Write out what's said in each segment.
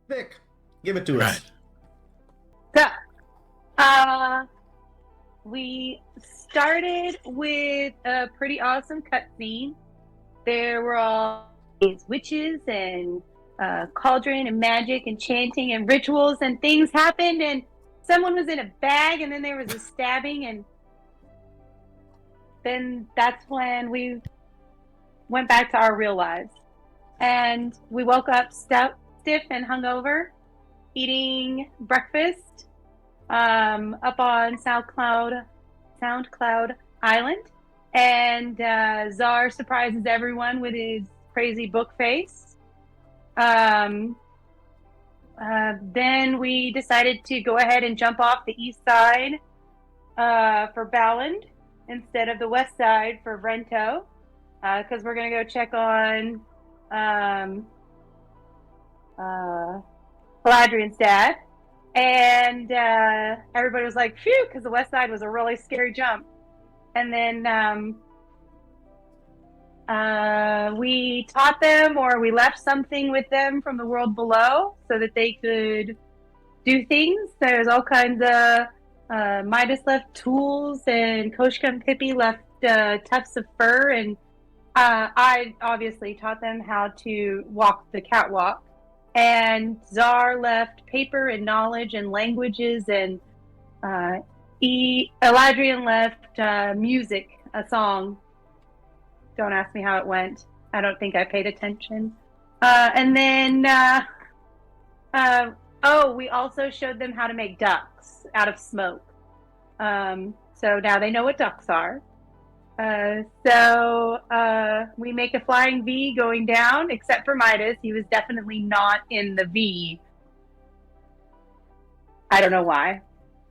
Vic, give it to us. So, we started with a pretty awesome cutscene. There were all these witches and cauldron and magic and chanting and rituals and things happened, and someone was in a bag, and then there was a stabbing, and then that's when we went back to our real lives. And we woke up stiff and hungover, eating breakfast up on SoundCloud Island. And Czar surprises everyone with his crazy book face. Then we decided to go ahead and jump off the east side for Balland instead of the west side for Vrento, because we're going to go check on Galadriel's dad. And everybody was like, phew, because the west side was a really scary jump. And then we taught them, or we left something with them from the world below so that they could do things. There's all kinds of Midas left tools, and Koshka and Pippi left tufts of fur, and I obviously taught them how to walk the catwalk. And Czar left paper and knowledge and languages, and Eladrian left music, a song. Don't ask me how it went. I don't think I paid attention. And then, we also showed them how to make ducks out of smoke. So now they know what ducks are. We make a flying V going down, except for Midas. He was definitely not in the V. I don't know why.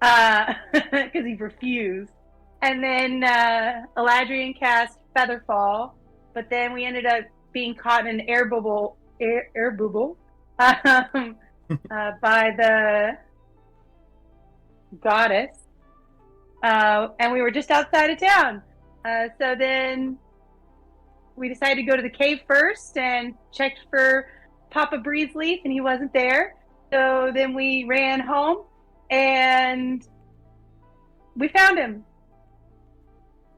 Because he refused. And then Eladrian cast Featherfall, but then we ended up being caught in an air bubble by the goddess. And we were just outside of town. So then we decided to go to the cave first and checked for Papa Breezeleaf, and he wasn't there. So then we ran home and we found him.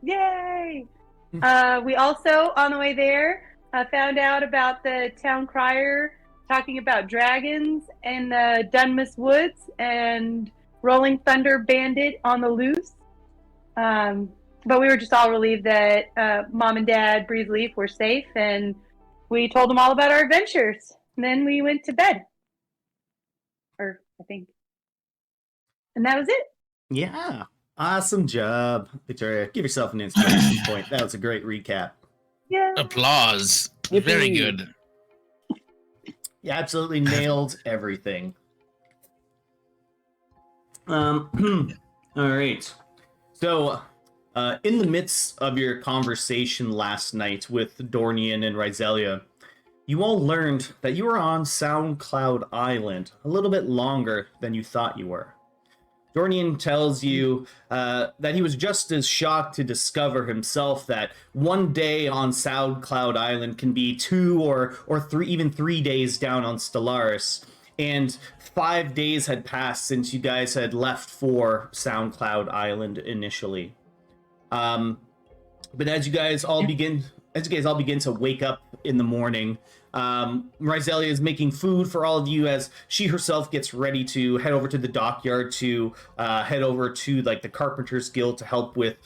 Yay! We also, on the way there, found out about the town crier talking about dragons in the Dunmas Woods and Rolling Thunder Bandit on the loose. But we were just all relieved that Mom and Dad Breezeleaf were safe, and we told them all about our adventures. And then we went to bed. Or, I think. And that was it. Yeah. Awesome job, Victoria. Give yourself an inspiration point. That was a great recap. Yeah. Applause. Very good. You absolutely nailed everything. All right. So, in the midst of your conversation last night with Dornian and Rizelia, you all learned that you were on SoundCloud Island a little bit longer than you thought you were. Dornian tells you that he was just as shocked to discover himself that one day on SoundCloud Island can be 2 or 3, even 3 days down on Stellaris. And 5 days had passed since you guys had left for SoundCloud Island initially. But as you guys all begin to wake up in the morning, Rizelia is making food for all of you as she herself gets ready to head over to the dockyard to head over to like the Carpenter's Guild to help with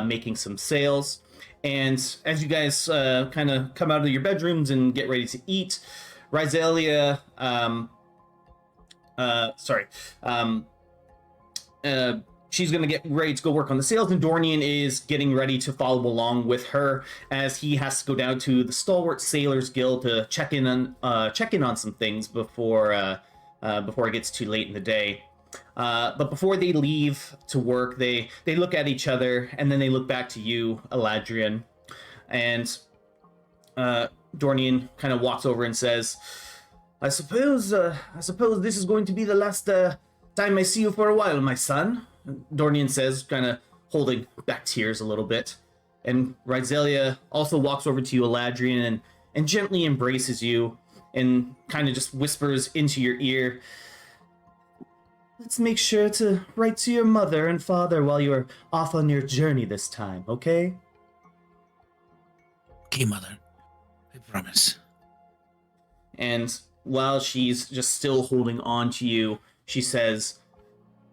making some sails. And as you guys kind of come out of your bedrooms and get ready to eat, Rizelia, she's going to get ready to go work on the sails, and Dornian is getting ready to follow along with her as he has to go down to the Stalwart Sailors Guild to check in on some things before it gets too late in the day. But before they leave to work, they look at each other, and then they look back to you, Eladrian, and Dornian kind of walks over and says, I suppose this is going to be the last time I see you for a while, my son. Dornian says, kind of holding back tears a little bit. And Rizelia also walks over to you, Eladrian, and gently embraces you and kind of just whispers into your ear, let's make sure to write to your mother and father while you're off on your journey this time, okay? Okay, mother. I promise. And while she's just still holding on to you, she says,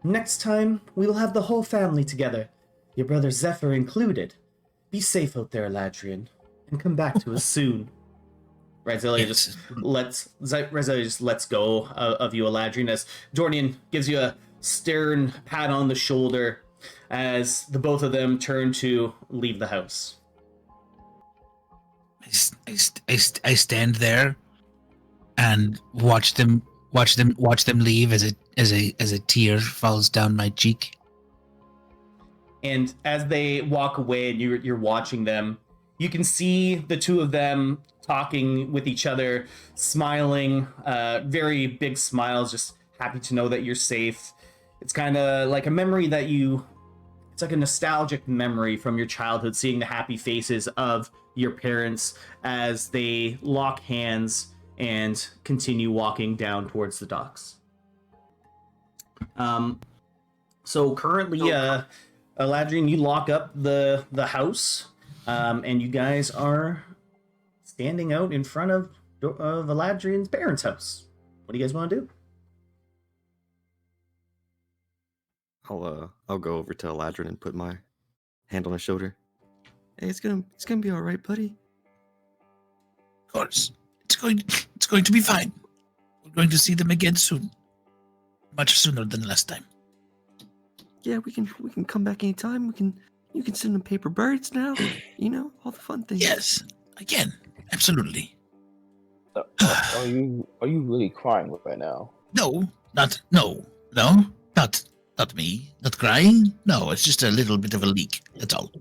next time, we'll have the whole family together, your brother Zephyr included. Be safe out there, Eladrian, and come back to us soon. Rizelia just lets go of you, Eladrian, as Dornian gives you a stern pat on the shoulder as the both of them turn to leave the house. I stand there and watch them leave as a tear falls down my cheek. And as they walk away and you're watching them, you can see the two of them talking with each other, smiling, very big smiles, just happy to know that you're safe. It's kind of like a memory it's like a nostalgic memory from your childhood, seeing the happy faces of your parents as they lock hands and continue walking down towards the docks. So currently, Eladrian, you lock up the house, and you guys are standing out in front of Eladrian's parents' house. What do you guys want to do? I'll go over to Eladrin and put my hand on his shoulder. Hey, it's gonna be all right, buddy. Of course, it's going to be fine. We're going to see them again soon, much sooner than last time. Yeah, we can come back anytime. You can send them paper birds now. You know, all the fun things. Yes, again, absolutely. Are you really crying right now? No, not me. Not crying. No, it's just a little bit of a leak. That's all.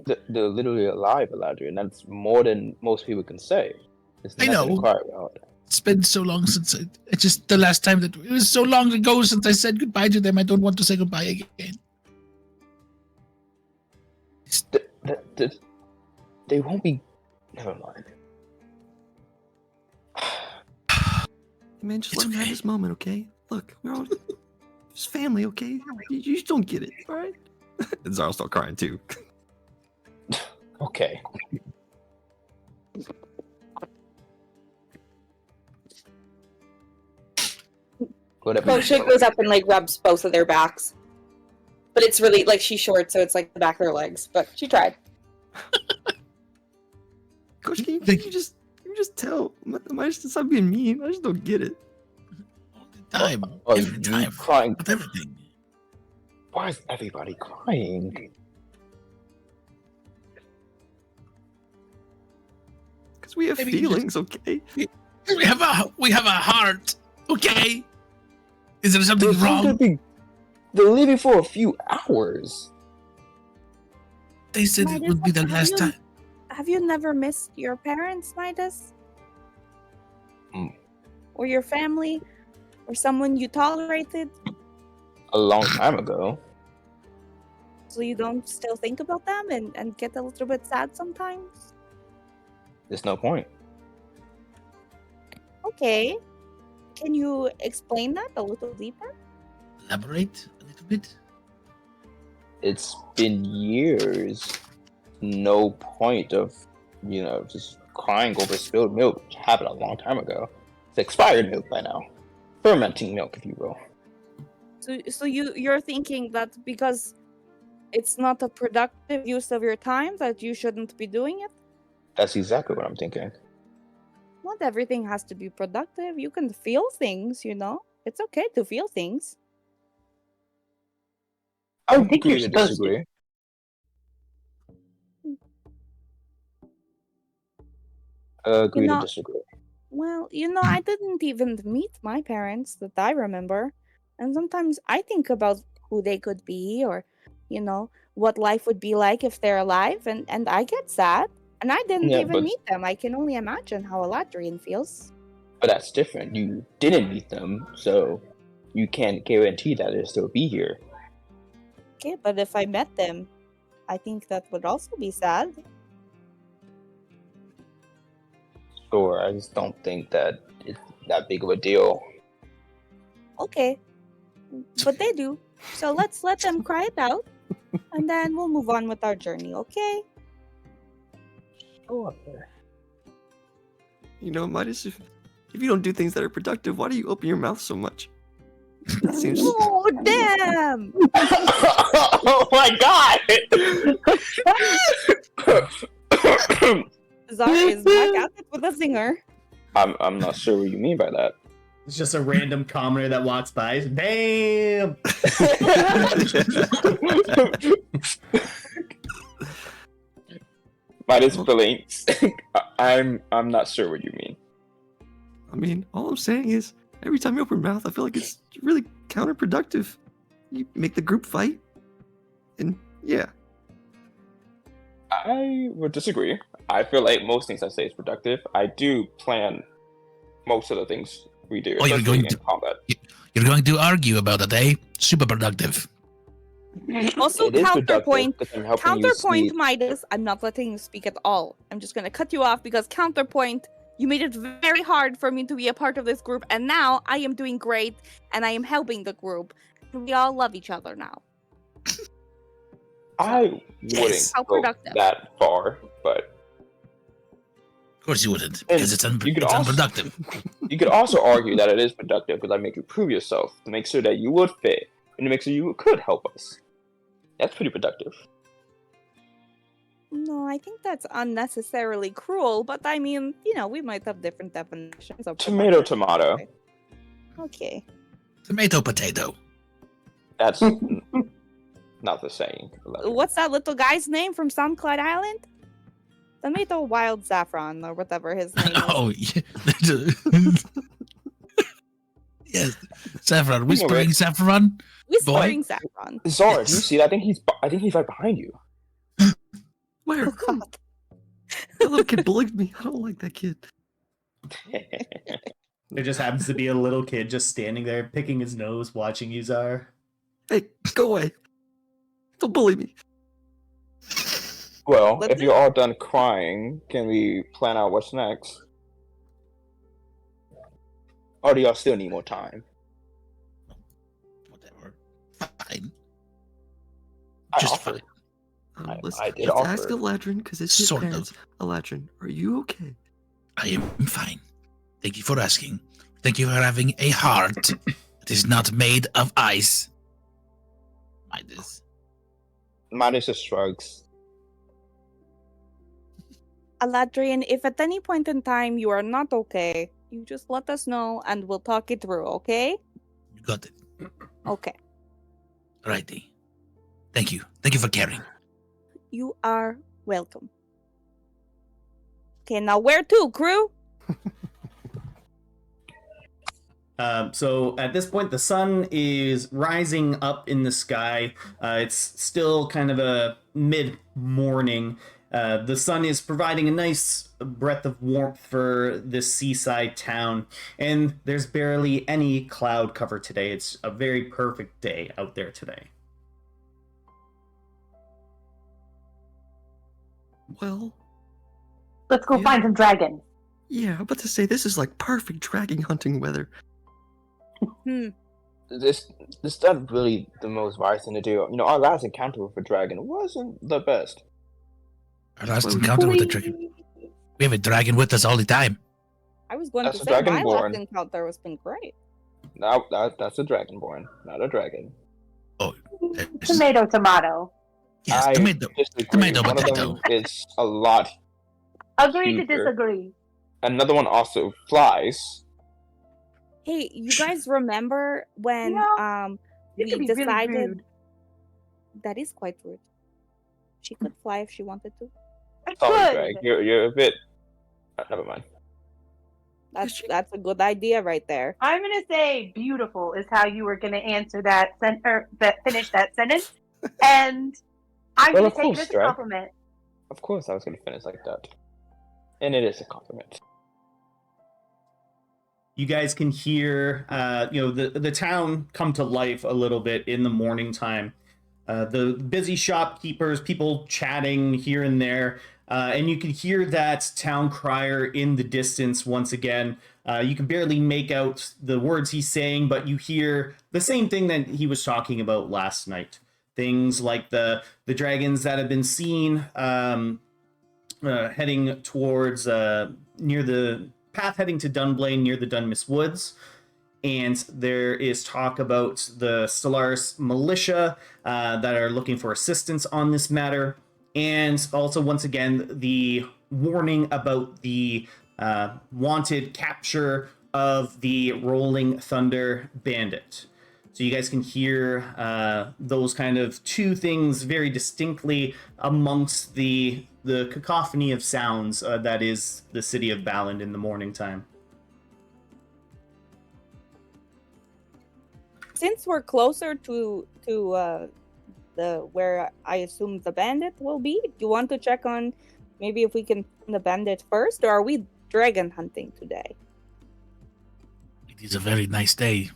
They're literally alive, Eladrian. That's more than most people can say. It's I nothing know. to cry about. It's been so long since it's just the last time it was so long ago since I said goodbye to them. I don't want to say goodbye again. They won't be. Never mind. Man, just It's let him have okay. this moment, okay? Look, we're all just family, okay? You just don't get it, all right? And Zara will start crying too. Okay. Whatever. Kosha goes up and like rubs both of their backs. But it's really like she's short, so it's like the back of her legs. But she tried. Coach, can you just tell? Am I just stop being mean? I just don't get it. All the time. Oh, Every you time. crying? With everything. Why is everybody crying? Because we have Maybe you feelings, okay? We have a heart. Okay. Is there something wrong? They're leaving for a few hours. They said it would be the last time. Have you never missed your parents, Midas? Mm. Or your family? Or someone you tolerated? A long time ago. So you don't still think about them and get a little bit sad sometimes? There's no point. Okay. Can you explain that a little deeper? Elaborate a little bit. It's been years. No point of, just crying over spilled milk. It happened a long time ago. It's expired milk by now. Fermenting milk, if you will. So you're thinking that because it's not a productive use of your time that you shouldn't be doing it? That's exactly what I'm thinking. Not everything has to be productive. You can feel things, It's okay to feel things. I would agree to disagree. Agree to disagree. Well, I didn't even meet my parents that I remember. And sometimes I think about who they could be or, what life would be like if they're alive. And I get sad. And I didn't even meet them. I can only imagine how Eladrian feels. But that's different. You didn't meet them, so you can't guarantee that they'll still be here. Okay, but if I met them, I think that would also be sad. Sure, I just don't think that it's that big of a deal. Okay. But they do. So let's let them cry it out. And then we'll move on with our journey, okay? Go up there. You know, Midas, if you don't do things that are productive, why do you open your mouth so much? That seems. Oh, damn! Oh my god! Zara is back at it with a zinger. I'm not sure what you mean by that. It's just a random commoner that walks by. Damn! Midas blinks. I'm not sure what you mean. I mean, all I'm saying is, every time you open your mouth, I feel like it's really counterproductive. You make the group fight, and yeah. I would disagree. I feel like most things I say is productive. I do plan most of the things we do. Oh, you're especially going in to- combat. You're going to argue about it, eh? Super productive. Also, It is productive counterpoint. 'cause I'm helping you Counterpoint, see- Midas. I'm not letting you speak at all. I'm just gonna cut you off because counterpoint. You made it very hard for me to be a part of this group, and now I am doing great, and I am helping the group. We all love each other now. I wouldn't How go productive. that far, but Of course you wouldn't, And because it's you could it's also- unproductive. you could also argue that it is productive because I make you prove yourself to make sure that you would fit and to make sure you could help us. That's pretty productive. No, I think that's unnecessarily cruel, but I mean, you know, we might have different definitions of Tomato, productive. tomato. Okay. Tomato, potato. That's not the same. What's that little guy's name from SoundCloud Island? Tomato Wild Saffron, or whatever his name is. Oh, yeah. Yes. Saffron. Whispering Rick. saffron? Whispering Saffron. Zara, Yes. do you see that? I think he's right behind you. Where? Oh, God. That little kid bullied me. I don't like that kid. There just happens to be a little kid just standing there, picking his nose, watching you, Zar. Hey, go away. Don't bully me. Well, Let's if you're all done crying, can we plan out what's next? Or do y'all still need more time? Whatever. Fine. I Just offered. fine. Listen, I did let's ask offer. Eladrin, because it's his Sort of. parents. Eladrin, are you okay? I am fine. Thank you for asking. Thank you for having a heart that is not made of ice. Midas. Midas just shrugs. Aladrian, if at any point in time you are not okay, you just let us know and we'll talk it through, okay? You got it. Okay. Righty. Thank you. Thank you for caring. You are welcome. Okay, now where to, crew? So at this point, the sun is rising up in the sky. It's still kind of a mid-morning. The sun is providing a nice breath of warmth for this seaside town, and there's barely any cloud cover today. It's a very perfect day out there today. Well, Let's go Yeah. find some dragons. yeah, I'm about to say this is like perfect dragon hunting weather. This not really the most wise thing to do. You know, our last encounter with a dragon wasn't the best. Our last Well, encounter with the dragon. We have a dragon with us all the time. I was going That's to a say my dragonborn. last encounter has been great. Now that's a dragonborn, not a dragon. Yes, Tomato, tomato. yes, I tomato. disagree. tomato, One of potato. them is a lot. Agree to Super. disagree. Another one also flies. Hey, you guys remember when You know, You we can be really decided rude. that is quite rude. She could fly if she wanted to. I Sorry, could. Greg. You're a bit. Never mind. That's a good idea right there. I'm gonna say beautiful is how you were gonna answer that finish that sentence, and I'm Well, gonna of take it course, as a Drake. compliment. Of course, I was going to finish like that, and it is a compliment. You guys can hear, the town come to life a little bit in the morning time. The busy shopkeepers, people chatting here and there, and you can hear that town crier in the distance once again. You can barely make out the words he's saying, but you hear the same thing that he was talking about last night. Things like the dragons that have been seen heading towards near the path heading to Dunblane near the Dunmas Woods. And there is talk about the Stellaris militia that are looking for assistance on this matter. And also, once again, the warning about the wanted capture of the Rolling Thunder bandit. So you guys can hear those kind of two things very distinctly amongst the cacophony of sounds that is the city of Baland in the morning time. Since we're closer to the where I assume the bandit will be, do you want to check on maybe if we can find the bandit first, or are we dragon hunting today? It is a very nice day.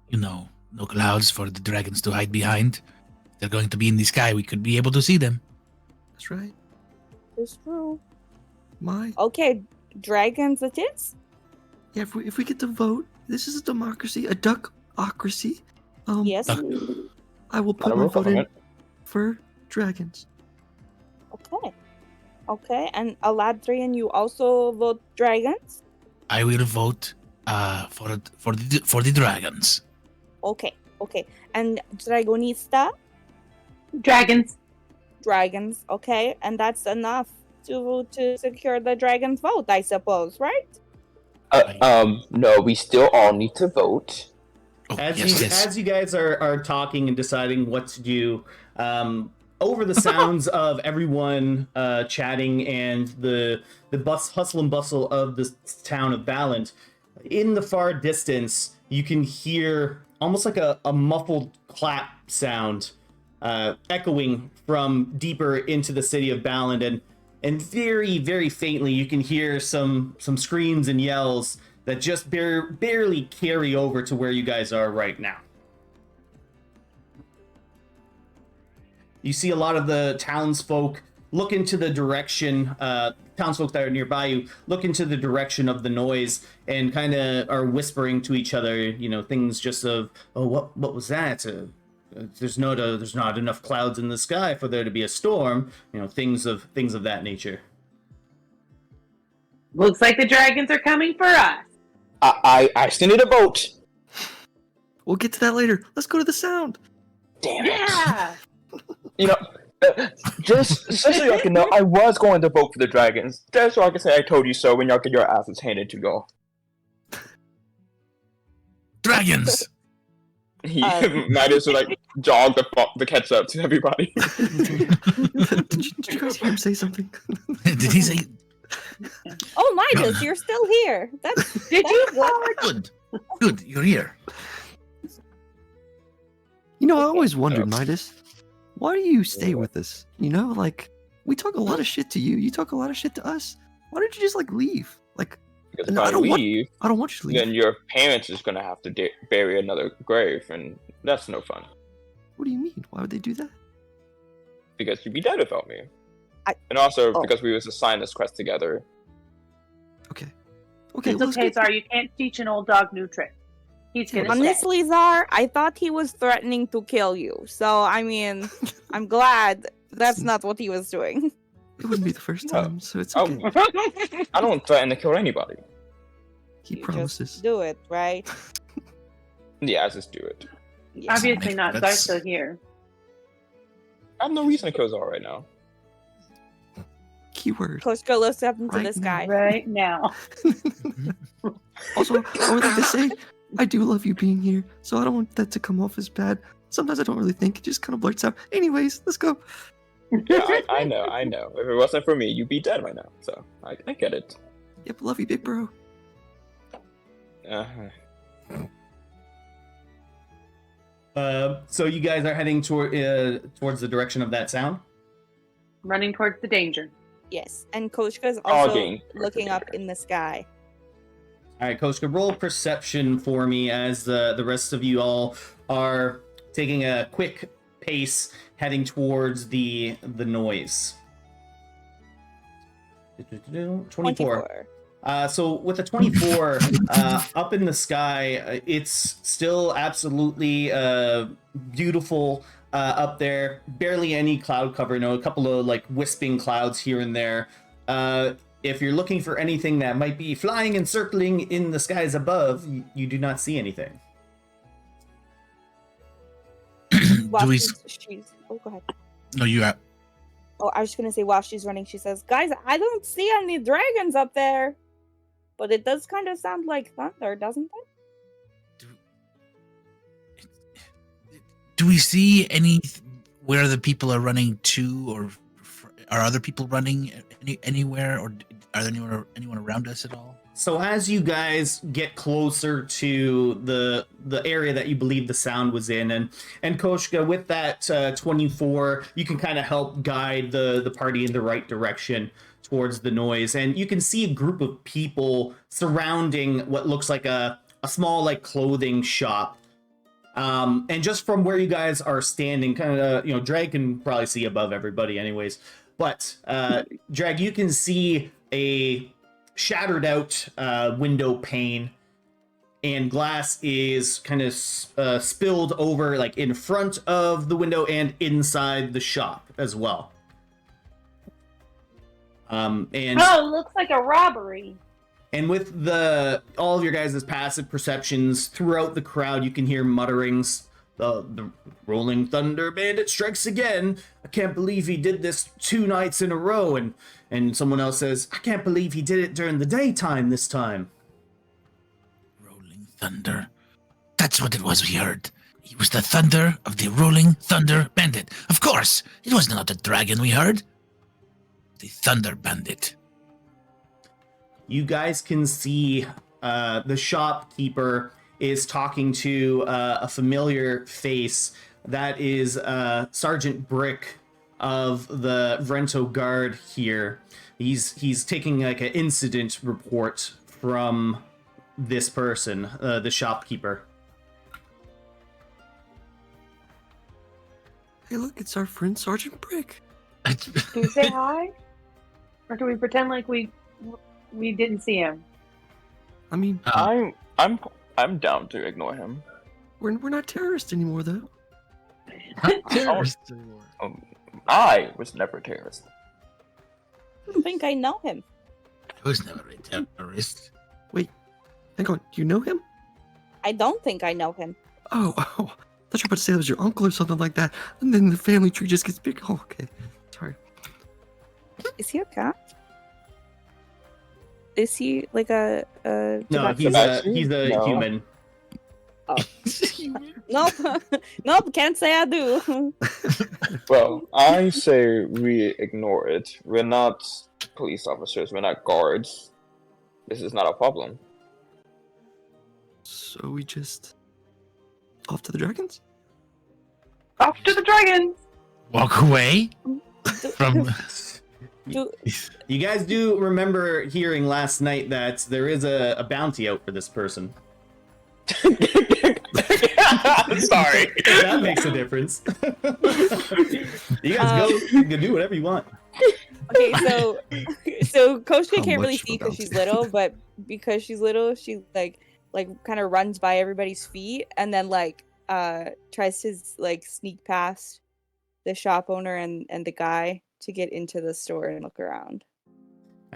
You know, no clouds for the dragons to hide behind. If they're going to be in the sky, we could be able to see them. That's right. It's true. My. Okay, dragons it is? Yeah, if we get to vote, this is a democracy, a duckocracy. Yes. I will put Not a my real vote in government. for dragons. Okay. Okay, and Aladrian, you also vote dragons? I will vote for the dragons. Okay, okay. And Dragonista? Dragons. Dragons, okay. And that's enough to secure the dragon's vote, I suppose, right? No, we still all need to vote. Oh, As yes. you guys are talking and deciding what to do, over the sounds of everyone chatting and the hustle and bustle of the town of Baland, in the far distance, you can hear almost like a muffled clap sound echoing from deeper into the city of Baland, and very, very faintly you can hear some screams and yells that just barely carry over to where you guys are right now. You see a lot of the townsfolk look into the direction, townsfolk that are nearby you, look into the direction of the noise and kind of are whispering to each other, you know, things just of, oh, what was that? There's not enough clouds in the sky for there to be a storm, you know, things of that nature. Looks like the dragons are coming for us. I still need a vote. We'll get to that later. Let's go to the sound. Damn it. Yeah. You know, just so y'all can know, I was going to vote for the dragons. Just so I can say I told you so when y'all get your asses handed to y'all. Dragons! Might as well like jog the catch up to everybody. Did you guys hear him say something? Did he say Oh, Midas, you're still here. Did you? good? Good, you're here. You know, I always wondered, Yeah. Midas, why do you stay with us? You know, like, we talk a lot of shit to you. You talk a lot of shit to us. Why don't you just, like, leave? Like, Because if No, I I don't want- leave, I don't want you to leave. then your parents is gonna have to bury another grave, and that's no fun. What do you mean? Why would they do that? Because you'd be dead without me. I- And also Oh. because we was assigned this quest together. Okay. Okay, It's let's okay, go. Czar. You can't teach an old dog new tricks. He's gonna stay. Honestly, Czar, I thought he was threatening to kill you. So, I mean, I'm glad that's not what he was doing. It wouldn't be the first No. time, so it's Oh. okay. I don't threaten to kill anybody. He You promises. Just do it, right? Yeah, I just do it. Yes. Obviously not. Czar's That's- still here. I have no reason to kill Zara right now. Keyword. Koshka looks up into Right the sky. Right now. Also, I would like to say, I do love you being here, so I don't want that to come off as bad. Sometimes I don't really think, it just kind of blurts out. Anyways, let's go. Yeah, I know. If it wasn't for me, you'd be dead right now. So I get it. Yep, love you, big bro. So you guys are heading towards the direction of that sound? Running towards the danger. Yes, and Koshka's All also game. looking up in the sky. All right, Koska, roll perception for me as the rest of you all are taking a quick pace heading towards the noise. 24. So with a 24 up in the sky, it's still absolutely beautiful up there. Barely any cloud cover. A couple of like wisping clouds here and there. If you're looking for anything that might be flying and circling in the skies above, you do not see anything. While Do we? she's oh, go ahead. No, you are. Oh, I was just gonna say while she's running, she says, "Guys, I don't see any dragons up there, but it does kind of sound like thunder, doesn't it?" Do we see any where the people are running to, or are other people running anywhere, or are there anyone around us at all? So as you guys get closer to the area that you believe the sound was in, and Koshka, with that 24, you can kind of help guide the party in the right direction towards the noise, and you can see a group of people surrounding what looks like a small like clothing shop. And just from where you guys are standing, kind of, Drag can probably see above everybody anyways, but Drag, you can see a shattered out window pane, and glass is kind of spilled over like in front of the window and inside the shop as well. And Oh, looks like a robbery. And with all of your guys' passive perceptions throughout the crowd, you can hear mutterings. The rolling thunder bandit strikes again. I can't believe he did this 2 nights in a row. And someone else says, I can't believe he did it during the daytime this time. Rolling thunder. That's what it was we heard. It was the thunder of the rolling thunder bandit. Of course, it was not a dragon we heard. The thunder bandit. You guys can see the shopkeeper is talking to a familiar face. That is Sergeant Brick of the Vrento Guard here. He's taking like an incident report from this person, the shopkeeper. Hey, look, it's our friend Sergeant Brick. Do we say hi? Or do we pretend like we didn't see him? I mean, I'm down to ignore him. we're not terrorists anymore, though. Terrorists anymore. I was never a terrorist. I don't think I know him. I was never a terrorist. Wait, hang on. Do you know him? I don't think I know him. Oh, I thought you were about to say it was your uncle or something like that, and then the family tree just gets big. Oh, okay. Sorry. Is he a cat? Is he like a No, he's a human. Nope. Nope, can't say I do. Well, I say we ignore it. We're not police officers. We're not guards. This is not a problem. So we just off to the dragons? Off to the dragons! Walk away from. You guys do remember hearing last night that there is a bounty out for this person. Sorry. That makes a difference. You guys go. You can do whatever you want. Okay, so Koshka How can't really much see about because she's it? little, but because she's little, she like kind of runs by everybody's feet and then tries to sneak past the shop owner and the guy to get into the store and look around.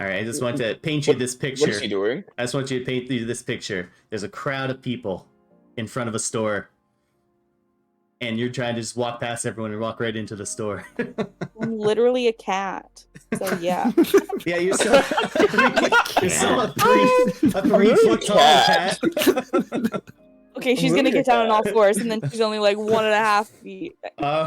All right, I just want to paint you this picture. What is he doing? I just want you to paint you this picture. There's a crowd of people in front of a store, and you're trying to just walk past everyone and walk right into the store. I'm literally a cat, so yeah. Yeah, you're still a 3 foot tall cat. Okay, she's gonna get down on all fours, and then she's only like 1.5 feet.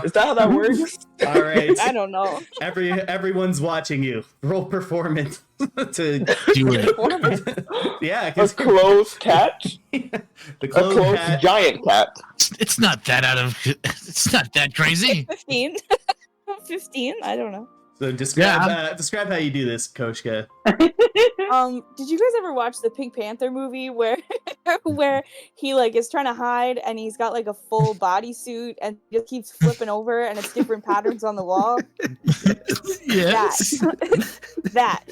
Is that how that works? All right. I don't know. Everyone's watching you. Roll performance to Do it. Yeah, A 'cause closed cat? the A closed closed cat. giant cat. It's not that out of. It's not that crazy. 15. 15? I don't know. So describe how you do this, Koshka. Did you guys ever watch the Pink Panther movie where where he like is trying to hide and he's got like a full bodysuit and just keeps flipping over and it's different patterns on the wall? Yes. That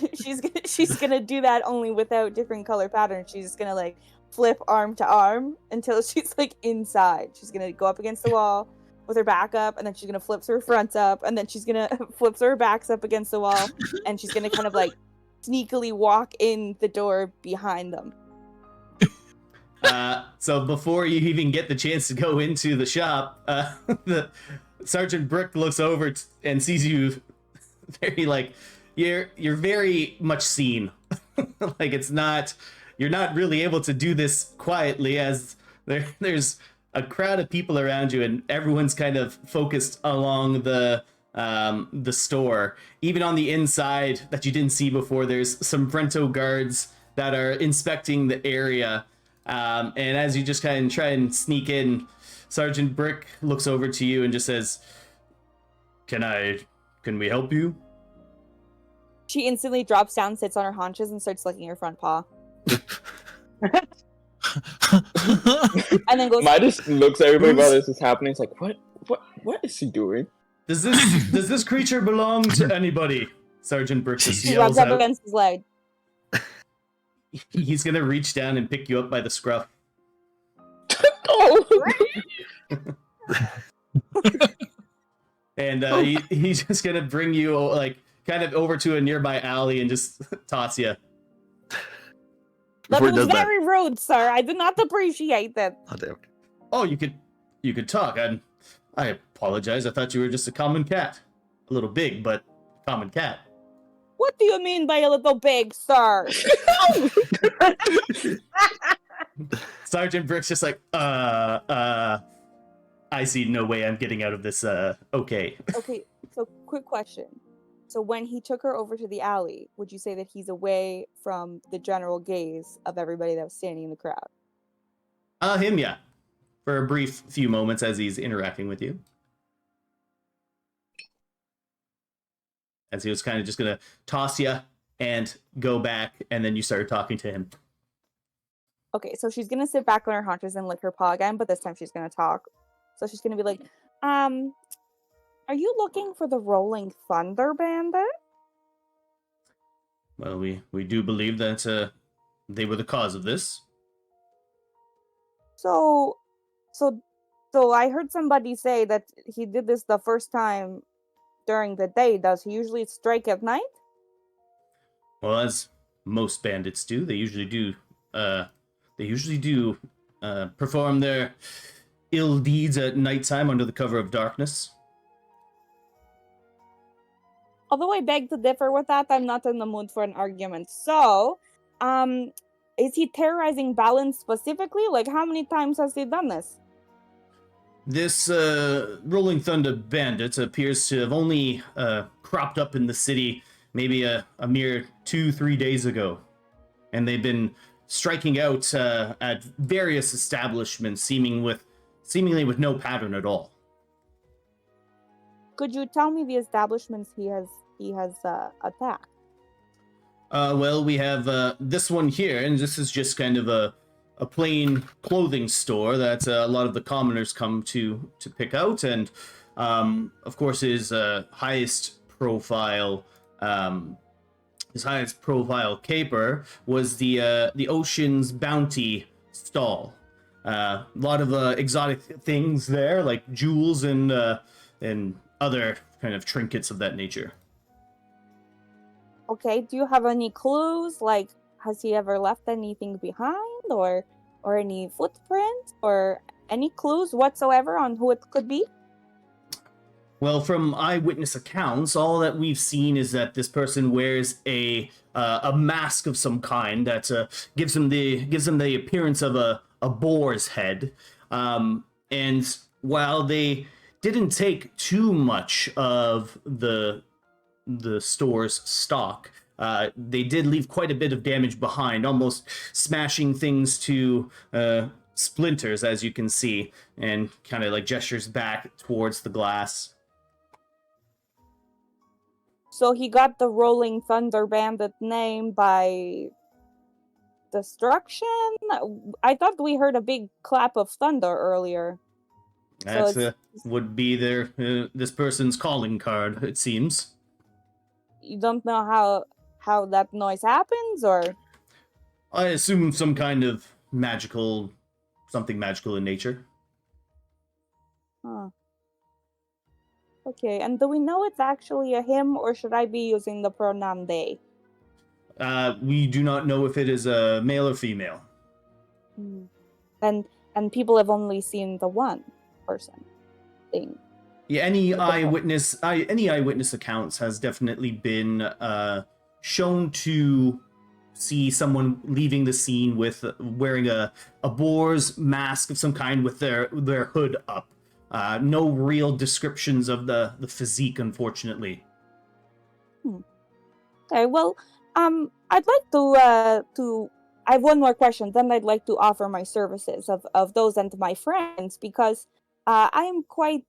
she's gonna do that only without different color patterns. She's just gonna like flip arm to arm until she's like inside. She's gonna go up against the wall with her back up, and then she's gonna flip her fronts up, and then she's gonna flip her backs up against the wall, and she's gonna kind of like sneakily walk in the door behind them. So before you even get the chance to go into the shop, the Sergeant Brick looks over and sees you very like you're very much seen. Like you're not really able to do this quietly as there's a crowd of people around you and everyone's kind of focused along the store. Even on the inside that you didn't see before, there's some Brento guards that are inspecting the area. And as you just kind of try and sneak in, Sergeant Brick looks over to you and just says, Can we help you? She instantly drops down, sits on her haunches, and starts licking her front paw. And then goes. Midas looks at everybody while this is happening. It's like, what is he doing? Does this creature belong to anybody? Sergeant Brick just He yells rubs up out. against his leg. He's gonna reach down and pick you up by the scruff. Oh! And he's just gonna bring you like kind of over to a nearby alley and just toss you. That Before it was does that, very rude, sir. I do not appreciate that. oh, damn. Oh, you could talk. I apologize. I thought you were just a common cat. A little big, but common cat. What do you mean by a little big, sir? Sergeant Brick's just like, I see no way I'm getting out of this, okay. Okay, so quick question. So when he took her over to the alley, would you say that he's away from the general gaze of everybody that was standing in the crowd? Him, yeah. For a brief few moments as he's interacting with you. As he was kind of just gonna toss you and go back, and then you started talking to him. Okay, so she's gonna sit back on her haunches and lick her paw again, but this time she's gonna talk. So she's gonna be like, are you looking for the Rolling Thunder Bandit? Well, we do believe that they were the cause of this. So I heard somebody say that he did this the first time during the day. Does he usually strike at night? Well, as most bandits do, they usually do perform their ill deeds at nighttime under the cover of darkness. Although I beg to differ with that, I'm not in the mood for an argument. So, is he terrorizing Balance specifically? Like, how many times has he done this? This Rolling Thunder Bandit appears to have only cropped up in the city maybe a mere 2-3 days ago. And they've been striking out at various establishments, seemingly with no pattern at all. Could you tell me the establishments he has attacked? Well, we have this one here, and this is just kind of a plain clothing store that a lot of the commoners come to pick out, and of course his highest profile caper was the Ocean's Bounty stall. A lot of exotic things there, like jewels and other kind of trinkets of that nature. Okay, do you have any clues? Like, has he ever left anything behind, or any footprints, or any clues whatsoever on who it could be? Well, from eyewitness accounts, all that we've seen is that this person wears a mask of some kind that gives him the appearance of a boar's head. And while they didn't take too much of the store's stock, they did leave quite a bit of damage behind, almost smashing things to splinters, as you can see, and kind of like gestures back towards the glass. So he got the Rolling Thunder Bandit name by destruction? I thought we heard a big clap of thunder earlier. That So would be this person's calling card, it seems. you don't know how that noise happens, or? I assume some kind of something magical in nature. Huh. Okay, and do we know it's actually a him, or should I be using the pronoun they? We do not know if it is a male or female. Hmm. And people have only seen the one person thing. Yeah, any eyewitness accounts has definitely been shown to see someone leaving the scene with wearing a boar's mask of some kind with their hood up. No real descriptions of the physique, unfortunately. Okay, well, I'd like to. I have one more question. Then I'd like to offer my services of those and my friends because I am quite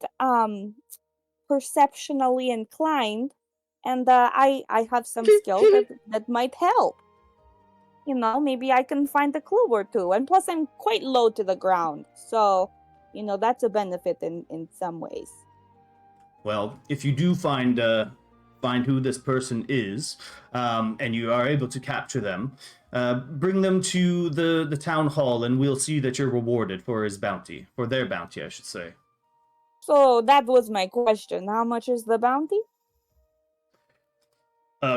perceptionally inclined, and I have some skill that might help. You know, maybe I can find a clue or two, and plus I'm quite low to the ground, so you know that's a benefit in some ways. Well, if you do find who this person is, and you are able to capture them, bring them to the town hall, and we'll see that you're rewarded for their bounty, I should say. So that was my question. How much is the bounty?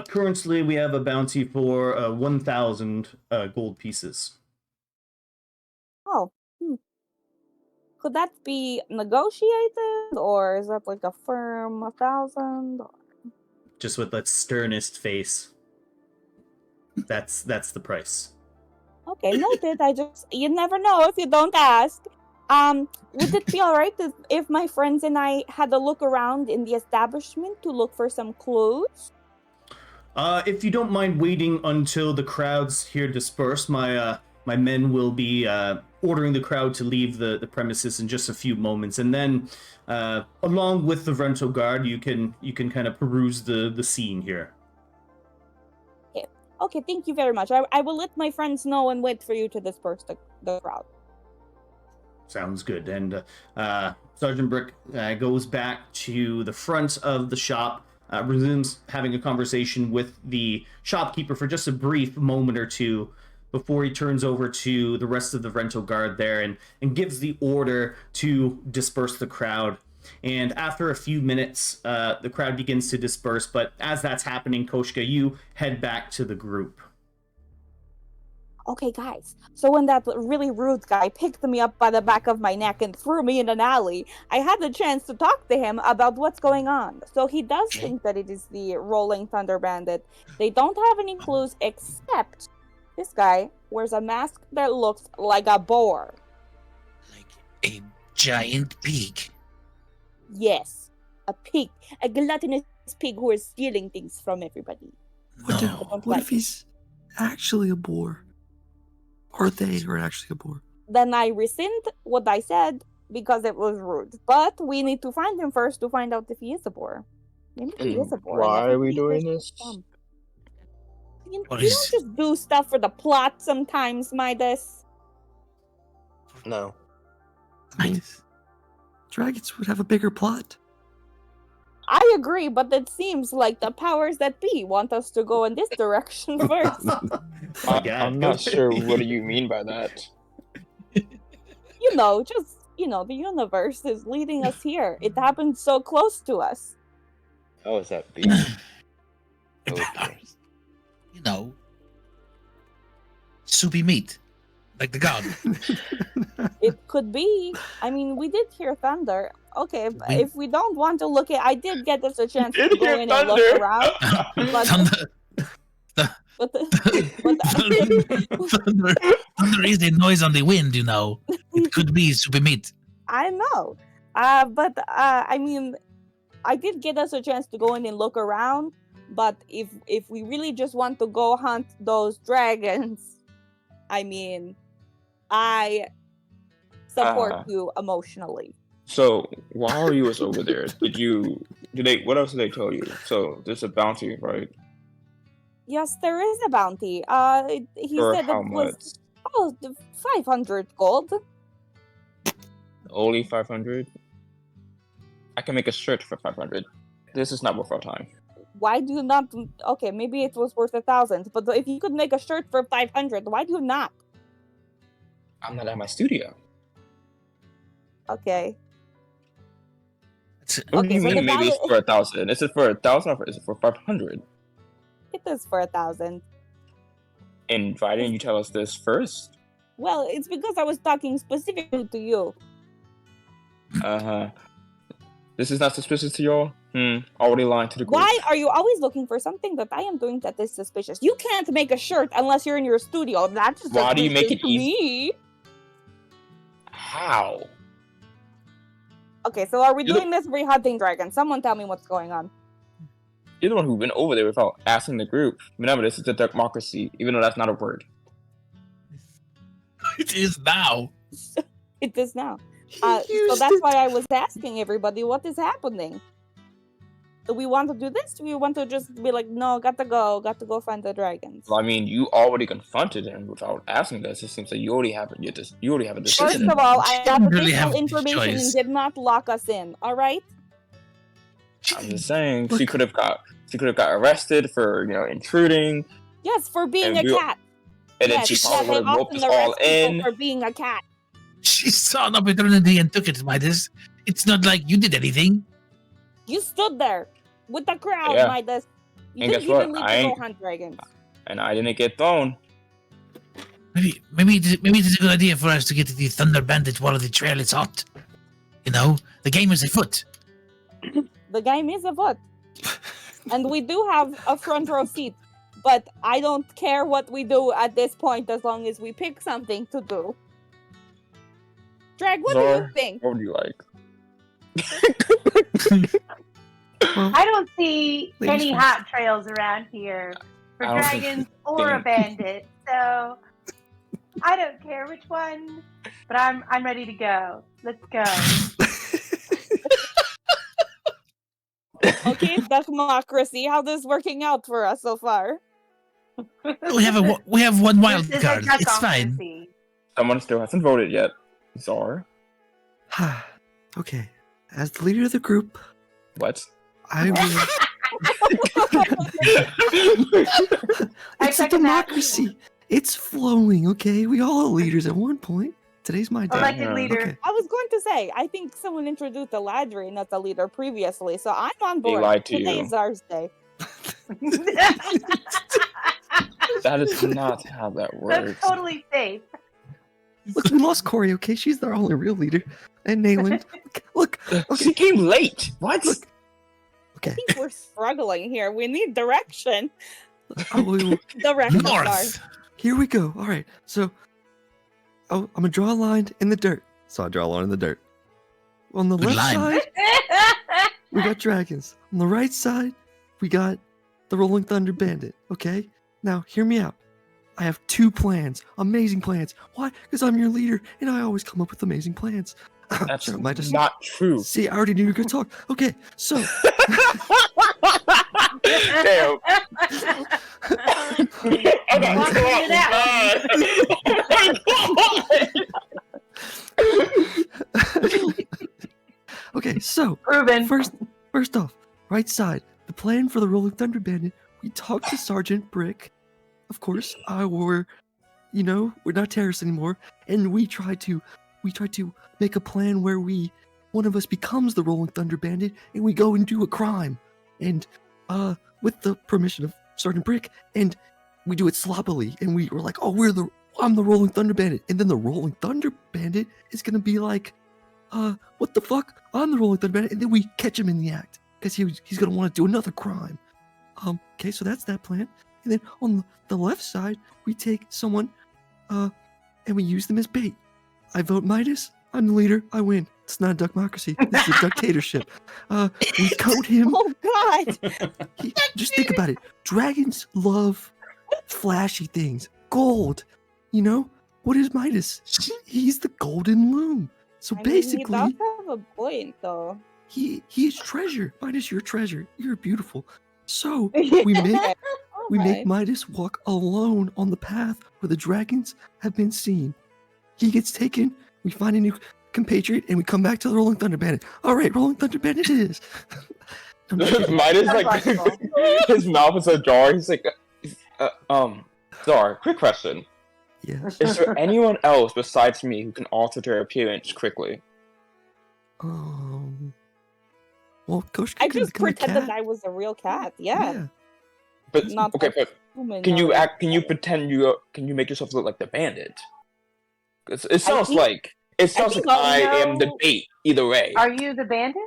Currently, we have a bounty for 1,000 gold pieces. Oh, could that be negotiated, or is that like a firm 1,000? Just with that sternest face. That's the price. Okay, noted. You never know if you don't ask. Would it be alright if my friends and I had a look around in the establishment to look for some clues? If you don't mind waiting until the crowds here disperse, my men will be ordering the crowd to leave the premises in just a few moments, and then, along with the rental guard, you can kind of peruse the scene here. Okay, thank you very much. I will let my friends know and wait for you to disperse the crowd. Sounds good. And Sergeant Brick goes back to the front of the shop, resumes having a conversation with the shopkeeper for just a brief moment or two before he turns over to the rest of the rental guard there and gives the order to disperse the crowd. And after a few minutes, the crowd begins to disperse, but as that's happening, Koshka, you head back to the group. Okay, guys. So when that really rude guy picked me up by the back of my neck and threw me in an alley, I had the chance to talk to him about what's going on. So he does think that it is the Rolling Thunder Bandit. They don't have any clues except this guy wears a mask that looks like a boar. Like a giant pig. Yes, a pig. A gluttonous pig who is stealing things from everybody. What if he's actually a boar? Or they are actually a boar? Then I rescind what I said because it was rude. But we need to find him first to find out if he is a boar. Maybe he is a boar. Why are we doing this? You don't just do stuff for the plot sometimes, Midas. No. I mean, dragons would have a bigger plot. I agree, but it seems like the powers that be want us to go in this direction first. I'm not sure what do you mean by that. The universe is leading us here. It happened so close to us. How is that being? Okay. Soupy meat. Like the god. It could be. I mean, we did hear thunder. Okay, if we don't want to look at, I did get us a chance to go in and look around. But, Thunder. Thunder is a noise on the wind, It could be soupy meat. I know. I mean, I did get us a chance to go in and look around. But if we really just want to go hunt those dragons, I mean, I support you emotionally. So while you was over there, did you What else did they tell you? So there's a bounty, right? Yes, there is a bounty. He For said how it was much? 500 gold. Only 500. I can make a shirt for 500. This is not worth our time. Why do you not? Okay, maybe it was worth 1,000, but if you could make a shirt for 500, why do you not? I'm not at my studio. Okay. What do you so the mean? Maybe it's value- for 1,000. Is it for 1,000 or is it for 500? It is for 1,000. And why didn't you tell us this first? Well, it's because I was talking specifically to you. This is not suspicious to y'all? Already lying to the group. Why are you always looking for something that I am doing that is suspicious? You can't make a shirt unless you're in your studio. That's just Why do you make it to me. How? Okay, so are we You- doing this? Are we hunting dragons? Someone tell me what's going on. You're the one who went over there without asking the group. Remember, this is a democracy, even though that's not a word. It is now. It is now. He So used that's it. why I was asking everybody what is happening. Do we want to do this? Do we want to just be like, no, got to go find the dragons? Well, I mean, you already confronted him without asking us. It seems like you already have a decision. First of all, I got didn't really additional have the information and choice. did not lock us in. All right. I'm just saying, Look. she could have got arrested for intruding, Yes, for being And a we- cat. and then Yes, she yes, probably they would have roped often us all arrest people in. for being a cat. She saw an opportunity and took it, Midas. It's not like you did anything. You stood there with the crowd, Yeah. Midas. You And didn't guess what? even leave I to go ain't- hunt dragons. And I didn't get thrown. Maybe it is a good idea for us to get to the Thunder Bandit while the trail is hot. You know, the game is afoot. The game is afoot. And we do have a front row seat. But I don't care what we do at this point as long as we pick something to do. Drag, what do you Zor, think? what would you like? Well, I don't see Ladies any first. hot trails around here for I don't think- dragons or a think- bandit, so I don't care which one. But I'm ready to go. Let's go. Okay, democracy. How this working out for us so far? We have one wild This is a card. It's fine. democracy. Someone still hasn't voted yet. Zor, okay. As the leader of the group, what? I will. I It's a second that. democracy. It's flowing, okay? We all are leaders at one point. Today's my day. Elected Yeah. leader. Okay. I was going to say, I think someone introduced Eladrin as a leader previously, so I'm on They board. lied to Today you. is ours day. That is not how that That's works. totally safe. Look, we lost Corey, okay? She's our only real leader. And Nayland. Look, She came late. What? Look. I think we're struggling here. We need direction. Direction, sorry. North. Here we go. All right. So, I'm going to draw a line in the dirt. So I draw a line in the dirt. On the Good left line. side, we got dragons. On the right side, we got the Rolling Thunder Bandit. Okay? Now, hear me out. I have 2 plans. Amazing plans. Why? Because I'm your leader, and I always come up with amazing plans. That's Shut up, Midas. not true. See, I already knew you were going to talk. Okay, so. Damn. Walking it Okay, so. Proven. First off, right side, the plan for the Rolling Thunder Bandit. We talked to Sergeant Brick. Of course, we're not terrorists anymore, and we tried to make a plan where one of us becomes the Rolling Thunder Bandit, and we go and do a crime, and with the permission of Sergeant Brick, and we do it sloppily, and we're like, oh, I'm the Rolling Thunder Bandit, and then the Rolling Thunder Bandit is gonna be like, what the fuck? I'm the Rolling Thunder Bandit, and then we catch him in the act because he's gonna want to do another crime. Okay, so that's that plan. And then on the left side, we take someone, and we use them as bait. I vote Midas. I'm the leader. I win. It's not a democracy. This is a dictatorship. We coat him. Oh God! Just think about it. Dragons love flashy things. Gold. You know? What is Midas? He's the golden loom. So I mean, he basically, does have a point, though. He is treasure. Midas, you're treasure. You're beautiful. So we make Midas walk alone on the path where the dragons have been seen. He gets taken. We find a new compatriot, and we come back to the Rolling Thunder Bandit. All right, Rolling Thunder Bandit it is. Midas like his mouth is ajar. He's like, Zar, quick question. Yes. Is there anyone else besides me who can alter their appearance quickly? Well, Coach I can just become a pretended cat. I was a real cat. Yeah. But Not okay, like but human, can you no. act? Can you pretend you? Can you make yourself look like the bandit? 'Cause it sounds think- like think I I'll am the know- bait either way. Are you the bandit?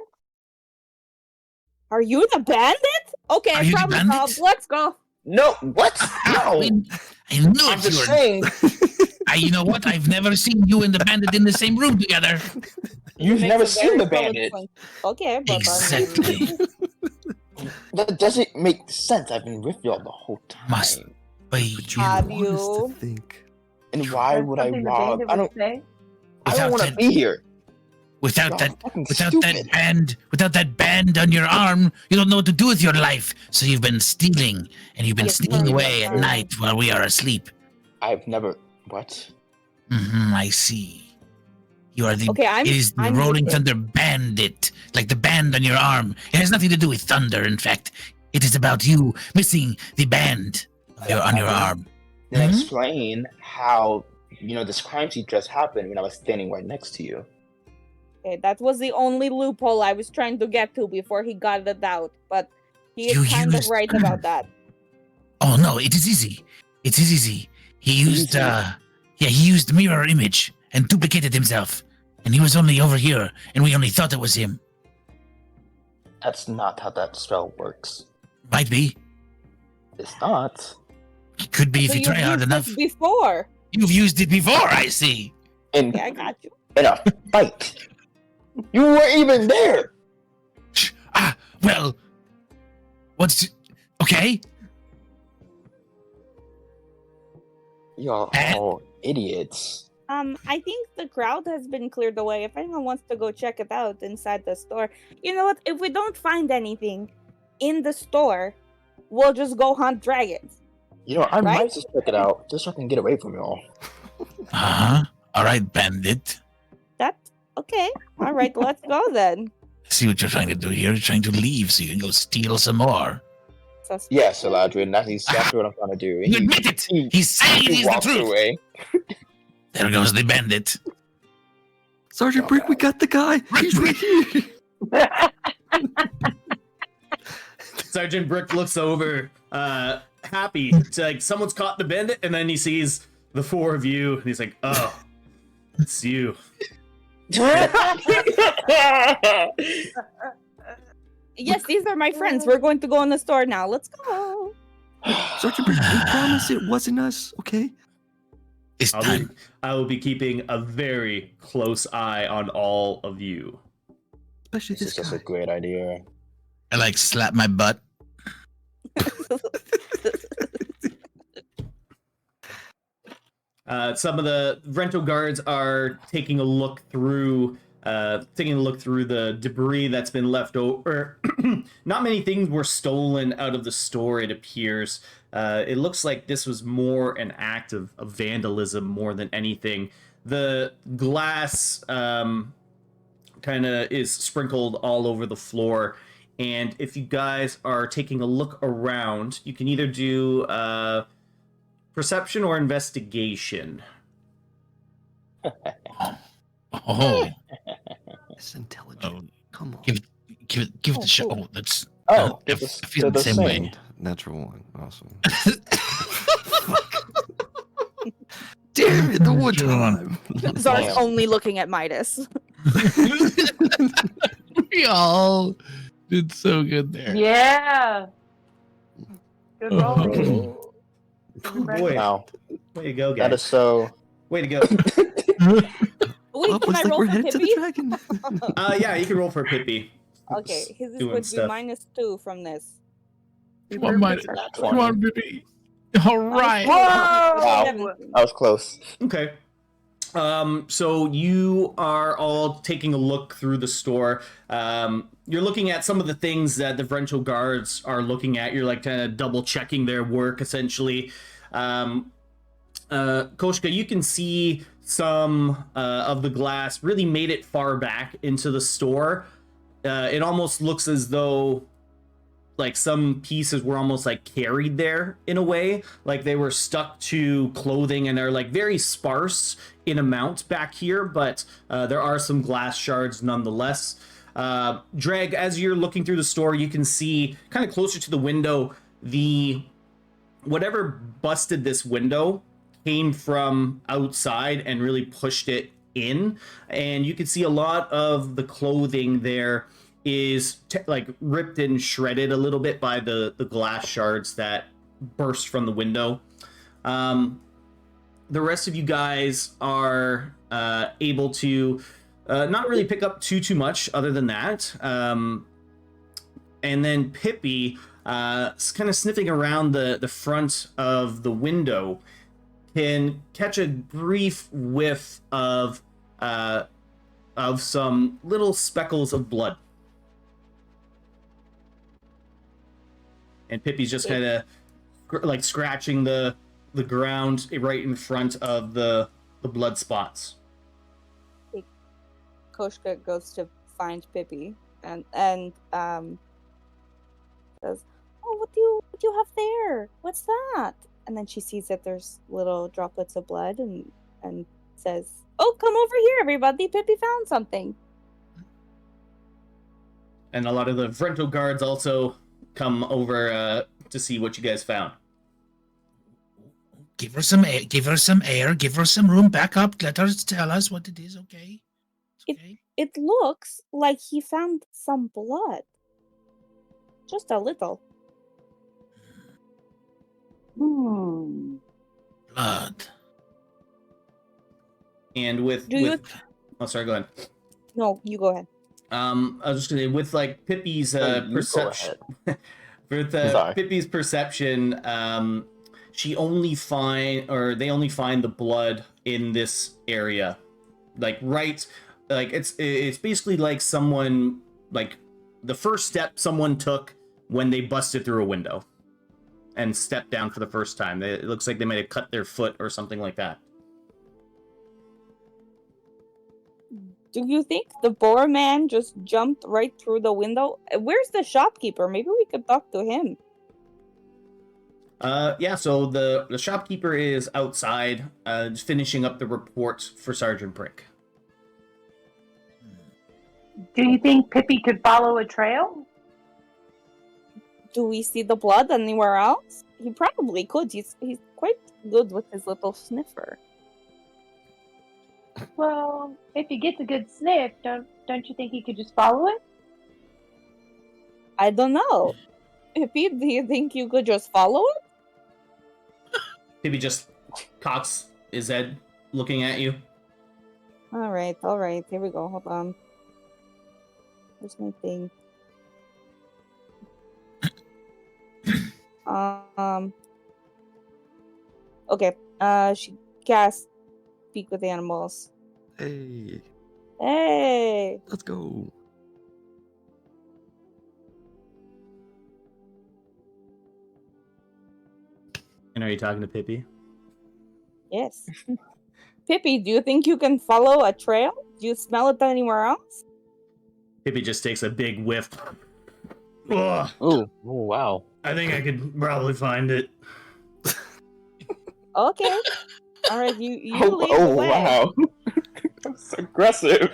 Are you the bandit? Okay, Are you the problem bandit? solved. Let's go. No, what? No, I knew I'm it. You just were. saying. You know what? I've never seen you and the bandit in the same room together. You've Makes never a seen very the solid bandit. point. Okay, but Exactly. That doesn't make sense. I've been with y'all the whole time. Must be But you Have want us to you? think. And why That's would I something the rob? bandit I would don't. say. I Without don't want to that- be here. without Y'all that. fucking Without stupid. that band on your arm, you don't know what to do with your life. So you've been stealing, and you've been Yes, sneaking sorry away about at that. night while we are asleep. I've never. What? I see. You are the. Okay, It is the I'm Rolling with it. Thunder Bandit, like the band on your arm. It has nothing to do with thunder. In fact, it is about you missing the band on your arm. Then Mhm. explain how this crime scene just happened when I was standing right next to you. Okay, that was the only loophole I was trying to get to before he got it out. But he You is kind of used- right about that. Oh no, it is easy. It is easy. He used he used mirror image and duplicated himself. And he was only over here, and we only thought it was him. That's not how that spell works. Might be. It's not. It could be if So you you've try hard used enough. this before. You've used it before, I see. In Okay, I got you. in a fight. You weren't even there. Well, what's okay? Y'all Eh? all idiots. I think the crowd has been cleared away. If anyone wants to go check it out inside the store, you know what? If we don't find anything in the store, we'll just go hunt dragons. I Right? might just check it out just so I can get away from y'all. All right, bandit. That's okay. All right, let's go then. I see what you're trying to do here. You're trying to leave so you can go steal some more. Yes, Eladrin, that's exactly what I'm trying to do. You admit it. he- He's saying He he's the walks truth. away. There goes the bandit. Sergeant Brick, we got the guy. He's right here. Sergeant Brick looks over, happy. It's like someone's caught the bandit, and then he sees the four of you, and he's like, "Oh, it's you." Yes, these are my friends. We're going to go in the store now. Let's go. Sergeant Brick, we promise it wasn't us, okay? This time. I will be keeping a very close eye on all of you. Especially This this is just guy. a great idea. I slap my butt. Some of the rental guards are taking a look through the debris that's been left over. Not many things were stolen out of the store, it appears. It looks like this was more an act of vandalism more than anything. The glass kind of is sprinkled all over the floor. And if you guys are taking a look around, you can either do perception or investigation. Oh, It's intelligent. oh Come on. give it a shot. cool. Oh, that's. Oh, I it's f- I feel the the same way. Natural one. Awesome. Damn it, the one Come on. time. Zar's Damn. only looking at Midas. We all did so good there. Yeah. Good Oh. rolling. Boy, Wow, way to go, that guys. is so. Way to go. Wait, Well, can I looks like roll we're for headed to the Pippi? dragon. Yeah, you can roll for Pippi. Okay, his Doing would be stuff. -2 from this. Come on, Midas. Nat Come 20. on, baby. All right. Whoa! Wow. That was close. Okay. So you are all taking a look through the store. You're looking at some of the things that the Vrental guards are looking at. You're like kind of double checking their work, essentially. Koshka, you can see some of the glass really made it far back into the store. It almost looks as though like some pieces were almost like carried there in a way, like they were stuck to clothing and are like very sparse in amount back here, but there are some glass shards nonetheless. Dreg, as you're looking through the store, you can see kind of closer to the window, the whatever busted this window came from outside and really pushed it in, and you can see a lot of the clothing there is like ripped and shredded a little bit by the glass shards that burst from the window. The rest of you guys are able to not really pick up too much other than that. And then Pippi, kind of sniffing around the front of the window, can catch a brief whiff of some little speckles of blood. And Pippi's just kind of like scratching the ground right in front of the blood spots. Koshka goes to find Pippi and says, "Oh, what do you have there? What's that?" And then she sees that there's little droplets of blood and says, "Oh, come over here, everybody! Pippi found something." And a lot of the Vrental guards also come over to see what you guys found. Give her some air. Give her some air. Give her some room. Back up. Let her tell us what it is. Okay. It's okay. It looks like he found some blood. Just a little. Blood. And with oh, sorry, go ahead. No, you go ahead. I was just gonna say, with like Pippi's perception, with Pippi's perception, they only find the blood in this area, like right, like it's basically like someone, like the first step someone took when they busted through a window and stepped down for the first time. It looks like they might have cut their foot or something like that. Do you think the boar man just jumped right through the window? Where's the shopkeeper? Maybe we could talk to him. Yeah, so the shopkeeper is outside, just finishing up the report for Sergeant Brick. Do you think Pippi could follow a trail? Do we see the blood anywhere else? He probably could. He's quite good with his little sniffer. Well, if he gets a good sniff, don't you think he could just follow it? I don't know. Pippi, do you think you could just follow it? Pippi just cocks his head, looking at you. All right. Here we go. Hold on. Where's my thing? Okay. She casts Speak with Animals. Hey, Hey. let's go. And are you talking to Pippi? Yes. Pippi, do you think you can follow a trail? Do you smell it anywhere else? Pippi just takes a big whiff. Ugh, Oh, wow. I think I could probably find it. Okay. All right, you lead the way. Wow. That's aggressive.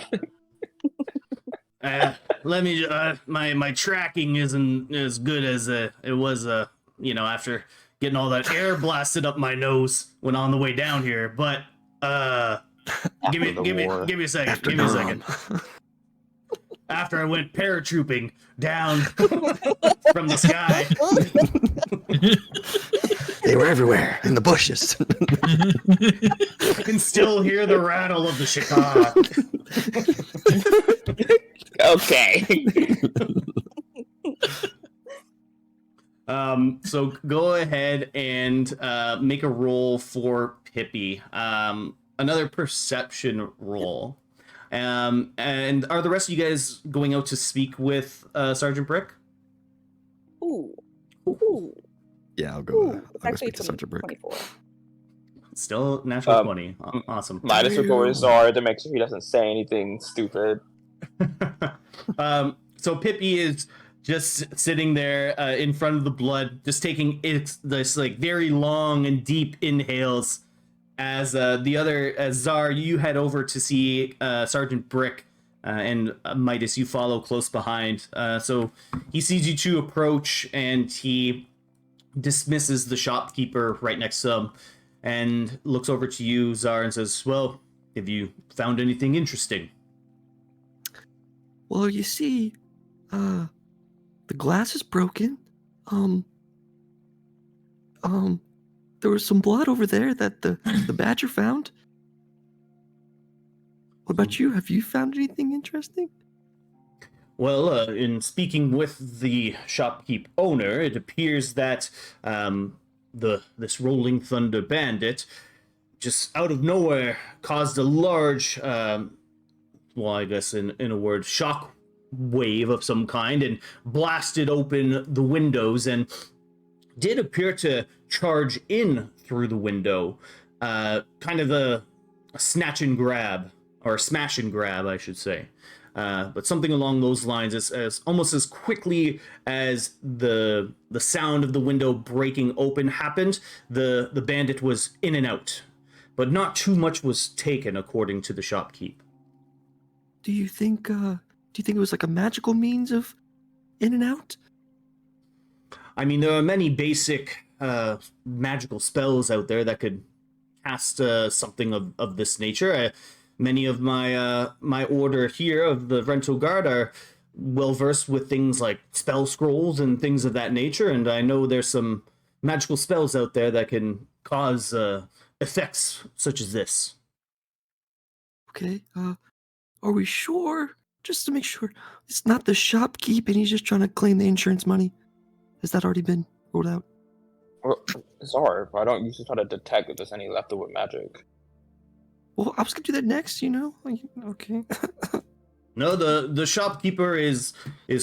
Let me. My tracking isn't as good as it was. After getting all that air blasted up my nose when on the way down here. But give me a second. Give me a second. After I went paratrooping down from the sky. They were everywhere in the bushes. I can still hear the rattle of the shikar. Okay. So go ahead and make a roll for Pippi. another perception roll. And are the rest of you guys going out to speak with Sergeant Brick? Ooh. Ooh. Yeah, I'll go. Ooh. It's I'll go actually speak to Sergeant Brick. 24. Still natural 20. m- Awesome. Midas will go with Zara to make sure he doesn't say anything stupid. So Pippi is just sitting there in front of the blood, just taking this like very long and deep inhales. As Zar, you head over to see Sergeant Brick, and Midas, you follow close behind. So he sees you two approach, and he dismisses the shopkeeper right next to him, and looks over to you, Zar, and says, "Well, have you found anything interesting?" Well, you see, the glass is broken. There was some blood over there that the badger found. What about you? Have you found anything interesting? Well, in speaking with the shopkeep owner, it appears that this Rolling Thunder bandit just out of nowhere caused a large, well, I guess in a word, shock wave of some kind, and blasted open the windows and did appear to charge in through the window, kind of a snatch and grab, or smash and grab, I should say. But something along those lines, as almost as quickly as the sound of the window breaking open happened, the bandit was in and out. But not too much was taken, according to the shopkeep. Do you think it was like a magical means of in and out? I mean, there are many basic magical spells out there that could cast something of this nature. Many of my order here of the rental guard are well versed with things like spell scrolls and things of that nature, and I know there's some magical spells out there that can cause effects such as this. Okay. Are we sure? Just to make sure, it's not the shopkeep, and he's just trying to claim the insurance money. Has that already been ruled out? Well, Zara, why don't you just try to detect if there's any leftover magic? Well, I was gonna do that next, you know. Okay. No, the shopkeeper is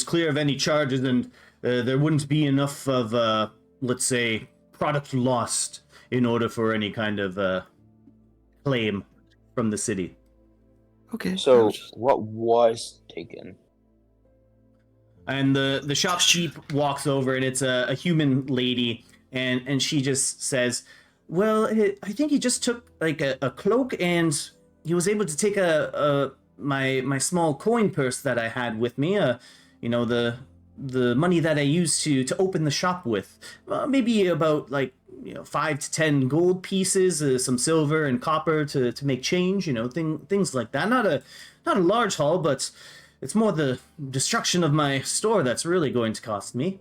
clear of any charges, and there wouldn't be enough of let's say product lost in order for any kind of claim from the city. Okay. So, what was taken? And the shopkeep walks over, and it's a human lady, and she just says, "Well, I think he just took like a cloak, and he was able to take my small coin purse that I had with me. You know, the money that I used to open the shop with. Maybe about like 5 to 10 gold pieces, some silver and copper to make change. Things like that. Not a large haul, but it's more the destruction of my store that's really going to cost me."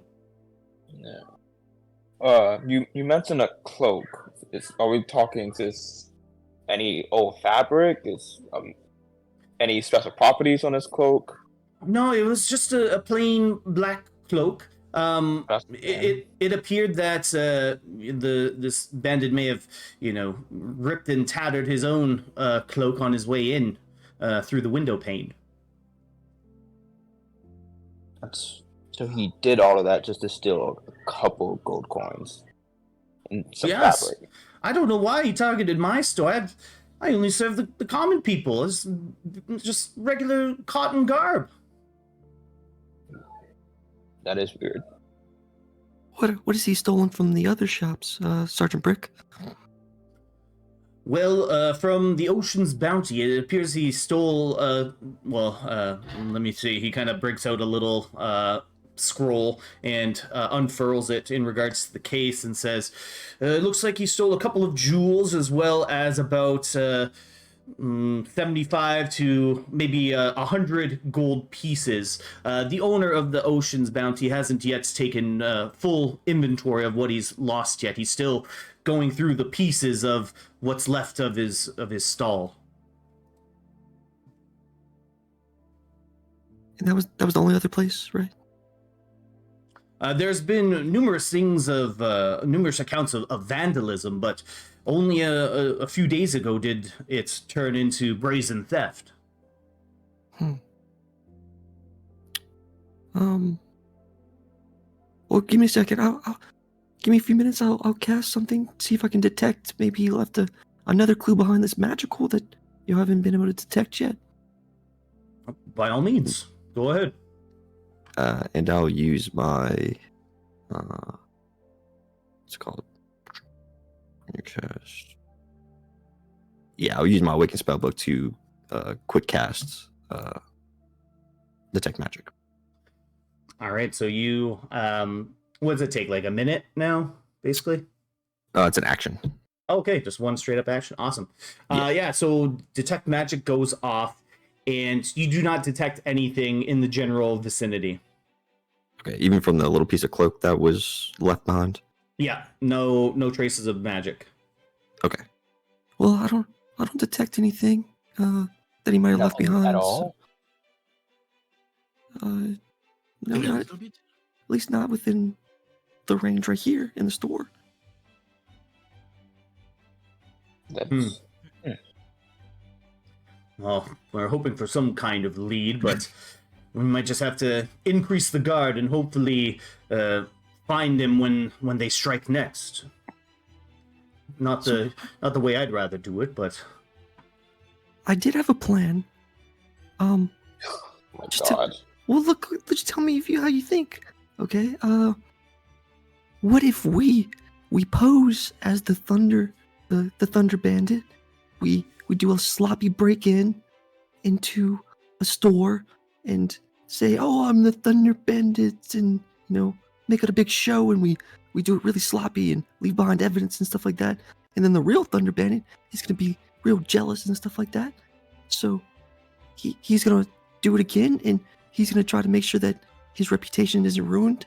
Yeah. You mentioned a cloak. Are we talking this any old fabric? Is any special properties on this cloak? No, it was just a plain black cloak. It appeared that this bandit may have ripped and tattered his own cloak on his way in through the window pane. So he did all of that just to steal a couple of gold coins and some Yes. fabric. I don't know why he targeted my store. I only serve the common people. It's just regular cotton garb. That is weird. What has he stolen from the other shops, Sergeant Brick? Well, from the Ocean's Bounty, it appears he stole, let me see, he kind of breaks out a little scroll and unfurls it in regards to the case and says, it looks like he stole a couple of jewels as well as about 75 to maybe 100 gold pieces. The owner of the Ocean's Bounty hasn't yet taken full inventory of what he's lost yet. He's still going through the pieces of what's left of his stall. And that was the only other place, right? There's been numerous accounts of vandalism, but only a few days ago did it turn into brazen theft. Well, give me a second. I'll give me a few minutes. I'll cast something. See if I can detect. Maybe he left another clue behind this magical that you haven't been able to detect yet. By all means, go ahead. And I'll use my what's it called? Your cast. Yeah, I'll use my Awaken Spellbook to quick cast detect magic. All right, so you what does it take? Like a minute now, basically? It's an action. Okay, just one straight up action. Awesome. Yeah. Yeah, so detect magic goes off, and you do not detect anything in the general vicinity. Okay, even from the little piece of cloak that was left behind. Yeah, no traces of magic. Okay. Well, I don't detect anything that he might have left Nothing behind. at all. No, Maybe a not, little bit. at least not within the range right here in the store. That's Well, we're hoping for some kind of lead, but we might just have to increase the guard and hopefully find him when they strike next. Not the way I'd rather do it, but I did have a plan. my Just to- God. Well, look, just tell me how you think. Okay. What if we pose as the Thunder Bandit? We do a sloppy break-in into a store and say, "Oh, I'm the Thunder Bandit," and make it a big show, and we do it really sloppy and leave behind evidence and stuff like that. And then the real Thunder Bandit is gonna be real jealous and stuff like that. So he's gonna do it again, and he's gonna try to make sure that his reputation isn't ruined.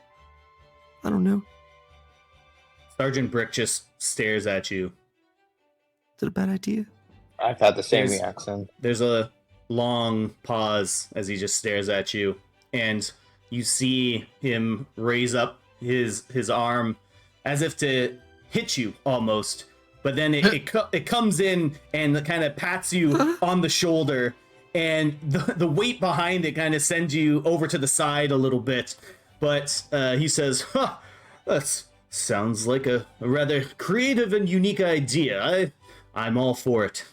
I don't know. Sergeant Brick just stares at you. Is it a bad idea? I've had the same There's- reaction. There's a long pause as he just stares at you, and you see him raise up his arm as if to hit you almost, but then it comes in and kind of pats you on the shoulder, and the weight behind it kind of sends you over to the side a little bit, but he says, "Huh, that sounds like a rather creative and unique idea. I'm all for it."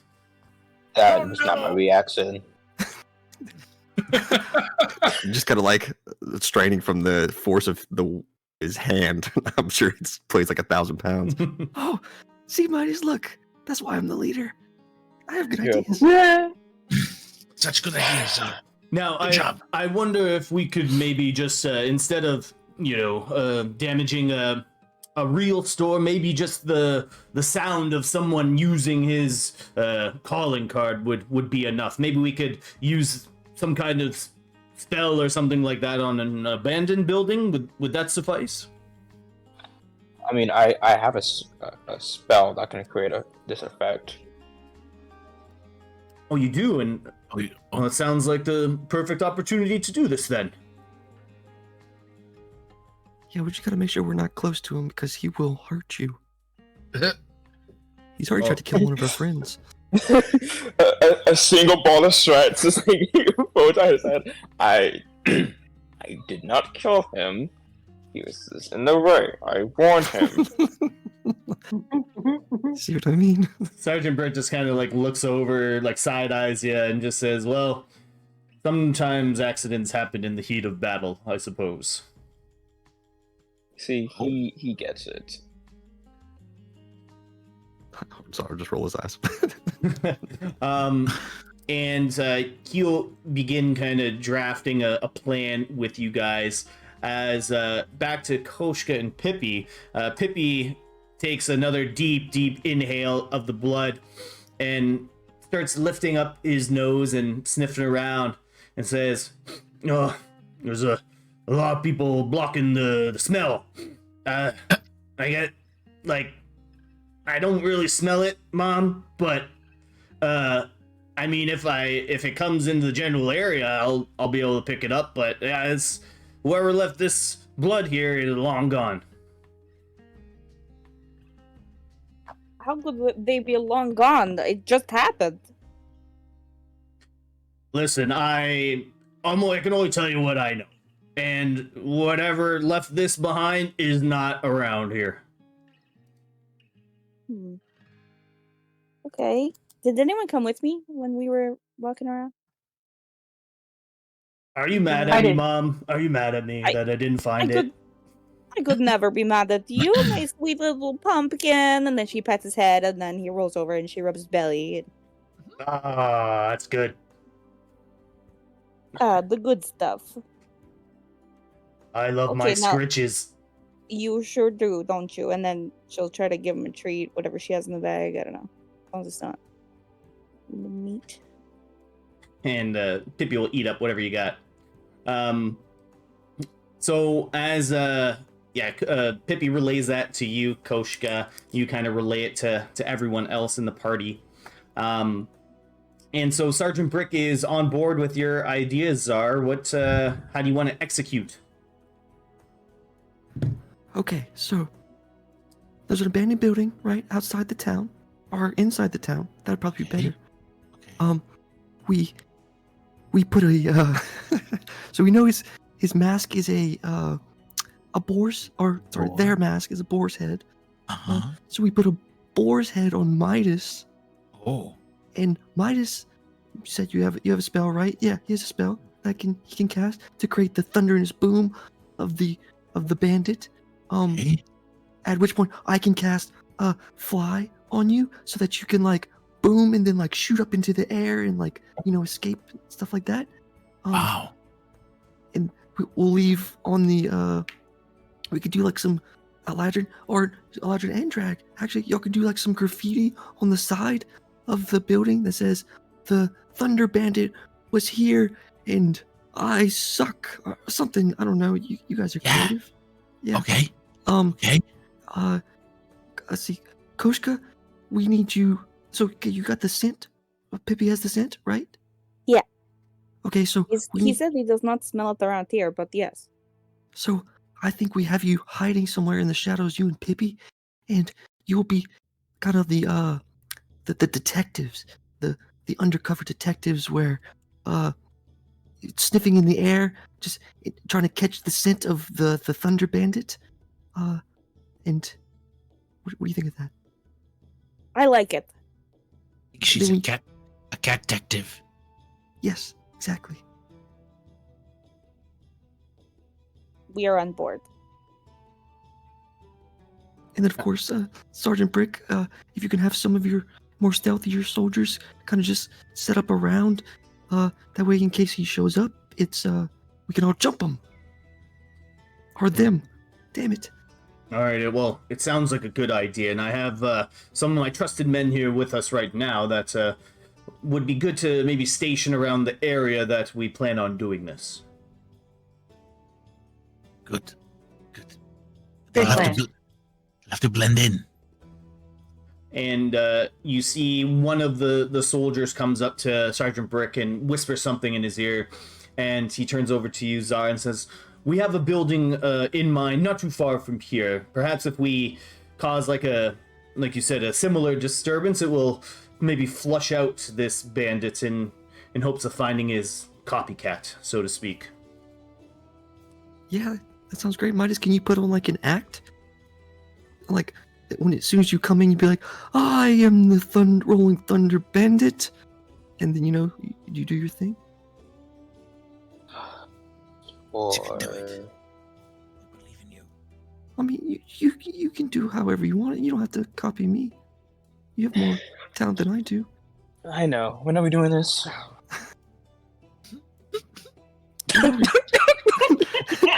That was not my reaction. Just kind of like straining from the force of his hand. I'm sure it plays like 1,000 pounds. Oh, see, Midas, look. That's why I'm the leader. I have good Good. ideas. Yeah. Such good ideas, sir. Now, Good job. I wonder if we could maybe just, instead of, damaging a real store, maybe just the sound of someone using his calling card would be enough. Maybe we could use some kind of spell or something like that on an abandoned building. Would that suffice? I mean, I have a spell that can create this effect. Oh, you do? And Oh, well, it sounds like the perfect opportunity to do this then. Yeah, we just gotta make sure we're not close to him because he will hurt you. He's already tried to kill one of our friends. a single ball of sweat just like over his head. I did not kill him. He was just in the way. I warned him. See what I mean? Sergeant Britt just kind of like looks over, like side eyes you, and just says, "Well, sometimes accidents happen in the heat of battle, I suppose." See, he gets it. I'm sorry, just roll his eyes. And he'll begin kind of drafting a plan with you guys. As back to Koshka and Pippi. Pippi takes another deep inhale of the blood and starts lifting up his nose and sniffing around and says, "Oh, there's a lot of people blocking the smell. I get, like, I don't really smell it, Mom, but I mean, if it comes into the general area, I'll be able to pick it up. But yeah, it's whoever left this blood here is long gone. How could they be long gone? It just happened. Listen, I can only tell you what I know. And whatever left this behind is not around here. Okay. Did anyone come with me when we were walking around? Are you mad I at me, did. Mom? Are you mad at me that I didn't find it? I could never be mad at you, my sweet little pumpkin. And then she pets his head, and then he rolls over and she rubs his belly. Ah, that's good. The good stuff. I love my Okay, now- scritches. You sure do, don't you? And then she'll try to give him a treat, whatever she has in the bag. I don't know. As long as it's not meat. And Pippi will eat up whatever you got. So as Pippi relays that to you, Koshka. You kind of relay it to everyone else in the party. And so Sergeant Brick is on board with your ideas, Czar. How do you want to execute? Okay, so there's an abandoned building right outside the town, or inside the town. That'd probably be better. Okay. We put a so we know his mask is a boar's, or sorry, Boar. their mask is a boar's head. Uh-huh. So we put a boar's head on Midas, Oh. and Midas, you said you have a spell, right? Yeah, he has a spell that he can cast to create the thunderous boom of the bandit. Okay. At which point I can cast fly on you so that you can like boom and then like shoot up into the air and like, you know, escape and stuff like that. Wow. And we'll leave on the we could do like some Eladrin and Drag. Actually, y'all could do like some graffiti on the side of the building that says the Thunder Bandit was here and I suck or something. I don't know. You guys are Yeah. creative. Yeah. Okay. Okay. Let's see. Koshka, we need you. So okay, you got the scent? Pippi has the scent, right? Yeah. Okay, so He said he does not smell it around here, but yes. So I think we have you hiding somewhere in the shadows, you and Pippi, and you'll be kind of the detectives, the undercover detectives, where sniffing in the air, just trying to catch the scent of the Thunder Bandit. And what do you think of that? I like it. She's Then a cat detective. Yes, exactly. We are on board. And then, of course, Sergeant Brick, if you can have some of your more stealthier soldiers kind of just set up around, that way in case he shows up, it's we can all jump him. Or them. Damn it. All right, well, it sounds like a good idea, and I have some of my trusted men here with us right now that would be good to maybe station around the area that we plan on doing this. Good. Good They'll plan. have to blend in. And you see one of the soldiers comes up to Sergeant Brick and whispers something in his ear, and he turns over to you, Czar, and says, "We have a building in mind, not too far from here. Perhaps if we cause like you said, a similar disturbance, it will maybe flush out this bandit in hopes of finding his copycat, so to speak." Yeah, that sounds great. Midas, can you put on like an act? Like, as soon as you come in, you'd be like, "I am the Rolling Thunder Bandit," and then you do your thing. Or You can do it. I believe in you. I mean, you can do however you want it. You don't have to copy me. You have more talent than I do. I know. When are we doing this?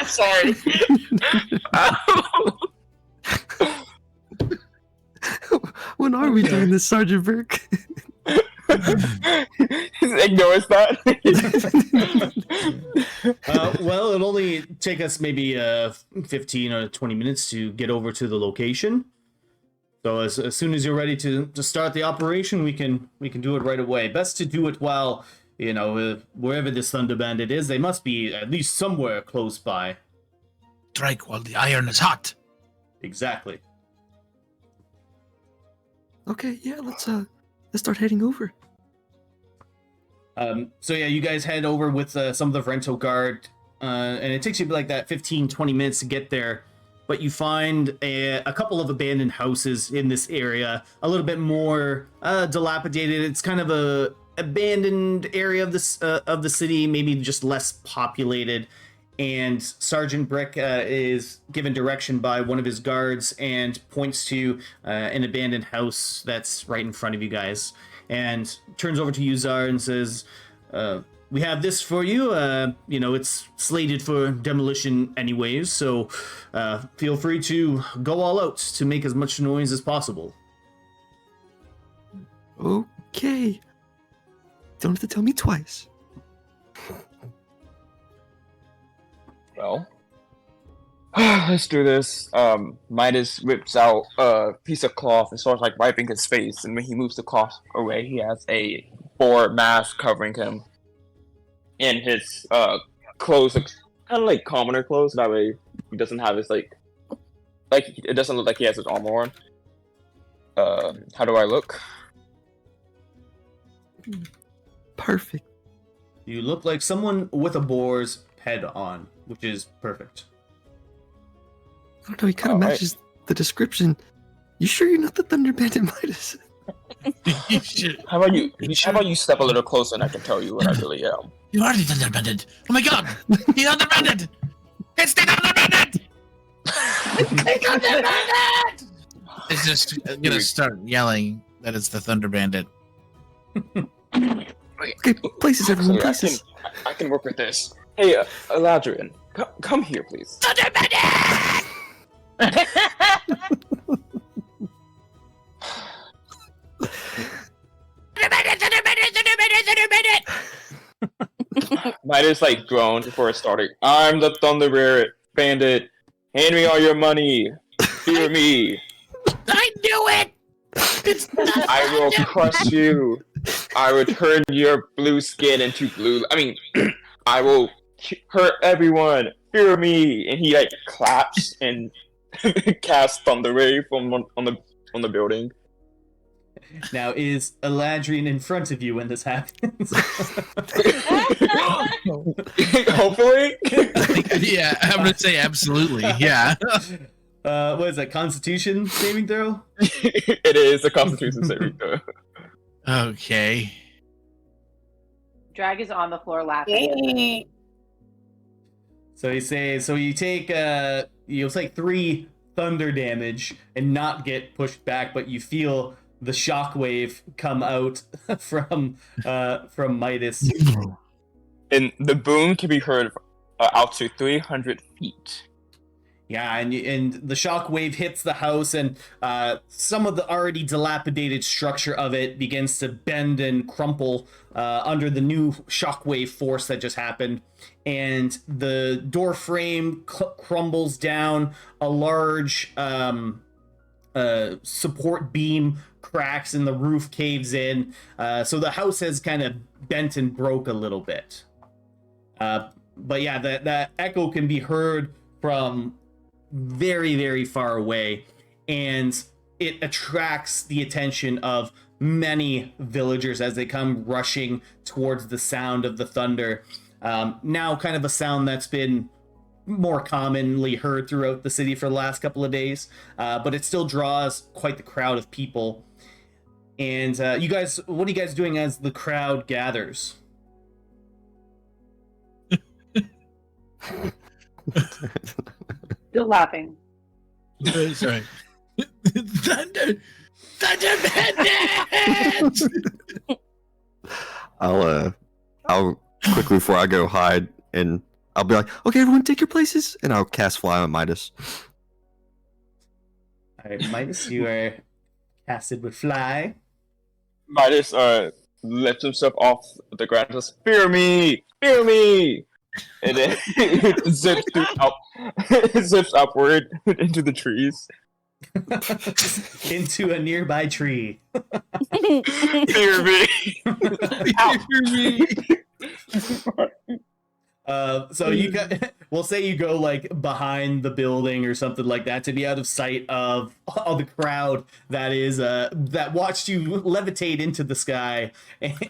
Sorry. When are we doing this, Sergeant Burke? Ignores that. Well, it'll only take us maybe 15 or 20 minutes to get over to the location. So as soon as you're ready to start the operation, we can do it right away. Best to do it while, wherever this Thunder Bandit is, they must be at least somewhere close by. strike while the iron is hot. Exactly. Okay, yeah, let's start heading over. So yeah, you guys head over with some of the Vrento guard, and it takes you like that 15-20 minutes to get there. But you find a couple of abandoned houses in this area, a little bit more dilapidated. It's kind of a abandoned area of this of the city, maybe just less populated. And Sergeant Brick is given direction by one of his guards and points to an abandoned house that's right in front of you guys, and turns over to Uzar and says, we have this for you. It's slated for demolition anyways, so feel free to go all out to make as much noise as possible. Okay. Don't have to tell me twice. Well, let's do this. Midas whips out a piece of cloth and starts like wiping his face, and when he moves the cloth away, he has a boar mask covering him. And his clothes look kind of like commoner clothes. That way, he doesn't have his like it doesn't look like he has his armor on. How do I look? Perfect. You look like someone with a boar's head on, which is perfect. I don't know, he kind of matches the description. You sure you're not the Thunder Bandit Midas? How about you step a little closer and I can tell you what I really am. You are the Thunder Bandit. Oh my god! The Thunder Bandit! It's the Thunder Bandit! It's the Thunder Bandit! It's just gonna start yelling that it's the Thunder Bandit. Okay, places, everyone, places. I can work with this. Hey, Eladrian, come here, please. Thunder Bandit! Midas like groaned before it started. I'm the Thunder Bandit. Hand me all your money. Fear me. I knew it! It's not I will crush you. I will turn your blue skin into blue. I will hurt everyone. Fear me. And he like claps and casts Thunder Ray on the building. Now, is Eladrian in front of you when this happens? Hopefully. Yeah, I'm gonna say absolutely. Yeah. What is that? Constitution saving throw? It is a Constitution saving throw. Okay. Drag is on the floor laughing. So you take 3 thunder damage and not get pushed back, but you feel the shockwave come out from Midas. And the boom can be heard out to 300 feet. Yeah, and the shockwave hits the house, and some of the already dilapidated structure of it begins to bend and crumple under the new shockwave force that just happened. And the door frame crumbles down. A large support beam cracks, and the roof caves in. So the house has kind of bent and broke a little bit. But yeah, that echo can be heard from very, very far away, and it attracts the attention of many villagers as they come rushing towards the sound of the thunder. Now kind of a sound that's been more commonly heard throughout the city for the last couple of days, but it still draws quite the crowd of people. And you guys, what are you guys doing as the crowd gathers? Still laughing. Sorry. Thunder Bandit! I'll quickly before I go hide, and I'll be like, okay, everyone take your places, and I'll cast Fly on Midas. Alright, Midas, you are casted with Fly. Midas lifts himself off the ground and says, "Fear me! Fear me!" And then it zips upward into the trees. Into a nearby tree. Fear me! Fear me! So you got, we'll say you go like behind the building or something like that to be out of sight of all the crowd that is that watched you levitate into the sky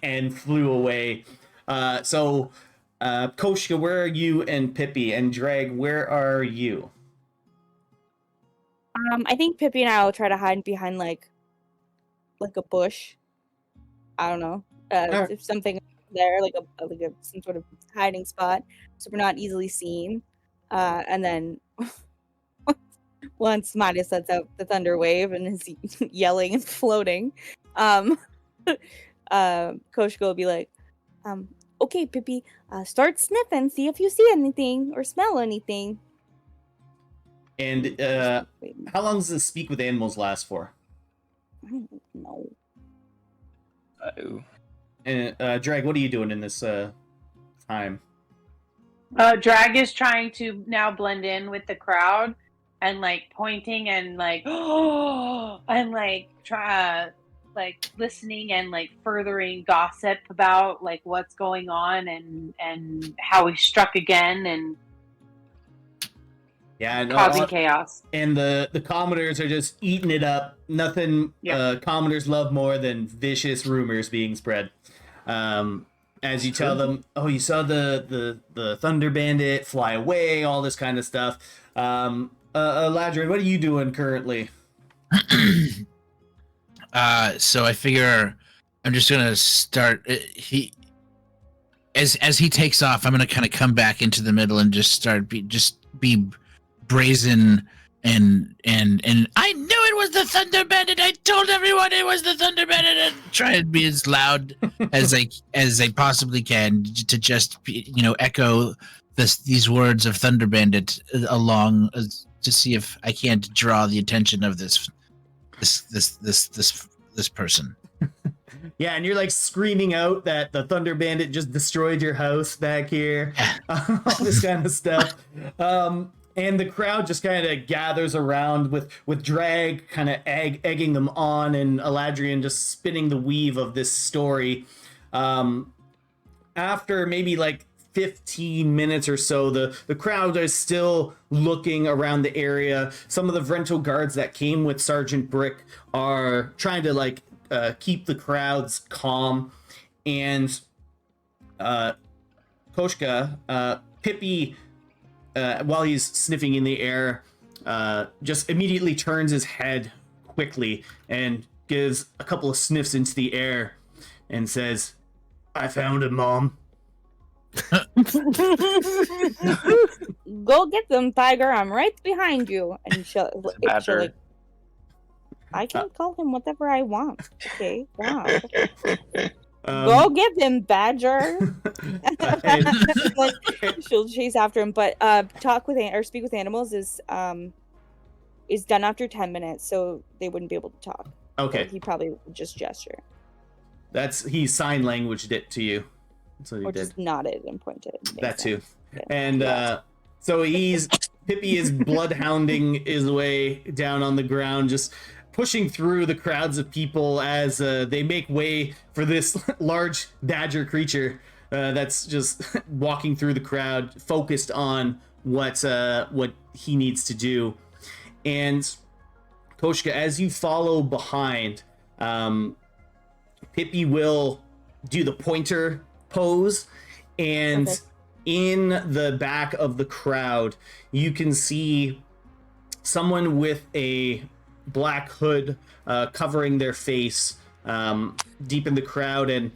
and flew away. Koshka, where are you, and Pippi, and Drag, where are you? I think Pippi and I will try to hide behind like a bush. I don't know. Alright. If something there, like some sort of hiding spot, so we're not easily seen. And then once Midas lets out the thunder wave and is yelling and floating, Koshka will be like, okay, Pippi, start sniffing, see if you see anything or smell anything. And how long does this speak with animals last for? I don't know. Oh. And Drag, what are you doing in this time? Drag is trying to now blend in with the crowd and like pointing and like and like like listening and like furthering gossip about like what's going on and how we struck again and causing chaos. And the commoners are just eating it up. Nothing commoners love more than vicious rumors being spread. As you tell them, oh, you saw the Thunder Bandit fly away, all this kind of stuff. Ladrin, what are you doing currently? So I figure I'm just gonna start. As he takes off, I'm gonna kind of come back into the middle and just be brazen and I knew it was the Thunder Bandit. I told everyone it was the Thunder Bandit, and try and be as loud as I possibly can to just echo these words of Thunder Bandit along to see if I can't draw the attention of this person. Yeah, and you're like screaming out that the Thunder Bandit just destroyed your house back here, all this kind of stuff. And the crowd just kind of gathers around with Drag kind of egging them on, and Eladrian just spinning the weave of this story. After maybe like 15 minutes or so, the crowd is still looking around the area. Some of the Vrento guards that came with Sergeant Brick are trying to like keep the crowds calm. And Koshka, Pippi, while he's sniffing in the air, just immediately turns his head quickly and gives a couple of sniffs into the air and says, "I found him, Mom." Go get them, Tiger. I'm right behind you. And she'll like, I can call him whatever I want. Okay, wow. Go get him, Badger. Like, she'll chase after him, but speak with animals is done after 10 minutes, so they wouldn't be able to talk. Okay. So he probably would just gesture. He sign languaged it to you. So he or did. Just nodded and pointed. That too. Yeah. And so Pippi is bloodhounding his way down on the ground, just pushing through the crowds of people as they make way for this large badger creature that's just walking through the crowd, focused on what he needs to do. And Koshka, as you follow behind, Pippi will do the pointer pose, and in the back of the crowd, you can see someone with a black hood covering their face deep in the crowd, and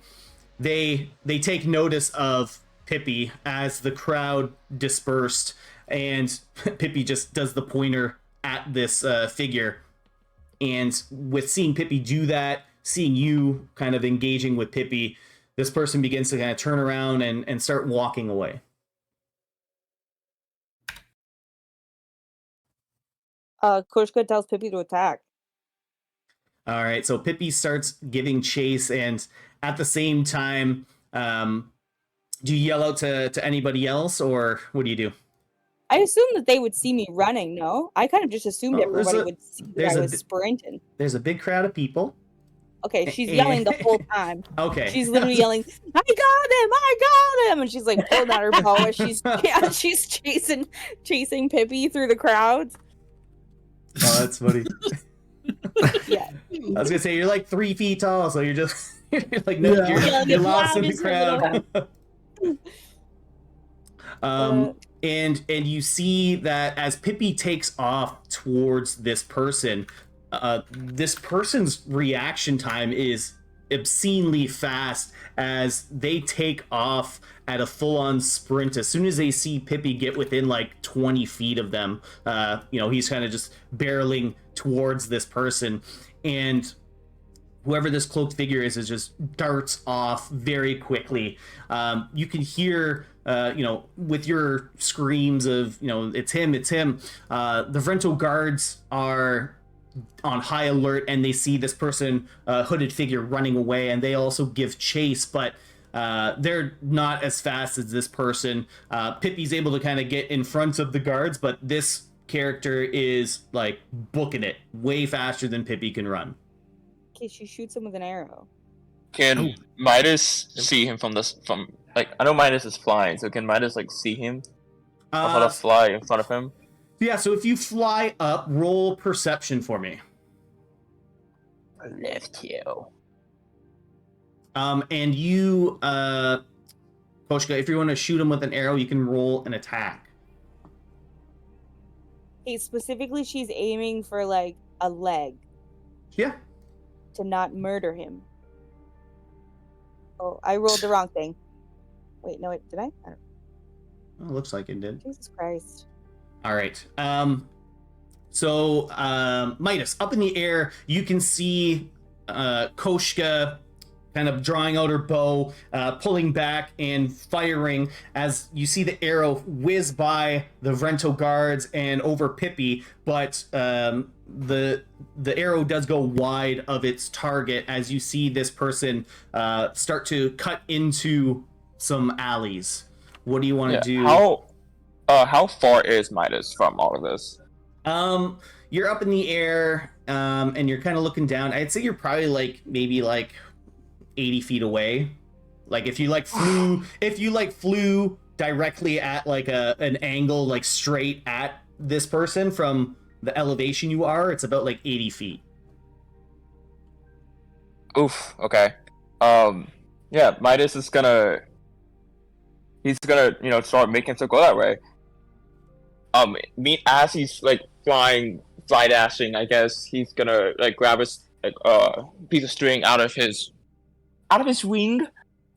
they take notice of Pippi as the crowd dispersed, and Pippi just does the pointer at this figure. And with seeing Pippi do that, seeing you kind of engaging with Pippi, this person begins to kind of turn around and start walking away. Koshka tells Pippi to attack. All right, so Pippi starts giving chase, and at the same time, do you yell out to anybody else, or what do you do? I assume that they would see me running, no? I kind of just assumed everybody would see that I was sprinting. There's a big crowd of people. Okay, she's yelling the whole time. Okay. She's literally yelling, I got him! And she's like pulling out her bow as she's chasing Pippi through the crowds. Oh, that's funny. Yeah. I was gonna say, you're like 3 feet tall, so you're just you're like, no, Yeah, you're it's lost loud in the as crowd. And you see that as Pippi takes off towards this person's reaction time is obscenely fast as they take off at a full-on sprint. As soon as they see Pippi get within like 20 feet of them, he's kind of just barreling towards this person, and whoever this cloaked figure is just darts off very quickly. You can hear, with your screams of, it's him. The Vrento guards are on high alert, and they see this person, hooded figure, running away, and they also give chase, but they're not as fast as this person. Pippi's able to kind of get in front of the guards, but this character is like booking it way faster than Pippi can run. Okay, she shoots him with an arrow. Can Midas see him from I know Midas is flying, so can Midas see him? Or how to fly in front of him? Yeah, so if you fly up, roll perception for me. Left heel. And you, Koshka, if you want to shoot him with an arrow, you can roll an attack. Hey, specifically, she's aiming for like a leg Yeah. to not murder him. Oh, I rolled the wrong thing. Wait, no, did I? I don't... Well, looks like it did. Jesus Christ. All right. So Midas, up in the air, you can see Koshka kind of drawing out her bow, pulling back and firing as you see the arrow whiz by the Vrento guards and over Pippi, but the arrow does go wide of its target as you see this person start to cut into some alleys. What do you want to do? How far is Midas from all of this? You're up in the air, and you're kind of looking down. I'd say you're probably maybe 80 feet away. If you flew directly at an angle straight at this person from the elevation you are, it's about 80 feet. Oof. Okay. Yeah, Midas is gonna. He's gonna, start making himself go that way. As he's fly dashing, I guess he's gonna grab his piece of string out of his wing,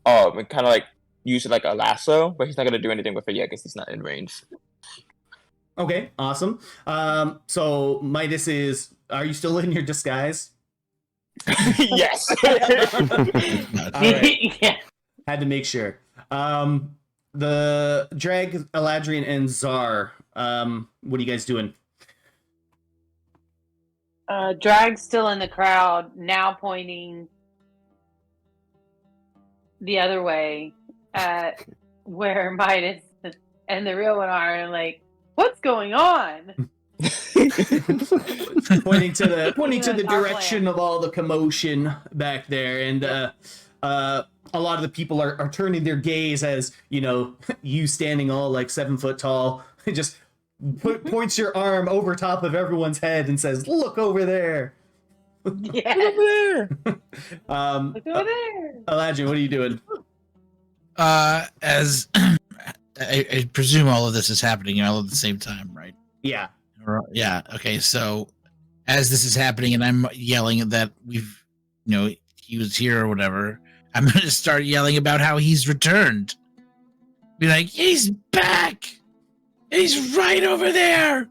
and kind of use it like a lasso, but he's not gonna do anything with it yet because he's not in range. Okay, awesome. So Midas are you still in your disguise? Yes. All right. Yeah. Had to make sure. The Drag, Eladrian, and Czar, what are you guys doing? Drag's still in the crowd, now pointing the other way at where Midas and the real one are, and what's going on? pointing to the direction of all the commotion back there, and a lot of the people are turning their gaze as you standing all 7 foot tall just points your arm over top of everyone's head and says, "Look over there." Yeah. Look over there. Look over there. Eladrian, what are you doing? As I presume all of this is happening all at the same time, right? Yeah. Yeah. Okay. So as this is happening, and I'm yelling that we've, he was here or whatever, I'm going to start yelling about how he's returned. Be like, he's back. He's right over there.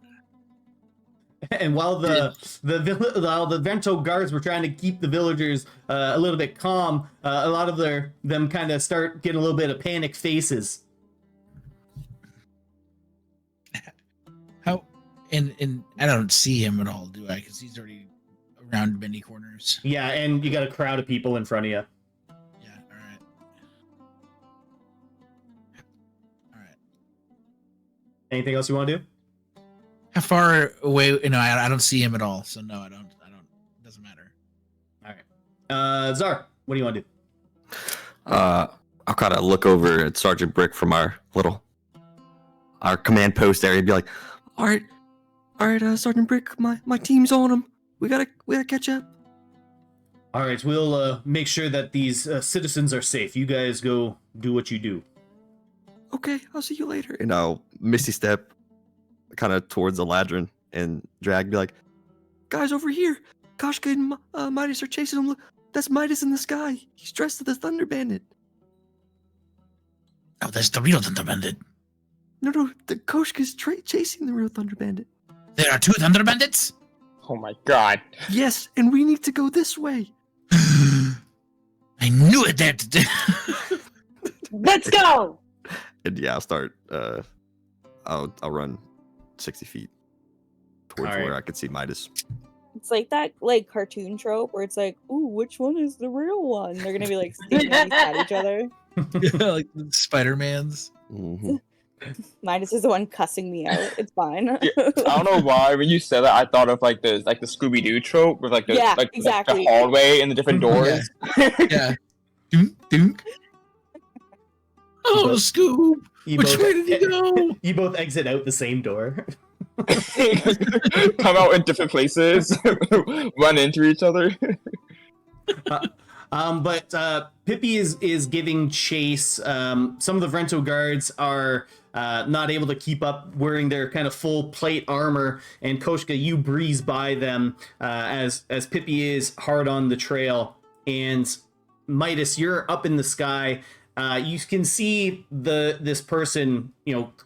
And while the Vrento guards were trying to keep the villagers a little bit calm, a lot of them kind of start getting a little bit of panic faces. How? And I don't see him at all, do I? Because he's already around many corners. Yeah, and you got a crowd of people in front of you. Yeah. All right. Anything else you want to do? How far away? I don't see him at all. So no, I don't. It doesn't matter. All right. Czar, what do you want to do? I'll kind of look over at Sergeant Brick from our command post area and be like, all right, Sergeant Brick, my team's on him. We gotta catch up. All right, we'll make sure that these citizens are safe. You guys go do what you do. Okay, I'll see you later. And I'll Misty Step kind of towards the Ladrin and Drag, be like, guys, over here. Koshka and Midas are chasing him. Look, that's Midas in the sky. He's dressed as the Thunder Bandit. Oh, that's the real Thunder Bandit. No, the Koshka's chasing the real Thunder Bandit. There are 2 Thunder Bandits? Oh my god. Yes, and we need to go this way. I knew it there. Let's go. And yeah, I'll start. I'll run 60 feet towards All right. where I could see Midas. It's like that cartoon trope where it's like, ooh, which one is the real one? They're gonna be like sticking at each other. Like Spider-Man's. Mm-hmm. Midas is the one cussing me out. It's fine. Yeah, I don't know why when you said that I thought of like the Scooby Doo trope with Yeah, like exactly. the hallway and the different doors. Yeah. Dunk, dunk. Oh, But- Scoob! You Which both, way did he go? You both exit out the same door. Come out in different places, run into each other. But Pippi is giving chase. Some of the Vrento guards are not able to keep up wearing their kind of full plate armor, and Koshka, you breeze by them as Pippi is hard on the trail. And Midas, you're up in the sky. You can see this person,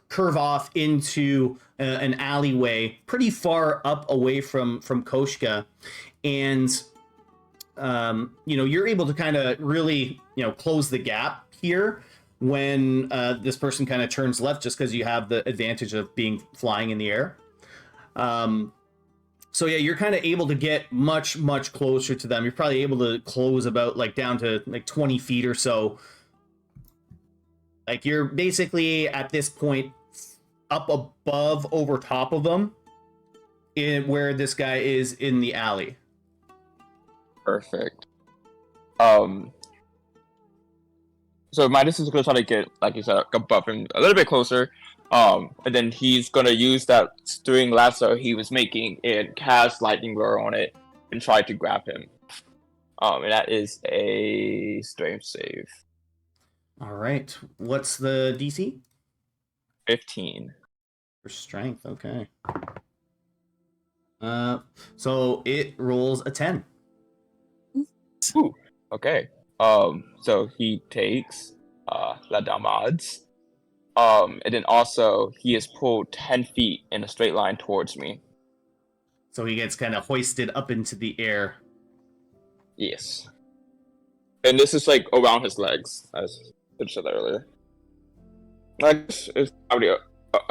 curve off into an alleyway pretty far up away from Koshka, and you're able to kind of really close the gap here when this person kind of turns left, just because you have the advantage of being flying in the air. So yeah, you're kind of able to get much closer to them. You're probably able to close about down to 20 feet or so. Like, you're basically at this point up above, over top of them, where this guy is in the alley. Perfect. So Midas is gonna try to get, like you said, above him a little bit closer. And then he's gonna use that string lasso he was making and cast lightning lure on it and try to grab him. And that is a strength save. All right. What's the DC? 15. For strength, okay. So it rolls a 10. Ooh, okay. So he takes la damage. And then also he is pulled 10 feet in a straight line towards me. So he gets kind of hoisted up into the air. Yes. And this is like around his legs, as I said earlier. I guess it's probably,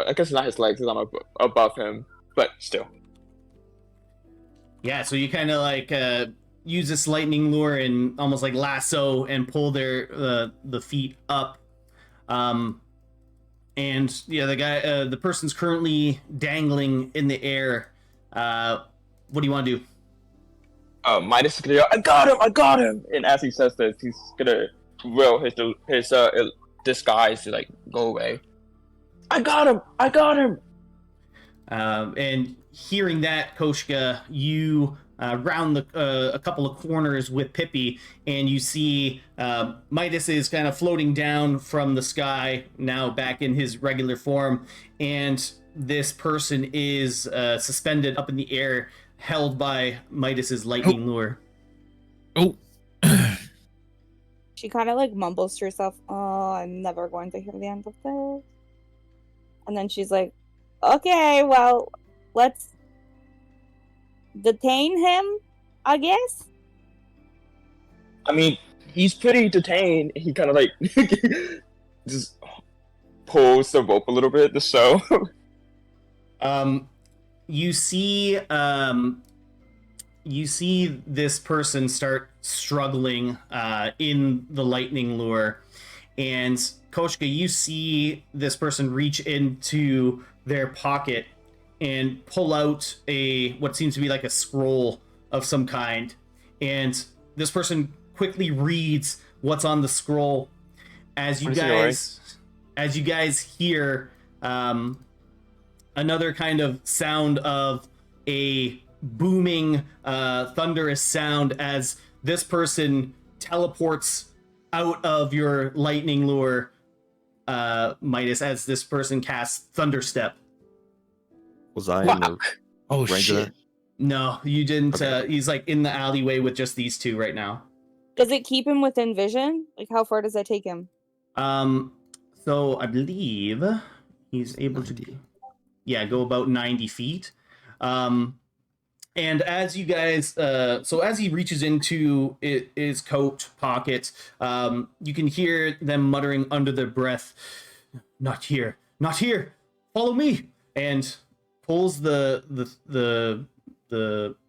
I guess not his legs, because I'm above him, but still. Yeah, so you kind of use this lightning lure and almost like lasso and pull the feet up. And yeah, the person's currently dangling in the air. What do you want to do? Midas is gonna go, I got him! And as he says this, he's gonna will his disguise to go away. I got him! And hearing that, Koshka, you round a couple of corners with Pippi, and you see Midas is kind of floating down from the sky, now back in his regular form, and this person is suspended up in the air, held by Midas's lightning lure. Oh. She kind of mumbles to herself, oh, I'm never going to hear the end of this. And then she's like, okay, well, let's detain him, I guess? I mean, he's pretty detained. He kind of just pulls the rope a little bit to show. You see this person start struggling in the lightning lure, and Koshka, you see this person reach into their pocket and pull out what seems to be like a scroll of some kind, and this person quickly reads what's on the scroll as you guys hear another kind of sound of a booming, thunderous sound as this person teleports out of your lightning lure, Midas, as this person casts Thunderstep. Was I in the Oh range of shit! that? No, you didn't. Okay. He's like in the alleyway with just these two right now. Does it keep him within vision? Like, how far does that take him? So I believe he's able to, go about 90 feet. And as you guys, so as he reaches into his coat pocket, you can hear them muttering under their breath, "Not here, not here! Follow me!" And pulls the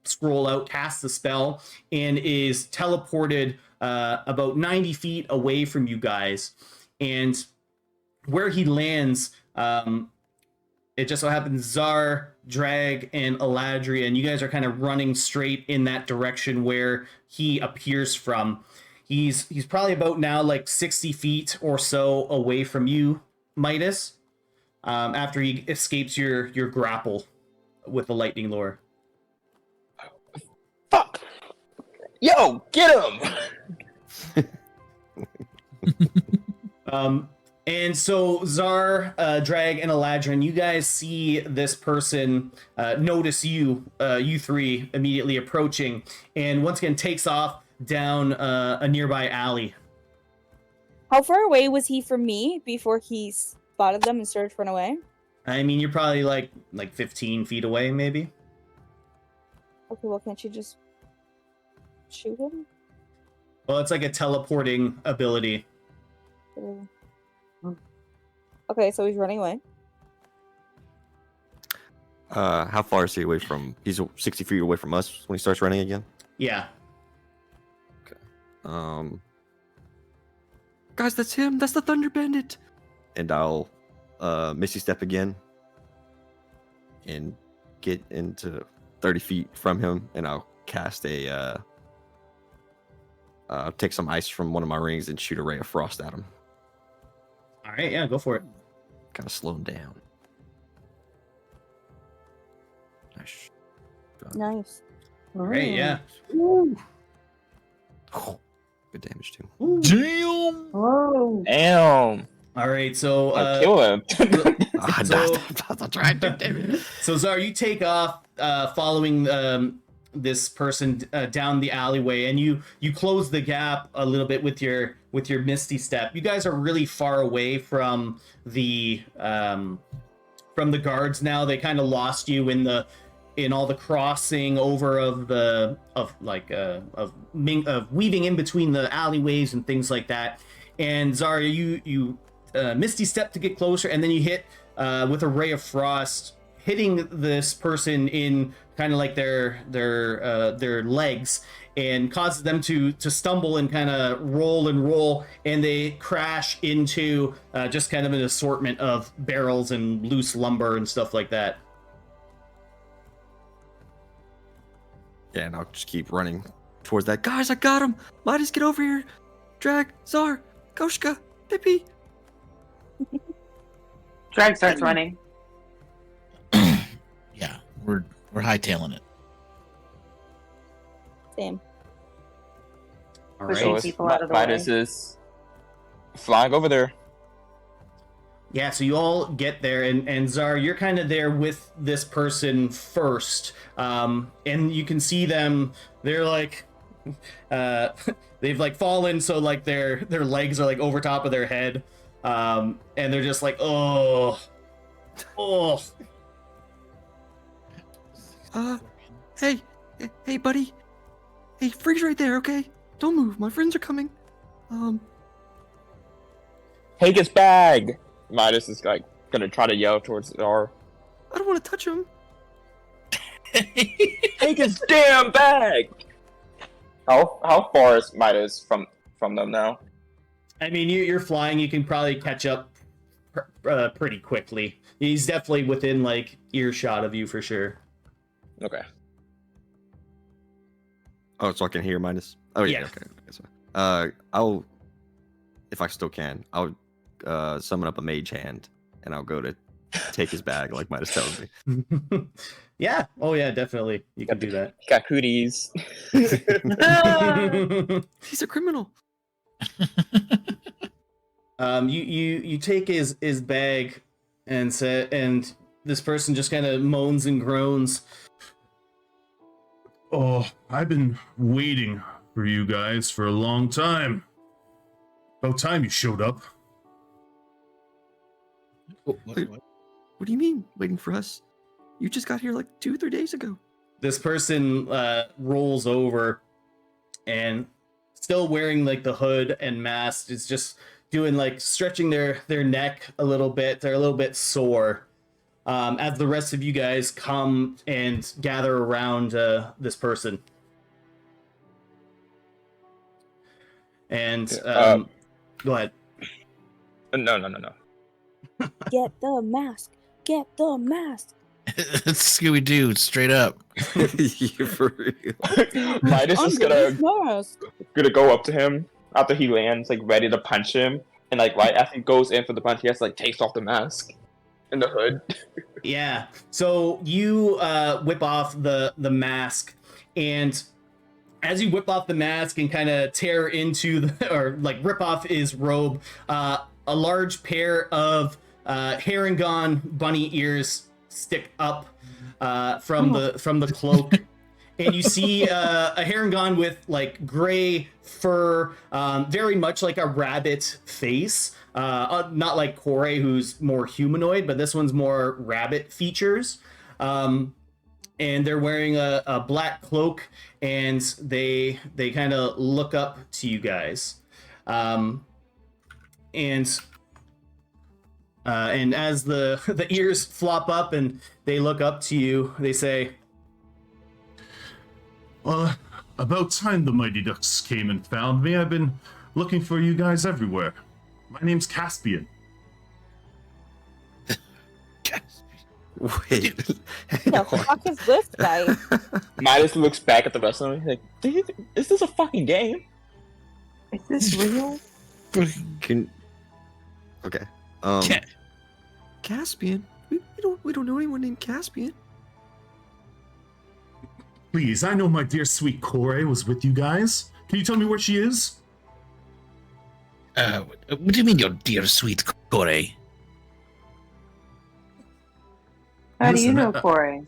scroll out, casts the spell, and is teleported about 90 feet away from you guys. And where he lands, it just so happens Zar, Drag, and Eladria, and you guys are kind of running straight in that direction where he appears from. He's probably about now like 60 feet or so away from you, Midas, after he escapes your grapple with the lightning lure. Fuck! Yo, get him! And so Zar, Drag, and Eladrin, you guys see this person notice you three immediately approaching, and once again takes off down a nearby alley. How far away was he from me before he spotted them and started to run away? I mean, you're probably like 15 feet away, maybe. Okay, well, can't you just shoot him? Well, it's like a teleporting ability. Okay, so he's running away. How far is he away from? He's 60 feet away from us when he starts running again. Yeah. Guys, that's him. That's the Thunder Bandit. And I'll Misty Step again and get into 30 feet from him, and I'll cast take some ice from one of my rings and shoot a ray of frost at him. All right, yeah, go for it. Kind of slow him down. Nice. Nice. All right, yeah. Oh, good damage too. Damn! Whoa. Damn! All right, so Kill him. so Zar, you take off following this person down the alleyway, and you close the gap a little bit with your Misty Step. You guys are really far away from the guards now. They kind of lost you in all the crossing over of weaving in between the alleyways and things like that. And Zarya, you Misty Step to get closer, and then you hit with a ray of frost, hitting this person in kind of like their legs, and causes them to stumble and kind of roll, and they crash into just kind of an assortment of barrels and loose lumber and stuff like that. Yeah, and I'll just keep running towards that. Guys, I got him! Midas, get over here! Drag, Zar, Koshka, Pippi! Drag starts running. Yeah, we're hightailing it. Same. All Pushing right. So people out of the Midas way. is flying over there. Yeah, so you all get there, and Zar, you're kind of there with this person first, and you can see them. They're like, they've like fallen, so like their legs are like over top of their head, and they're just like, oh. Hey, buddy. Hey, freeze right there, okay? Don't move. My friends are coming. Take his bag! Midas is like gonna try to yell towards Zar. I don't want to touch him. Take his damn bag! How far is Midas from them now? I mean, you're flying. You can probably catch up pretty quickly. He's definitely within like earshot of you for sure. Okay. Oh, so I can hear minus. Oh yeah. Yeah. Okay. So, I'll, if I still can, I'll summon up a mage hand, and I'll go to take his bag like Midas tells me. Yeah. Oh yeah, definitely. You can do that. Got cooties. He's a criminal. You take his bag and this person just kind of moans and groans. Oh, I've been waiting for you guys for a long time. About time you showed up. What? What do you mean waiting for us? You just got here like 2-3 days ago. This person rolls over and still wearing like the hood and mask is just doing like stretching their neck a little bit. They're a little bit sore. As the rest of you guys come and gather around this person. And go ahead. No. Get the mask. Get the mask. It's Scooby-Doo, straight up. You for real? Midas is Under this mask. gonna go up to him after he lands, like ready to punch him, and like right as he goes in for the punch, he has to like takes off the mask and the hood. Yeah. So you whip off the mask, and as you whip off the mask and kind of tear into or like rip off his robe, a large pair of Herringon bunny ears stick up from the cloak. And you see a Herringon with like gray fur, very much like a rabbit face. Not like Kore, who's more humanoid, but this one's more rabbit features. And they're wearing a black cloak, and they kind of look up to you guys. And as the ears flop up and they look up to you, they say, About time the Mighty Ducks came and found me. I've been looking for you guys everywhere. My name's Caspian. Wait. The fuck is this guy? Midas looks back at the rest of them. He's like, is this a fucking game? Is this real? Can. Okay. Caspian. We don't know anyone named Caspian. Please, I know my dear sweet Kore was with you guys. Can you tell me where she is? What do you mean, your dear sweet Corey? How do you Listen, know Corey?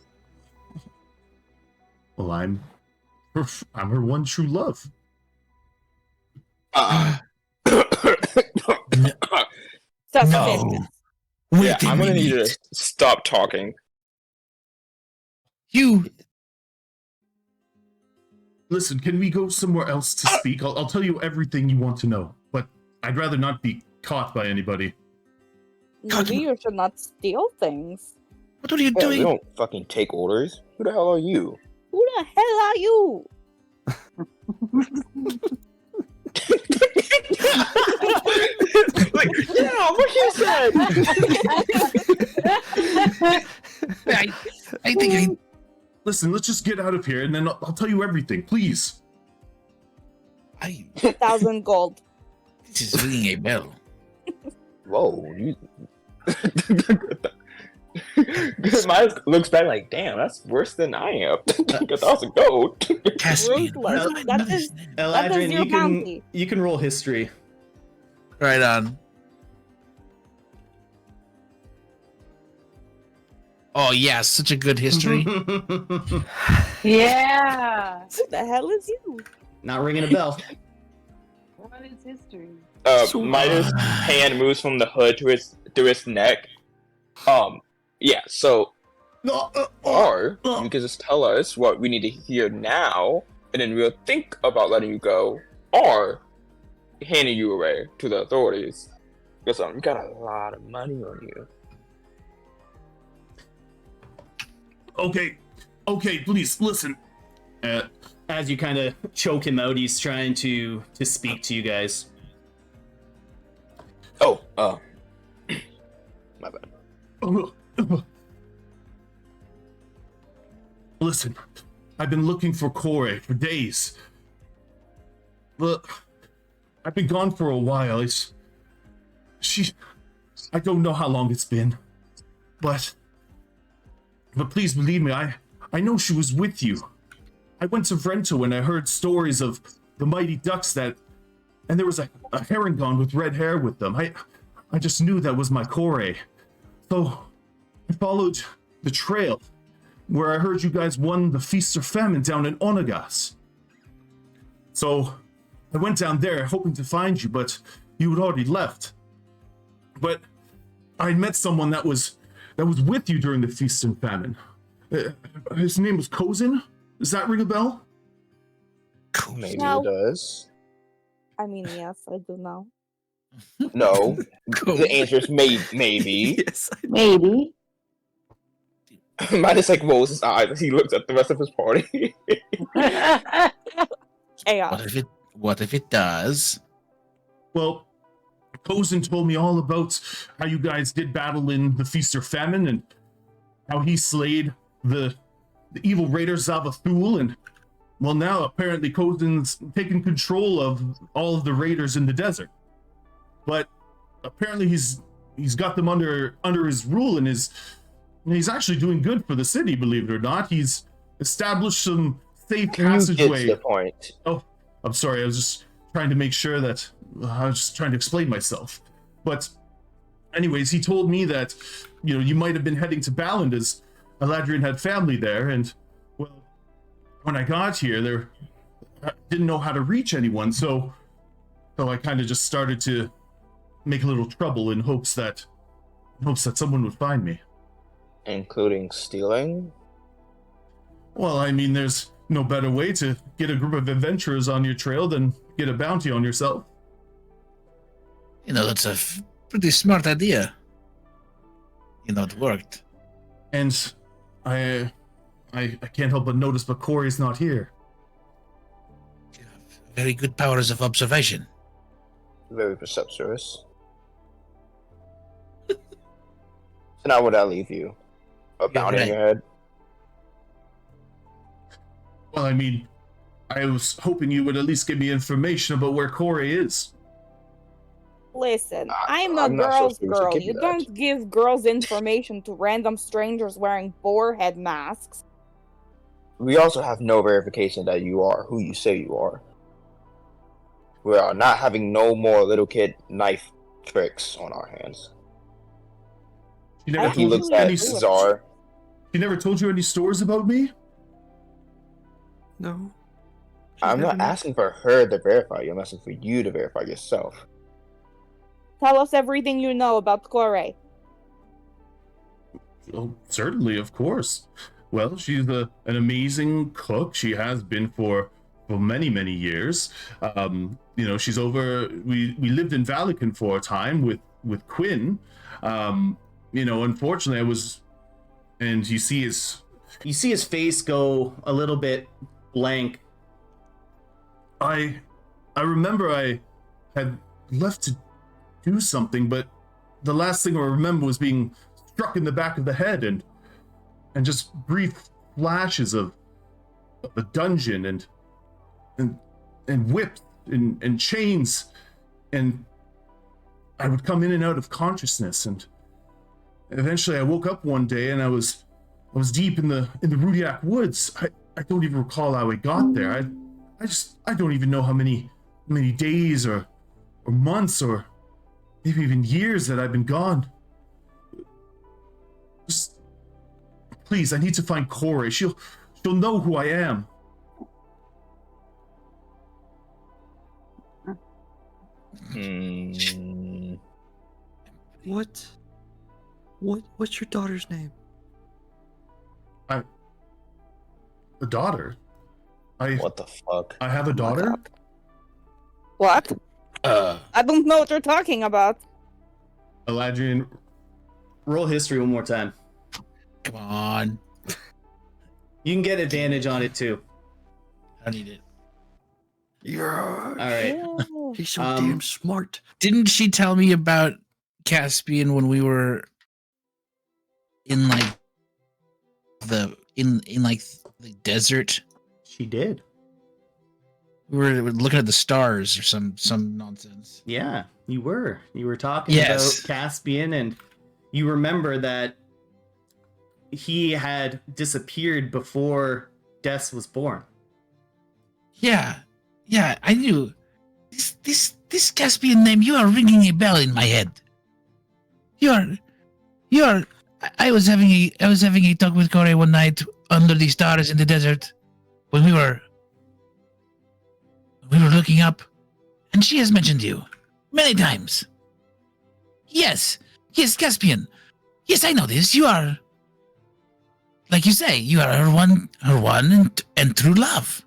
Well, I'm her one true love. Suspect. No. Yeah, Where did I'm we gonna need meet? to stop talking. You. Listen, can we go somewhere else to speak? I'll tell you everything you want to know, but I'd rather not be caught by anybody. Maybe you should not steal things. What are you Yeah, we doing? don't fucking take orders. Who the hell are you? Who the hell are you? Like, yeah, what you said. I think Listen, let's just get out of here, and then I'll tell you everything, please. I 1,000 gold. this is ringing a bell. Whoa, you. Miles looks back like, damn, that's worse than I am. 1,000 gold. Caspian. Ruthless. Where's my That mother's is- name? Eladrin, your bounty. you can roll history. Right on. Oh yeah, such a good history. Yeah. Who the hell is you? Not ringing a bell. What is history? Midas' hand moves from the hood to his neck. Yeah, so or you can just tell us what we need to hear now, and then we'll think about letting you go, or handing you away to the authorities. Because you got a lot of money on you. Okay, please, listen. As you kind of choke him out, he's trying to speak to you guys. Oh, my bad. Listen, I've been looking for Kore for days. But I've been gone for a while. I don't know how long it's been. But please believe me, I know she was with you. I went to Vrento and I heard stories of the mighty ducks and there was a Herringon with red hair with them. I just knew that was my Kore. So I followed the trail where I heard you guys won the Feast of Famine down in Onagas. So I went down there hoping to find you, but you had already left. But I met someone that was with you during the Feast and Famine. His name was Kozin. Does that ring a bell? Maybe No. it does. I mean, yes, I do know. No. The answer is maybe. Yes. Maybe. Minus like rolls his eyes as he looks at the rest of his party. Chaos. What if it does? Well, Kozin told me all about how you guys did battle in the Feast or Famine and how he slayed the evil raider Zavathul, and well, now apparently Kozin's taken control of all of the raiders in the desert. But apparently he's got them under his rule, and he's actually doing good for the city, believe it or not. He's established some safe passageway. You get the point. Oh, I'm sorry. I was just trying to make sure that I was just trying to explain myself. But anyways, he told me that, you might have been heading to Baland as Eladrian had family there. And well, when I got here, I didn't know how to reach anyone. So I kind of just started to make a little trouble in hopes that someone would find me. Including stealing? Well, I mean, there's no better way to get a group of adventurers on your trail than get a bounty on yourself. That's a pretty smart idea. It worked. And I can't help but notice, but Corey's not here. You have very good powers of observation. Very preceptuous. So now would I leave you? A bounty on your head? Well, I mean, I was hoping you would at least give me information about where Corey is. Listen, I'm a I'm not girl's sure if we should girl. give you You that. don't give girls information to random strangers wearing boar head masks. We also have no verification that you are who you say you are. We are not having no more little kid knife tricks on our hands. She never I He told looks you at any. Czar. She never told you any stories about me. No. I'm not Never- asking for her to verify you. I'm asking for you to verify yourself. Tell us everything you know about Corey. Oh, certainly, of course. Well, she's an amazing cook. She has been for many, many years. She's over. We lived in Valican for a time with Quinn. Unfortunately, I was, and you see his face go a little bit blank. I remember I had left to do something, but the last thing I remember was being struck in the back of the head and just brief flashes of a dungeon and whips and chains, and I would come in and out of consciousness, and eventually I woke up one day and I was deep in the Rudiak woods. I don't even recall how I got there. I don't even know how many days or months or maybe even years that I've been gone. Just please, I need to find Corey. She'll know who I am. What's your daughter's name? A daughter? What the fuck? I have a daughter? What? I don't know what you're talking about. Eladrian, roll history one more time. Come on. You can get advantage on it too. I need it. Yeah. All right. Yeah. He's so Um, damn smart. Didn't she tell me about Caspian when we were in like the in like the desert? She did. We were looking at the stars or some nonsense. Yeah, you were. You were talking Yes. about Caspian, and you remember that he had disappeared before Des was born. Yeah, I knew. This Caspian name, you are ringing a bell in my head. You are. I was having a talk with Corey one night under the stars in the desert when we were looking up, and she has mentioned you many times. Yes, Caspian. Yes, I know this. You are, like you say, you are her one and true love.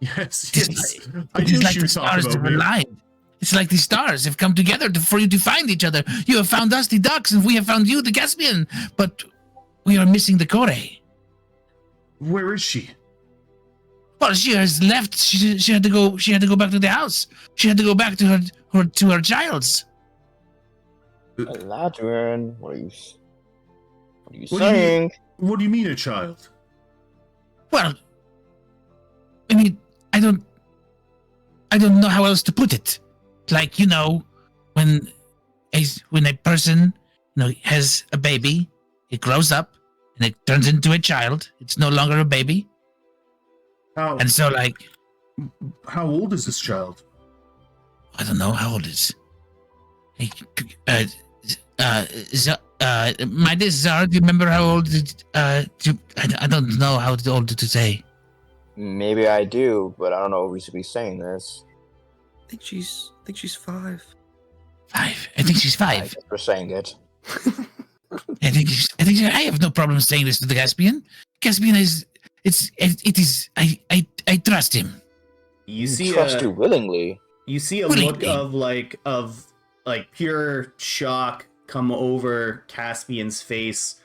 Yes, It yes. is I it knew is like she the was talking stars about have me. aligned. It's like the stars have come together for you to find each other. You have found us, the ducks, and we have found you, the Caspian. But we are missing the Kore. Where is she? Well, she has left. She had to go. She had to go back to the house. She had to go back to her child's. Ladrin, what are you What do you saying? What do you mean, a child? Well, I mean, I don't know how else to put it. Like, you know, when a person, you know, has a baby, it grows up and it turns into a child. It's no longer a baby, How and so like how old is this child? I don't know how old is. My dear Zara, do you remember how old? I don't know how old to say. Maybe I do, but I don't know if we should be saying this. I think she's 5. 5. I think she's I 5. guess we're saying it. I have no problem saying this to the Caspian. Caspian is. It is. I trust him. You see trust you willingly. You see a Willingly. look of pure shock come over Caspian's face.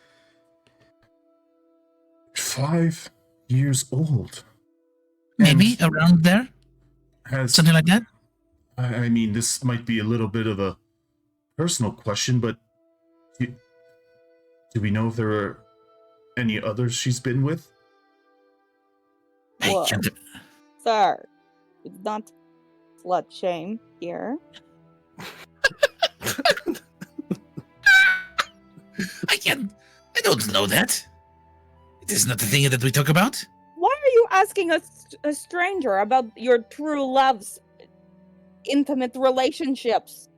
5 years old. Maybe And around there, has something like that. I mean, this might be a little bit of a personal question, but do we know if there are any others she's been with? I Whoa. can't. Sir, it's not slut shame here. I don't know that. It is not the thing that we talk about. Why are you asking a stranger about your true love's intimate relationships?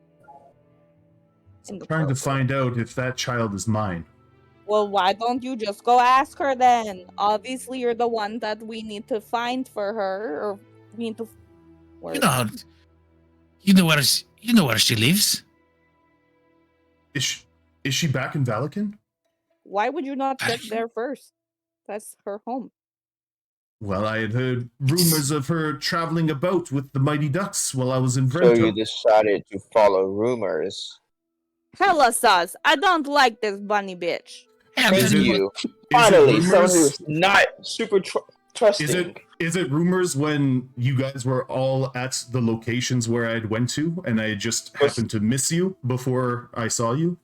In the Trying to program. find out if that child is mine. Well, why don't you just go ask her then? Obviously, you're the one that we need to find for her, or we need to. Where- You know where she lives. Is she back in Vatican? Why would you not check there first? That's her home. Well, I had heard rumors of her traveling about with the Mighty Ducks while I was in So Vrento. you decided to follow rumors. Hella sus. I don't like this bunny bitch. Hey, Is Thank it- you. Is it Finally, someone rumors? who's not super trusting. Is it rumors when you guys were all at the locations where I had went to, and I just happened to miss you before I saw you?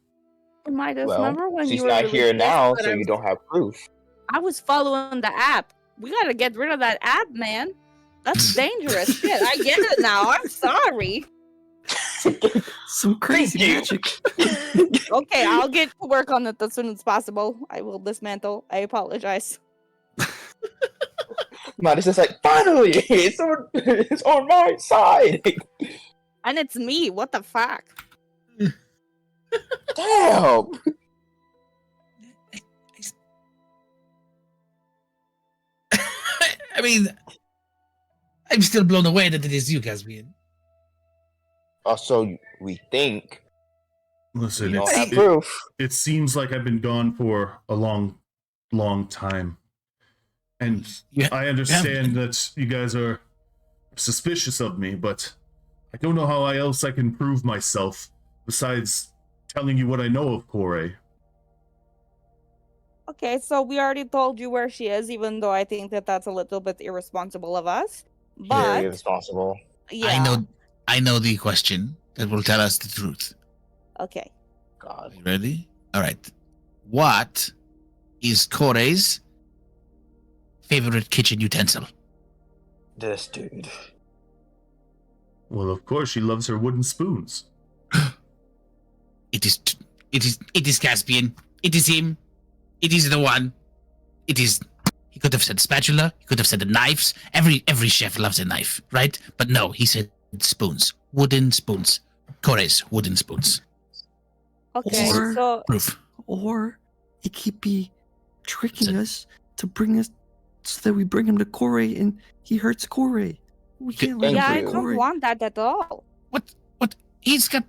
You might have Well, remember when she's you were not really here pissed now, that so I you was- don't have proof. I was following the app. We gotta get rid of that app, man. That's dangerous shit. I get it now. I'm sorry. Some crazy you. magic. Okay, I'll get to work on it as soon as possible. I will dismantle. I apologize. Man, it's just like, finally, it's on my side. And it's me. What the fuck? Damn. I mean, I'm still blown away that it is you, Caspian. Also, we think Listen, we don't have it proof. seems like I've been gone for a long, long time. And Yeah, I understand that you guys are suspicious of me, but I don't know how else I can prove myself besides telling you what I know of Kore. Okay, so we already told you where she is, even though I think that that's a little bit irresponsible of us. Very But irresponsible. yeah, I know the question that will tell us the truth. Okay. God. You ready? All right. What is Kore's favorite kitchen utensil. This dude. Well, of course, she loves her wooden spoons. It is Caspian. It is him. It is the one. It is. He could have said spatula. He could have said the knives. Every chef loves a knife, right? But no, he said spoons. Wooden spoons. Kore's wooden spoons. Okay, Or- so Proof. Or he could be tricking us to bring us so that we bring him to Kore and he hurts Kore. We can't let him Thank yeah, I hurt you. don't Kore. want that at all. What? He's got.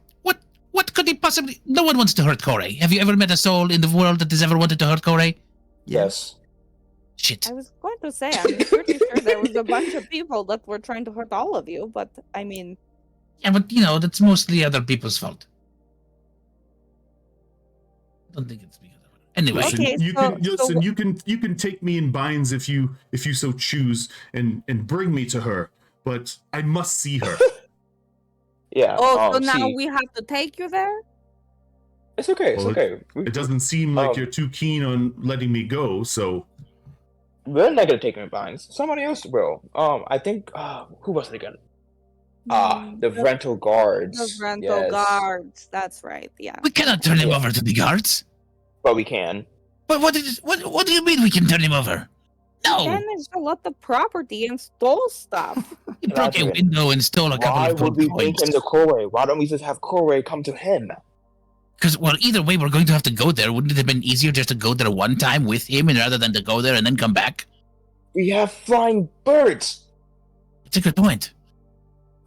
What could he possibly. No one wants to hurt Kore. Have you ever met a soul in the world that has ever wanted to hurt Kore? Yes. Shit. I was going to say, I'm pretty sure there was a bunch of people that were trying to hurt all of you, but I mean, Yeah, but that's mostly other people's fault. I don't think it's because of it. Anyway, Listen, Okay, you so- can listen. You can take me in binds if you so choose, and bring me to her. But I must see her. Yeah. oh, so now see, we have to take you there? it's okay. It's Well, okay. It doesn't seem like Um, you're too keen on letting me go. So We're not gonna take him in binds. Somebody else will. I think. Who was it again? The rental guards. The rental Yes. guards. That's right. Yeah. we cannot turn him Yeah. over to the guards. But we can. But what do you mean we can turn him over? No, Damaged a lot of property and stole stuff. he broke a Imagine. window and stole a couple Why of would gold we bring coins. him to Kore? Why don't we just have Kore come to him? Because, well, either way, we're going to have to go there. Wouldn't it have been easier just to go there one time with him and rather than to go there and then come back? We have flying birds. It's a good point.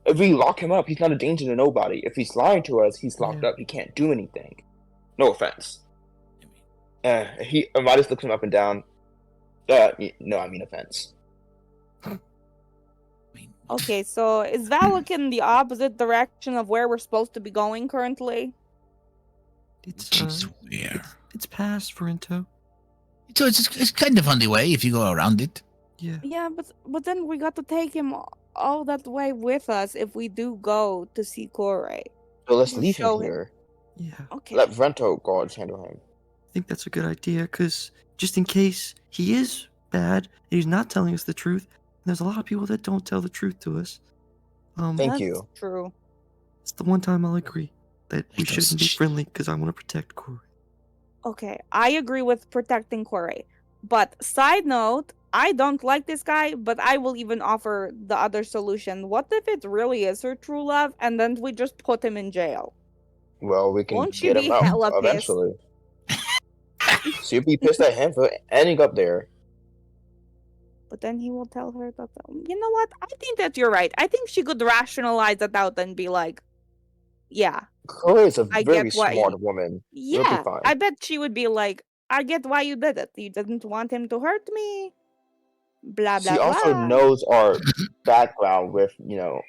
If we lock him up, he's not a danger to nobody. If he's lying to us, he's locked Yeah. up. He can't do anything. No offense. Midas looks him up and down. No, I mean offense. I mean, Okay, so is Valak in the opposite direction of where we're supposed to be going currently? It's jeez, where? it's past Verinto. So it's kind of on the way if you go around it. Yeah. Yeah, but then we got to take him all that way with us if we do go to see Kore. So let's Just leave show him him. here. Yeah. Okay. Let rental guards handle him. I think that's a good idea because just in case he is bad and he's not telling us the truth, and there's a lot of people that don't tell the truth to us. Thank That's you. true. It's the one time I'll agree that we Like those shouldn't be friendly because I want to protect Corey. Okay, I agree with protecting Kore. But side note, I don't like this guy, but I will even offer the other solution. What if it really is her true love and then we just put him in jail? Well, we can Won't she get be him out hella pissed? eventually. She'll be pissed at him for ending up there. But then he will tell her that, you know what? I think that you're right. I think she could rationalize it out and be like, yeah, Chloe is a I very get why smart woman. You'll be yeah. fine. I bet she would be like, I get why you did it. You didn't want him to hurt me. Blah, blah, She also blah. knows our background with,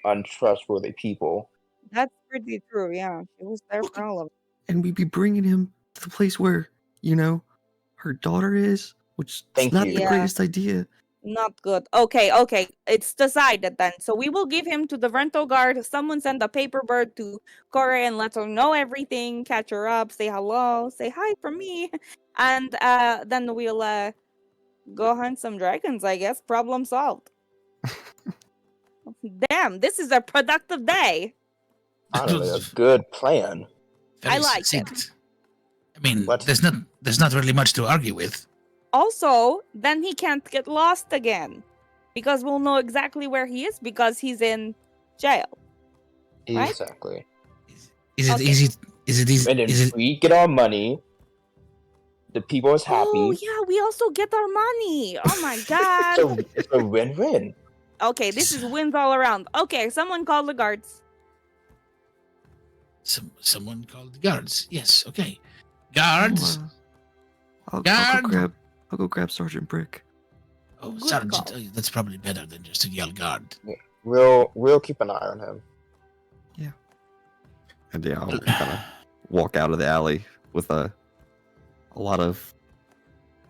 untrustworthy people. That's pretty true, yeah. She was there for all of it. And we'd be bringing him to the place where, her daughter is, which is Thank not you. the Yeah. greatest idea. Not good. Okay. It's decided then. So we will give him to the rental guard. Someone send a paper bird to Kore and let her know everything. Catch her up. Say hello. Say hi from me. And then we'll go hunt some dragons, I guess. Problem solved. Damn, this is a productive day. Honestly, a good plan. I like it. succinct. I mean, What? there's not really much to argue with. Also, then he can't get lost again. Because we'll know exactly where he is because he's in jail. Right? Exactly. Is it Okay. easy? Is it easy? And then Is it? we get our money. The people is happy. Oh, yeah, we also get our money. Oh my god. So it's a win-win. Okay, this is wins all around. Okay, someone call the guards. Someone called the guards. Yes. Okay. Guards. I'll Guard! go grab Sergeant Brick. Oh, Good Sergeant. call. That's probably better than just to yell guard. We'll keep an eye on him. And yeah, I'll kind of walk out of the alley with a lot of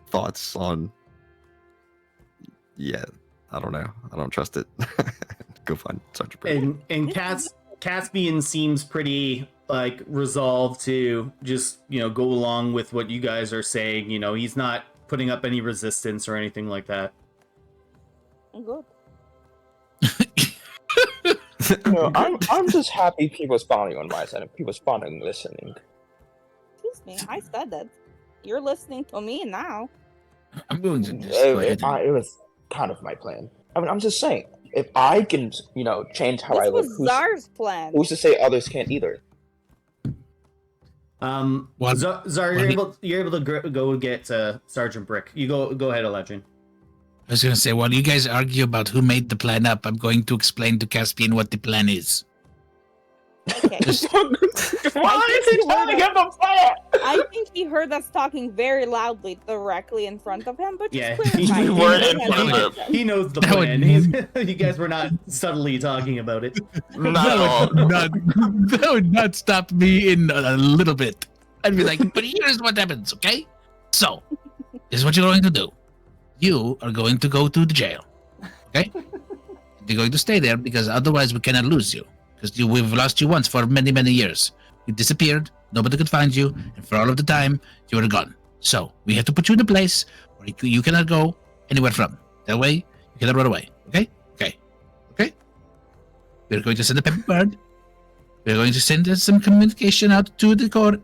thoughts on. Yeah, I don't know. I don't trust it. Go find Sergeant Brick. And Caspian seems pretty resolved to just go along with what you guys are saying. He's not putting up any resistance or anything like that. Good. I'm just happy people spawning on my side and people spawning listening. Excuse me, I said that. You're listening to me now. I'm going to just go ahead and... It was kind of my plan. I mean, I'm just saying, if I can, change how I This look, was Zar's plan. who's to say others can't either? Well, Zar, you're able to go get Sergeant Brick. You go ahead, Eladrin. I was going to say, while you guys argue about who made the plan up, I'm going to explain to Caspian what the plan is. Okay. Why is he trying to get the plan? I think he heard us talking very loudly directly in front of him, but just Yeah, clarify. We weren't in front of him. He knows the That would- plan. You guys were not subtly talking about it. That would not stop me in a little bit. I'd be like, but here's what happens, okay? So, this is what you're going to do. You are going to go to the jail, okay? You're going to stay there because otherwise we cannot lose you. Because we've lost you once for many, many years. You disappeared, nobody could find you, and for all of the time, you were gone. So, we have to put you in a place where you cannot go anywhere from. That way, you cannot run away, okay? Okay? We're going to send a paper bird. We're going to send some communication out to Kore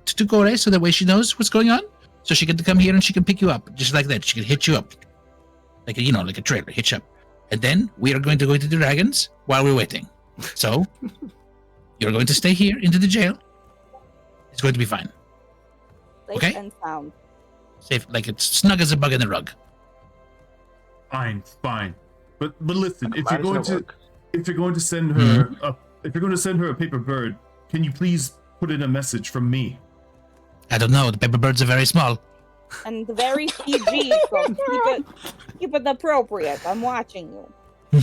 so that way she knows what's going on. So she can come here and she can pick you up. Just like that. She can hit you up. Like a trailer, hitch up. And then we are going to go to the dragons while we're waiting. So you're going to stay here into the jail. It's going to be fine. Safe Okay. and sound. Safe, like it's snug as a bug in the rug. Fine. But listen, if Might you're as well going to send her a paper bird, can you please put in a message from me? I don't know. The paper birds are very small. And very PG, so keep it appropriate. I'm watching you.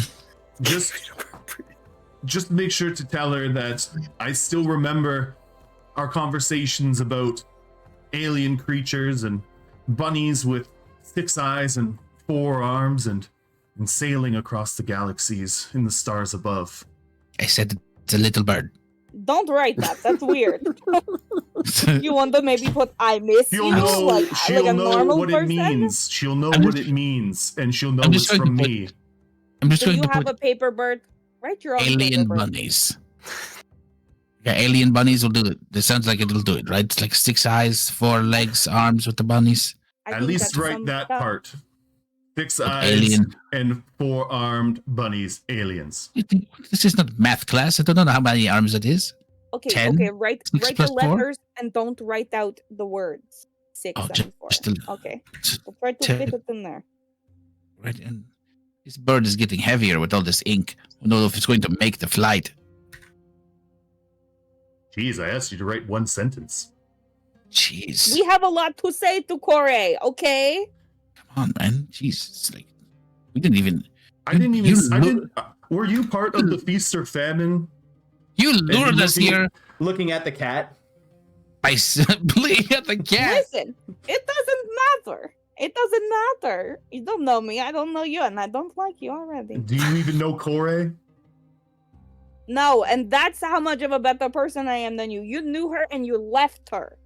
Just make sure to tell her that I still remember our conversations about alien creatures and bunnies with 6 eyes and 4 arms and sailing across the galaxies in the stars above. I said it's a little bird. Don't write that. That's weird. You want to maybe put "I miss you" like a normal what person? it means. She'll know I'm what just- it means, and she'll know I'm it's just going from to put- me. I'm just So going you to have put a paper bird. Write your own alien paper bird. bunnies. Yeah, alien bunnies will do it. It sounds like it'll do it, right? It's like 6 eyes, 4 legs, arms with the bunnies. I At think least that's write some that stuff. part. 6 Like eyes alien. and 4 armed bunnies, aliens. You think this is not math class? I don't know how many arms it is. Okay, 10, okay. Write 6 the plus 4? letters and don't write out the words. 6 Oh, and 4. just a- Okay, we'll try to 10. fit it in there. Right, and this bird is getting heavier with all this ink. I don't know if it's going to make the flight. Jeez, I asked you to write 1 sentence. Jeez. We have a lot to say to Kore, okay? Come on, man. Jeez. It's like we didn't even. I didn't even. You I look- didn't. Were you part of the feast or famine? You lured us looking- here Looking at the cat. by playing at the cat. Listen, it doesn't matter. It doesn't matter. You don't know me. I don't know you, and I don't like you already. Do you even know Kore? No, and that's how much of a better person I am than you. You knew her and you left her.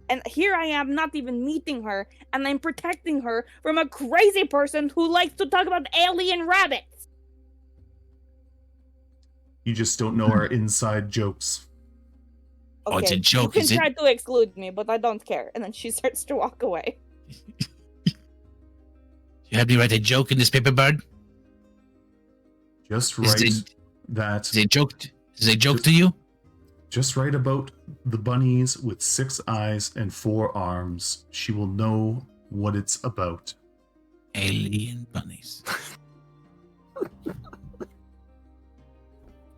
And here I am not even meeting her, and I'm protecting her from a crazy person who likes to talk about alien rabbits. You just don't know our inside jokes. Oh, it's a joke, You is can it? try to exclude me, but I don't care. And then she starts to walk away. You have me write a joke in this paper bird? Just Is write it- that. Is it a joke? Is it a joke to you? Just write about the bunnies with 6 eyes and 4 arms. She will know what it's about. Alien bunnies.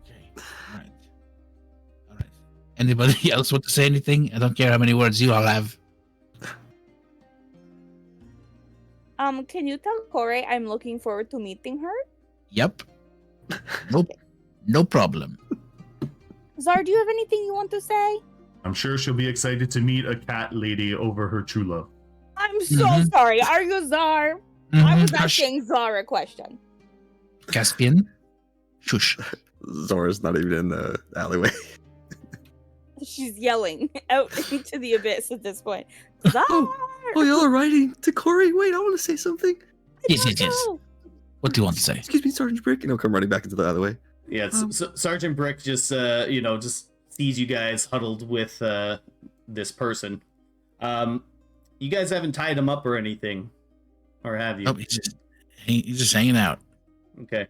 Okay. Alright. Alright. Anybody else want to say anything? I don't care how many words you all have. Can you tell Kore I'm looking forward to meeting her? Yep. No problem. Zar, do you have anything you want to say? I'm sure she'll be excited to meet a cat lady over her true love. I'm so Mhm. sorry. Are you Zar? I was Mhm. Hush. asking Zar a question. Caspian. Shush. Zora's not even in the alleyway. She's yelling out into the abyss at this point. Oh, y'all are writing to Corey. Wait, I want to say something. Yes. What do you want to say? Excuse me, Sergeant Brick. And I'll come running back into the other way. Yeah, Sergeant Brick just just sees you guys huddled with this person. You guys haven't tied him up or anything, or have you? Oh, he's just hanging out. Okay.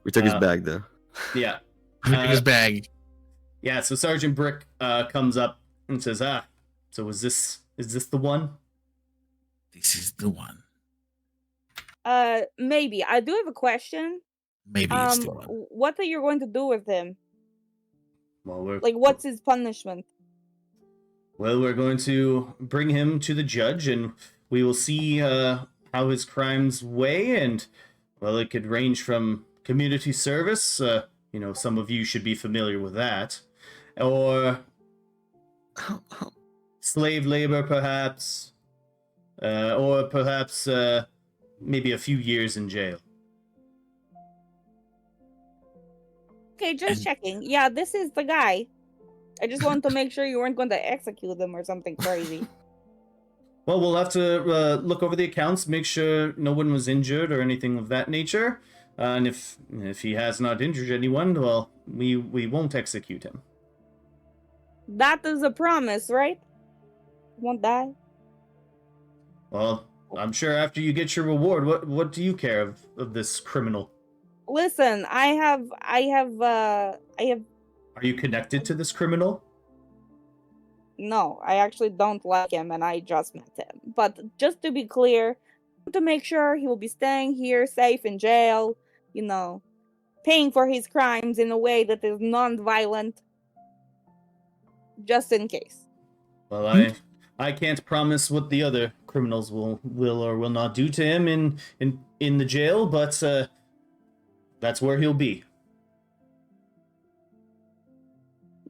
We took his bag though. Yeah. We took his bag. Yeah. So Sergeant Brick comes up and says, so is this the one? This is the one. Maybe. I do have a question. Maybe it's the one. What are you going to do with him? Well, what's his punishment? Well, we're going to bring him to the judge, and we will see how his crimes weigh, and, well, it could range from community service, some of you should be familiar with that, or slave labor, perhaps, or perhaps maybe a few years in jail. Okay, just checking. Yeah, this is the guy. I just wanted to make sure you weren't going to execute him or something crazy. Well, we'll have to look over the accounts, make sure no one was injured or anything of that nature. And if he has not injured anyone, well, we won't execute him. That is a promise, right? Won't die. Well, I'm sure after you get your reward, what do you care of this criminal? Listen, I have. Are you connected to this criminal? No, I actually don't like him, and I just met him. But just to be clear, to make sure he will be staying here safe in jail, paying for his crimes in a way that is non-violent, just in case. Well, I can't promise what the other criminals will or will not do to him in the jail, but that's where he'll be.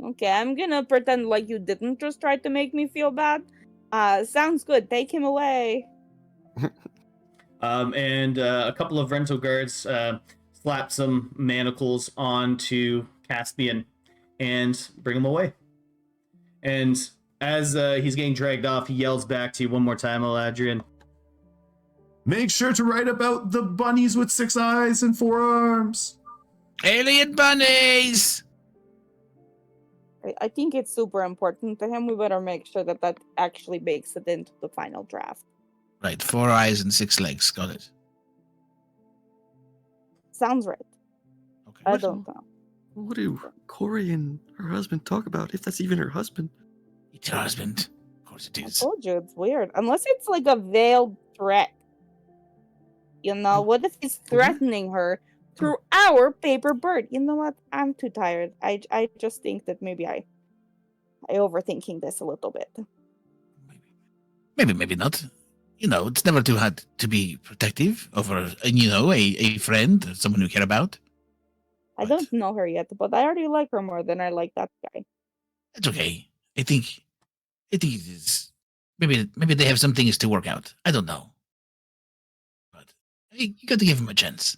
Okay, I'm gonna pretend like you didn't just try to make me feel bad. Sounds good. Take him away. And a couple of rental guards slap some manacles onto Caspian and bring him away. And as he's getting dragged off, he yells back to you one more time, Eladrian. Make sure to write about the bunnies with 6 eyes and 4 arms. Alien bunnies! I think it's super important to him. We better make sure that actually makes it into the final draft. Right, 4 eyes and 6 legs. Got it. Sounds right. Okay. I don't know. What do Corey and her husband talk about, if that's even her husband? It's your husband. Of course it I is. told you, it's weird. Unless it's like a veiled threat. What if he's threatening her through our paper bird? You know what? I'm too tired. I just think that maybe I overthinking this a little bit. Maybe not. It's never too hard to be protective over, a friend, someone you care about. I don't know her yet, but I already like her more than I like that guy. It's okay. I think it is. Maybe they have some things to work out. I don't know. But you got to give him a chance.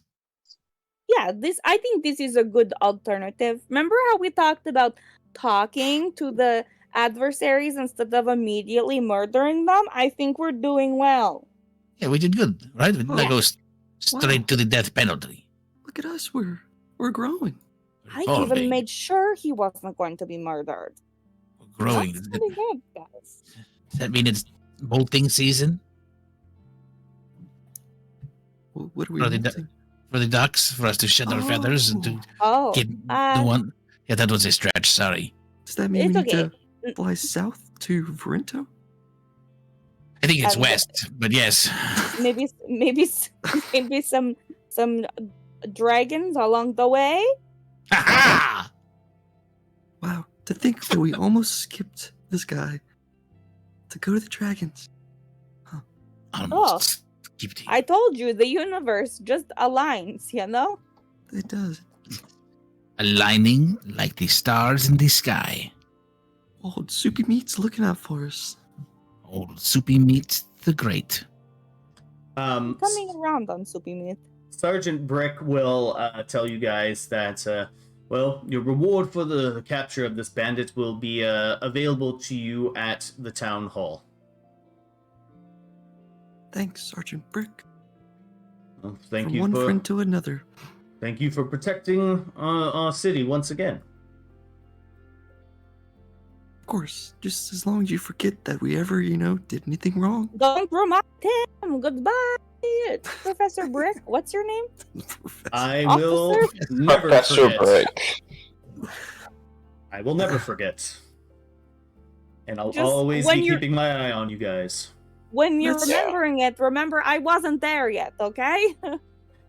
Yeah, I think this is a good alternative. Remember how we talked about talking to the adversaries instead of immediately murdering them? I think we're doing well. Yeah, we did good, right? We did not go straight to the death penalty. Look at us, we're growing. I even made sure he wasn't going to be murdered. We're growing. That's pretty good, guys. Does that mean it's molting season? Well, what are we molting? For the ducks, for us to shed our feathers and to get the one. Yeah, that was a stretch. Sorry. Does that mean we need to fly south to Verento? I think it's west, but yes. Maybe some dragons along the way. Ha! Wow, to think that we almost skipped this guy to go to the dragons. Huh. Almost. I told you, the universe just aligns, It does. Aligning like the stars in the sky. Old Soupy Meat's looking out for us. Old Soupy Meat the Great. Coming around on Soupy Meat. Sergeant Brick will tell you guys that Well, your reward for the capture of this bandit will be available to you at the town hall. Thanks, Sergeant Brick. Well, From one friend to another. Thank you for protecting our city once again. Of course, just as long as you forget that we ever, did anything wrong. Don't remind him. Goodbye, Professor Brick. What's your name? I will never Professor forget. Brick. I will never forget. And I'll Just always when be you're- keeping my eye on you guys. When you're That's- remembering it, remember I wasn't there yet, okay?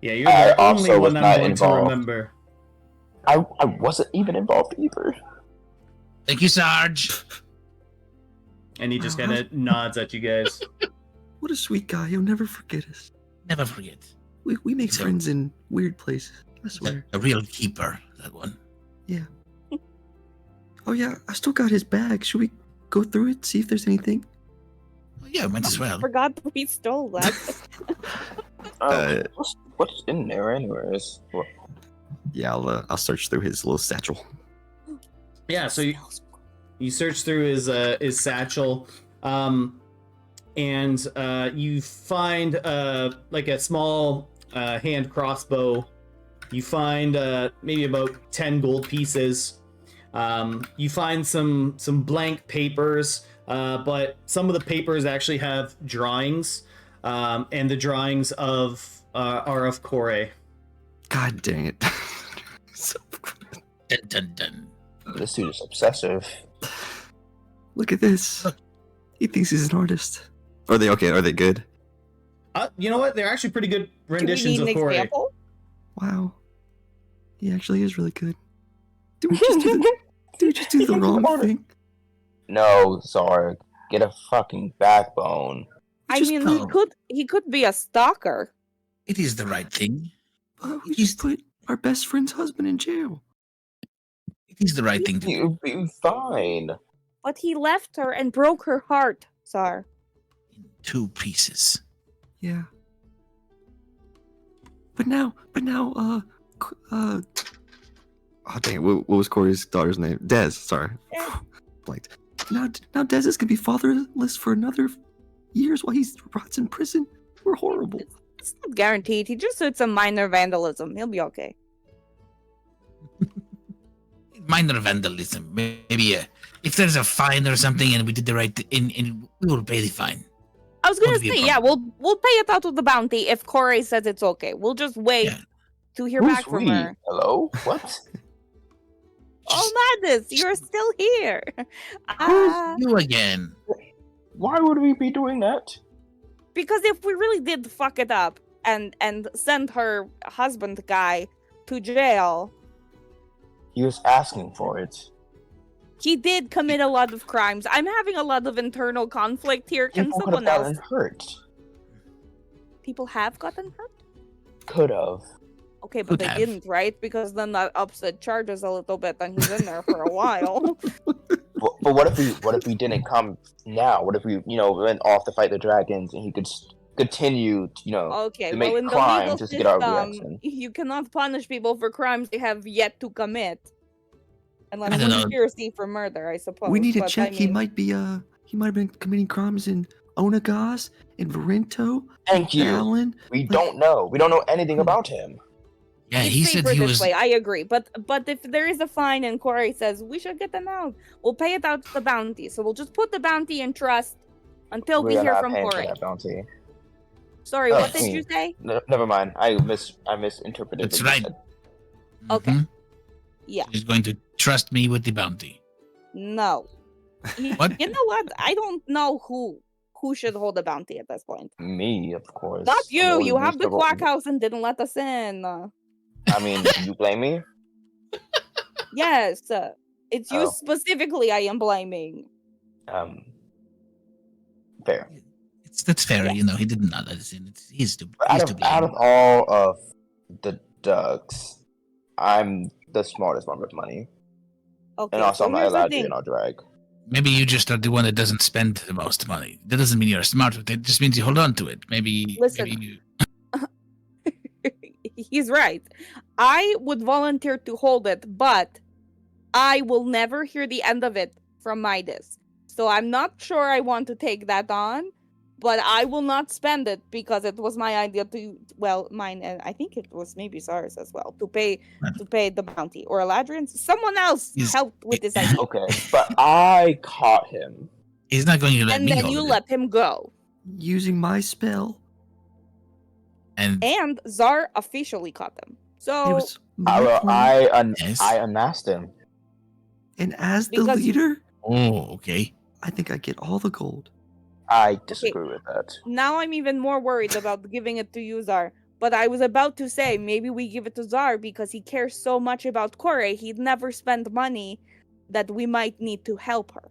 Yeah, you're I the only also was one I'm not going involved. to remember. I wasn't even involved either. Thank you, Sarge. And he just Wow. kind of nods at you guys. What a sweet guy. He'll never forget us. Never forget. We make So- friends in weird places. I swear. A real keeper, that one. Oh yeah, I still got his bag. Should we go through it, see if there's anything? Oh, yeah, might as well. Forgot we stole that. What's in there, anyways? Yeah, I'll search through his little satchel. Yeah, so you search through his satchel, and you find like a small hand crossbow. You find maybe about 10 gold pieces. You find some blank papers, but some of the papers actually have drawings, and the drawings are of Kore. God dang it. So- Dun, dun, dun. This dude is obsessive. Look at this. He thinks he's an artist. Are they okay? Are they good? You know what? They're actually pretty good Do we renditions need of an Kore. example? Wow. He actually is really good. Did we just do the wrong thing? No, Zarg. Get a fucking backbone. I Just mean, put- he could be a stalker. It is the right thing. We just put our best friend's husband in jail. It is the right thing to do. You'll be fine. But he left her and broke her heart, Sar. In 2 pieces. Yeah. But now, Oh dang it, what was Corey's daughter's name? Des, sorry. Des. Blanked. now Des is gonna be fatherless for another years while he rots in prison. We're horrible. It's not guaranteed. He just did some minor vandalism. He'll be okay. Minor vandalism. Maybe if there's a fine or something and we did the right thing, and we will pay the fine. I was gonna Won't be a say, yeah, we'll pay it out of the bounty if Corey says it's okay. We'll just wait Yeah. to hear Who's back from we? her. Hello? What? Oh, Madness, you're still here. You again. Why would we be doing that? Because if we really did fuck it up and send her husband guy to jail, He was asking for it. he did commit a lot of crimes. I'm having a lot of internal conflict here. Can People could have someone else? gotten hurt. People have gotten hurt? Could have. Okay, but Could they have. didn't, right? Because then that ups the charges a little bit, and he's in there for a while. But what if we didn't come now? What if we, went off to fight the dragons and he could continue, Okay, to well, make in the crime legal just to get our system, reaction? you cannot punish people for crimes they have yet to commit. Unless I don't know. conspiracy for murder, I suppose. We need to but check. I He mean, might have been committing crimes in Onagas, in Varento, Thank you. Allen. We don't know. We don't know anything about him. Yeah, it's he said safer he this was. way. I agree, but if there is a fine and Corey says we should get them out, we'll pay it out to the bounty. So we'll just put the bounty in trust until we are hear not from paying for Corey. that bounty. Sorry, Oh, what did you say? Never mind. I misinterpreted. That's what you right. said. Okay. Mhm. Yeah. He's going to trust me with the bounty. No. What? You know what? I don't know who should hold the bounty at this point. Me, of course. Not I'm you. only You have the reasonable- quack house and didn't let us in. I mean, you blame me? Yes, it's you Oh. specifically. I am blaming. Fair. That's fair. Yeah. He did not let us in. He's to Out of blame. all of the Ducks, I'm the smartest one with money, Okay, and also so I'm not here's the allowed to thing. in our drag. Maybe you just are the one that doesn't spend the most money. That doesn't mean you're smart with it. It just means you hold on to it. Maybe. Listen. Maybe you, He's right. I would volunteer to hold it, but I will never hear the end of it from Midas. So I'm not sure I want to take that on, but I will not spend it because it was my idea to, well, mine, and I think it was maybe Zara's as well, to pay the bounty. Or Eladrin's. Someone else helped with this idea. Okay, but I caught him. He's not going to let And me then hold you it. let him go. Using my spell. And Zar officially caught them. It So was my plan. Yes. I unmasked him. And as the Because- leader, Oh, okay. I think I get all the gold. I disagree with that. now I'm even more worried about giving it to you, Zar. But I was about to say maybe we give it to Zar because he cares so much about Kore, he'd never spend money that we might need to help her.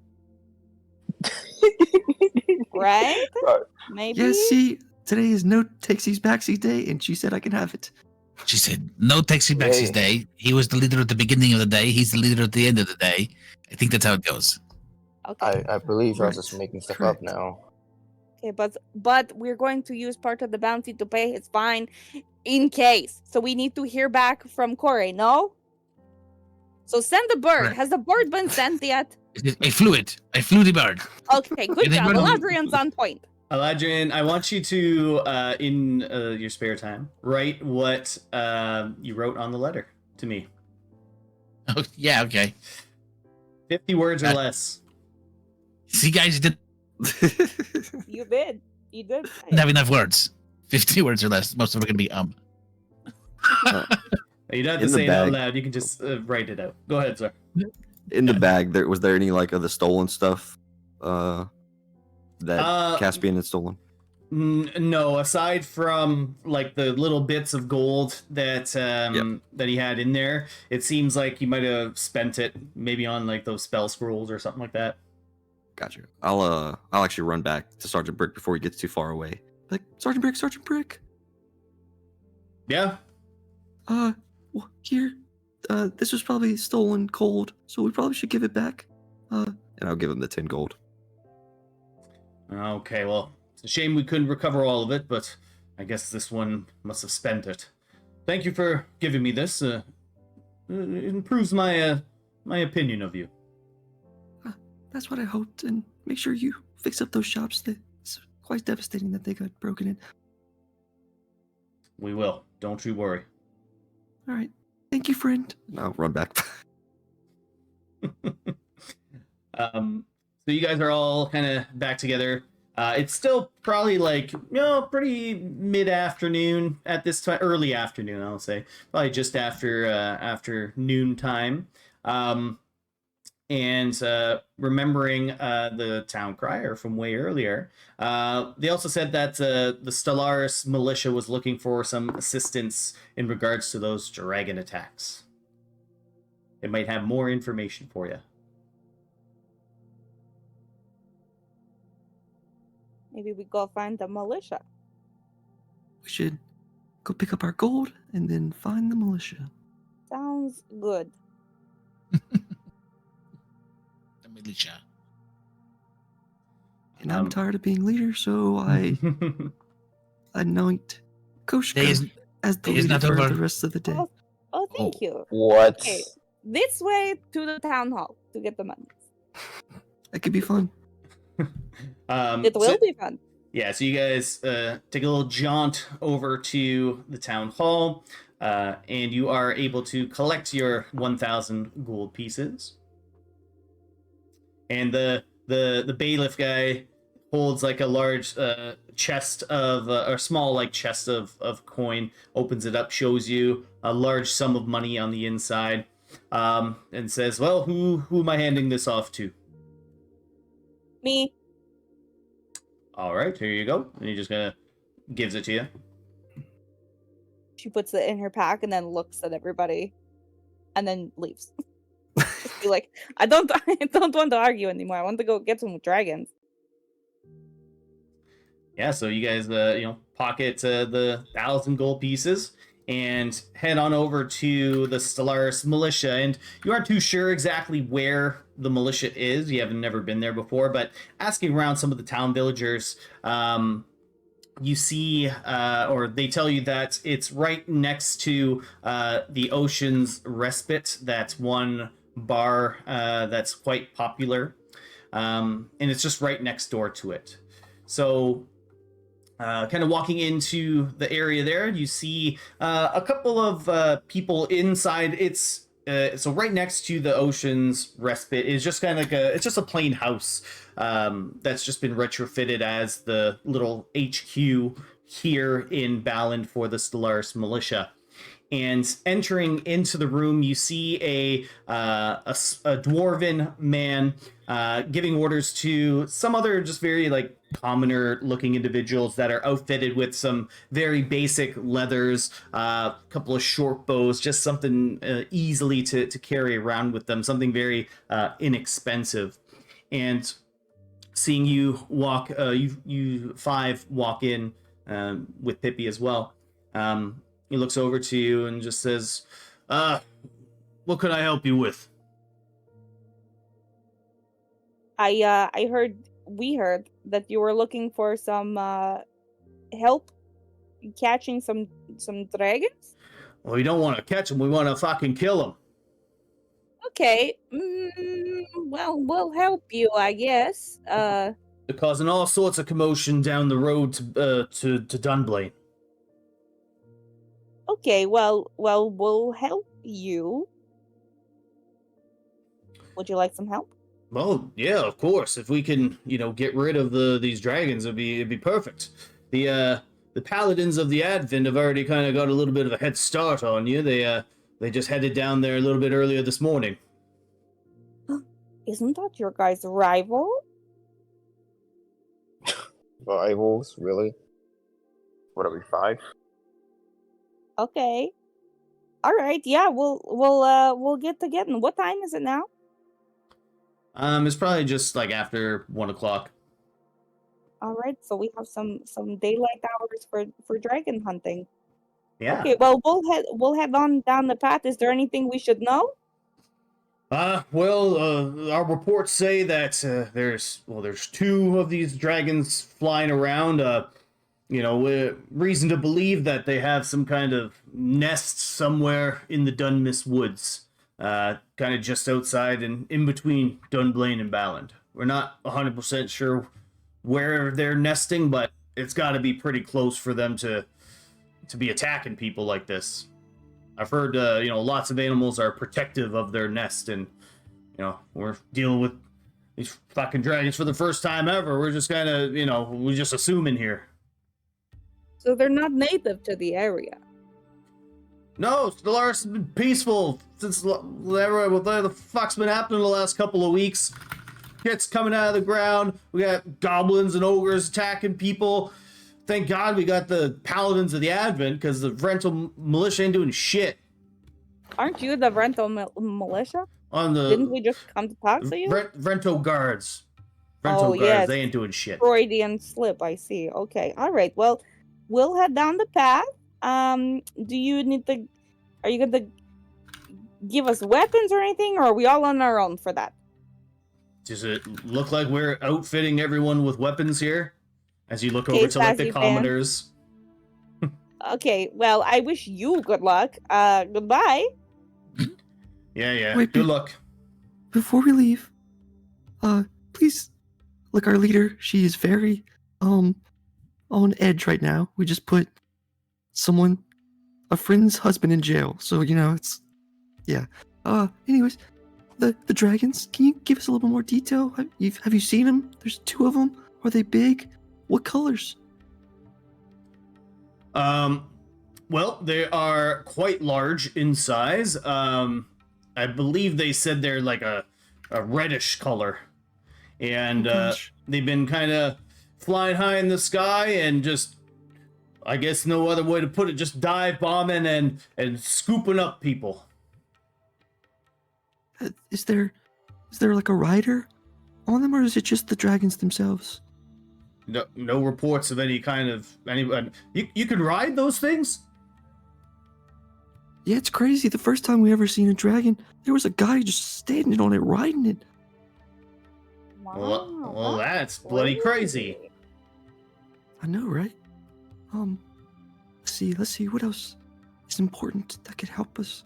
Right? Maybe. Yes, see, today is no takesies backsies day, and she said I can have it. She said, no taxi backsies Yay. day. He was the leader at the beginning of the day. He's the leader at the end of the day. I think that's how it goes. Okay. I believe I was just Correct, making stuff correct. up now. Okay, but we're going to use part of the bounty to pay his fine in case. So we need to hear back from Kore, no? So send the bird. Right. Has the bird been sent yet? I flew it. I flew the bird. Okay, good Did they job. run- Eladrian's on point. Eladrin, I want you to, in your spare time, write what you wrote on the letter to me. Oh, yeah, okay. 50 words or Uh, less. See, guys, you You did. You did. didn't have enough words. 50 words or less. Most of them are going to be You don't have In to the say it out bag. loud. You can just write it out. Go ahead, sir. In the bag, was there any like of the stolen stuff that Caspian had stolen? No, aside from like the little bits of gold that that he had in there, it seems like he might have spent it maybe on like those spell scrolls or something like that. Gotcha. I'll actually run back to Sergeant Brick before he gets too far away. Like, Sergeant Brick. Yeah. Well, here, this was probably stolen gold, so we probably should give it back. And I'll give him the 10 gold. Okay, well, it's a shame we couldn't recover all of it, but I guess this one must have spent it. Thank you for giving me this. It improves my my opinion of you. That's what I hoped, and make sure you fix up those shops. It's quite devastating that they got broken in. We will. Don't you worry. All right. Thank you, friend. And I'll run back. So you guys are all kind of back together. It's still probably like, pretty mid-afternoon at this time, early afternoon, I'll say. Probably just after noon time. And remembering the town crier from way earlier, they also said that the Stellaris militia was looking for some assistance in regards to those dragon attacks. It might have more information for you. Maybe we go find the militia. We should go pick up our gold and then find the militia. Sounds good. The militia. And I'm tired of being leader, so I anoint Koshka as the day is leader not for over. the rest of the day. Oh, thank you. What? Okay, this way to the town hall to get the money. That could be fun. It will so- be fun. Yeah, so you guys take a little jaunt over to the town hall, and you are able to collect your 1,000 gold pieces. And the bailiff guy holds like a large chest of, or small like chest of coin, opens it up, shows you a large sum of money on the inside, and says, "Well, who am I handing this off to?" Me. All right, here you go. And he just gives it to you. She puts it in her pack and then looks at everybody, and then leaves. Just be like, I don't want to argue anymore. I want to go get some dragons. Yeah, so you guys, pocket the 1,000 gold pieces and head on over to the Stellaris militia. And you aren't too sure exactly where the militia is. You haven't never been there before, but asking around some of the town villagers you see, or they tell you that it's right next to the Ocean's Respite. That's one bar that's quite popular, and it's just right next door to it. So, kind of walking into the area there, you see a couple of people inside. It's so right next to the Ocean's Respite is just kind of like it's just a plain house that's just been retrofitted as the little HQ here in Baland for the Stellaris militia. And entering into the room, you see a dwarven man giving orders to some other just very like commoner looking individuals that are outfitted with some very basic leathers, a couple of short bows, just something easily to carry around with them, something very inexpensive. And seeing you walk, you five walk in with Pippi as well. He looks over to you and just says, what could I help you with? We heard that you were looking for some help catching some dragons. Well, we don't want to catch them. We want to fucking kill them. Okay. Well, we'll help you, I guess. They're causing all sorts of commotion down the road to Dunblane. Okay, well, we'll help you. Would you like some help? Well, yeah, of course. If we can, get rid of these dragons, it'd be perfect. The paladins of the Advent have already kind of got a little bit of a head start on you. They just headed down there a little bit earlier this morning. Isn't that your guys' rival? Rivals, really? What are we, 5? Okay. All right. Yeah, we'll get to getting. What time is it now? It's probably just like after 1 o'clock. All right. So we have some daylight hours for dragon hunting. Yeah. Okay. Well, we'll head on down the path. Is there anything we should know? Well, our reports say that there's 2 of these dragons flying around. Reason to believe that they have some kind of nest somewhere in the Dunmis Woods, kind of just outside and in between Dunblane and Baland. We're not 100% sure where they're nesting, but it's got to be pretty close for them to be attacking people like this. I've heard, lots of animals are protective of their nest, and, we're dealing with these fucking dragons for the first time ever. We're just kind of, we're just assuming here. So they're not native to the area. No, Stellaris has been peaceful since whatever the fuck's been happening the last couple of weeks. Shit's coming out of the ground. We got goblins and ogres attacking people. Thank God we got the paladins of the Advent, because the rental militia ain't doing shit. Aren't you the rental militia? Didn't we just come to talk to you? Rental guards. Rental guards, yes. They ain't doing shit. Freudian slip, I see. Okay, all right. Well, we'll head down the path. Do you are you going to give us weapons or anything, or are we all on our own for that? Does it look like we're outfitting everyone with weapons here? As you look over to like the commoners. Okay, well, I wish you good luck. Goodbye. Yeah. Wait, good luck. Before we leave, please, look, our leader, she is very, on edge right now. We just put a friend's husband in jail. So, it's, yeah. Anyways, the dragons, can you give us a little more detail? Have you seen them? There's 2 of them. Are they big? What colors? Well, they are quite large in size. I believe they said they're like a reddish color. And they've been kind of flying high in the sky and just, I guess no other way to put it, just dive bombing and scooping up people. Is there like a rider on them, or is it just the dragons themselves? No reports of any kind of anyone. You can ride those things? Yeah, it's crazy. The first time we ever seen a dragon, there was a guy just standing on it, riding it. Well, that's bloody crazy. I know, right? Let's see, what else is important that could help us?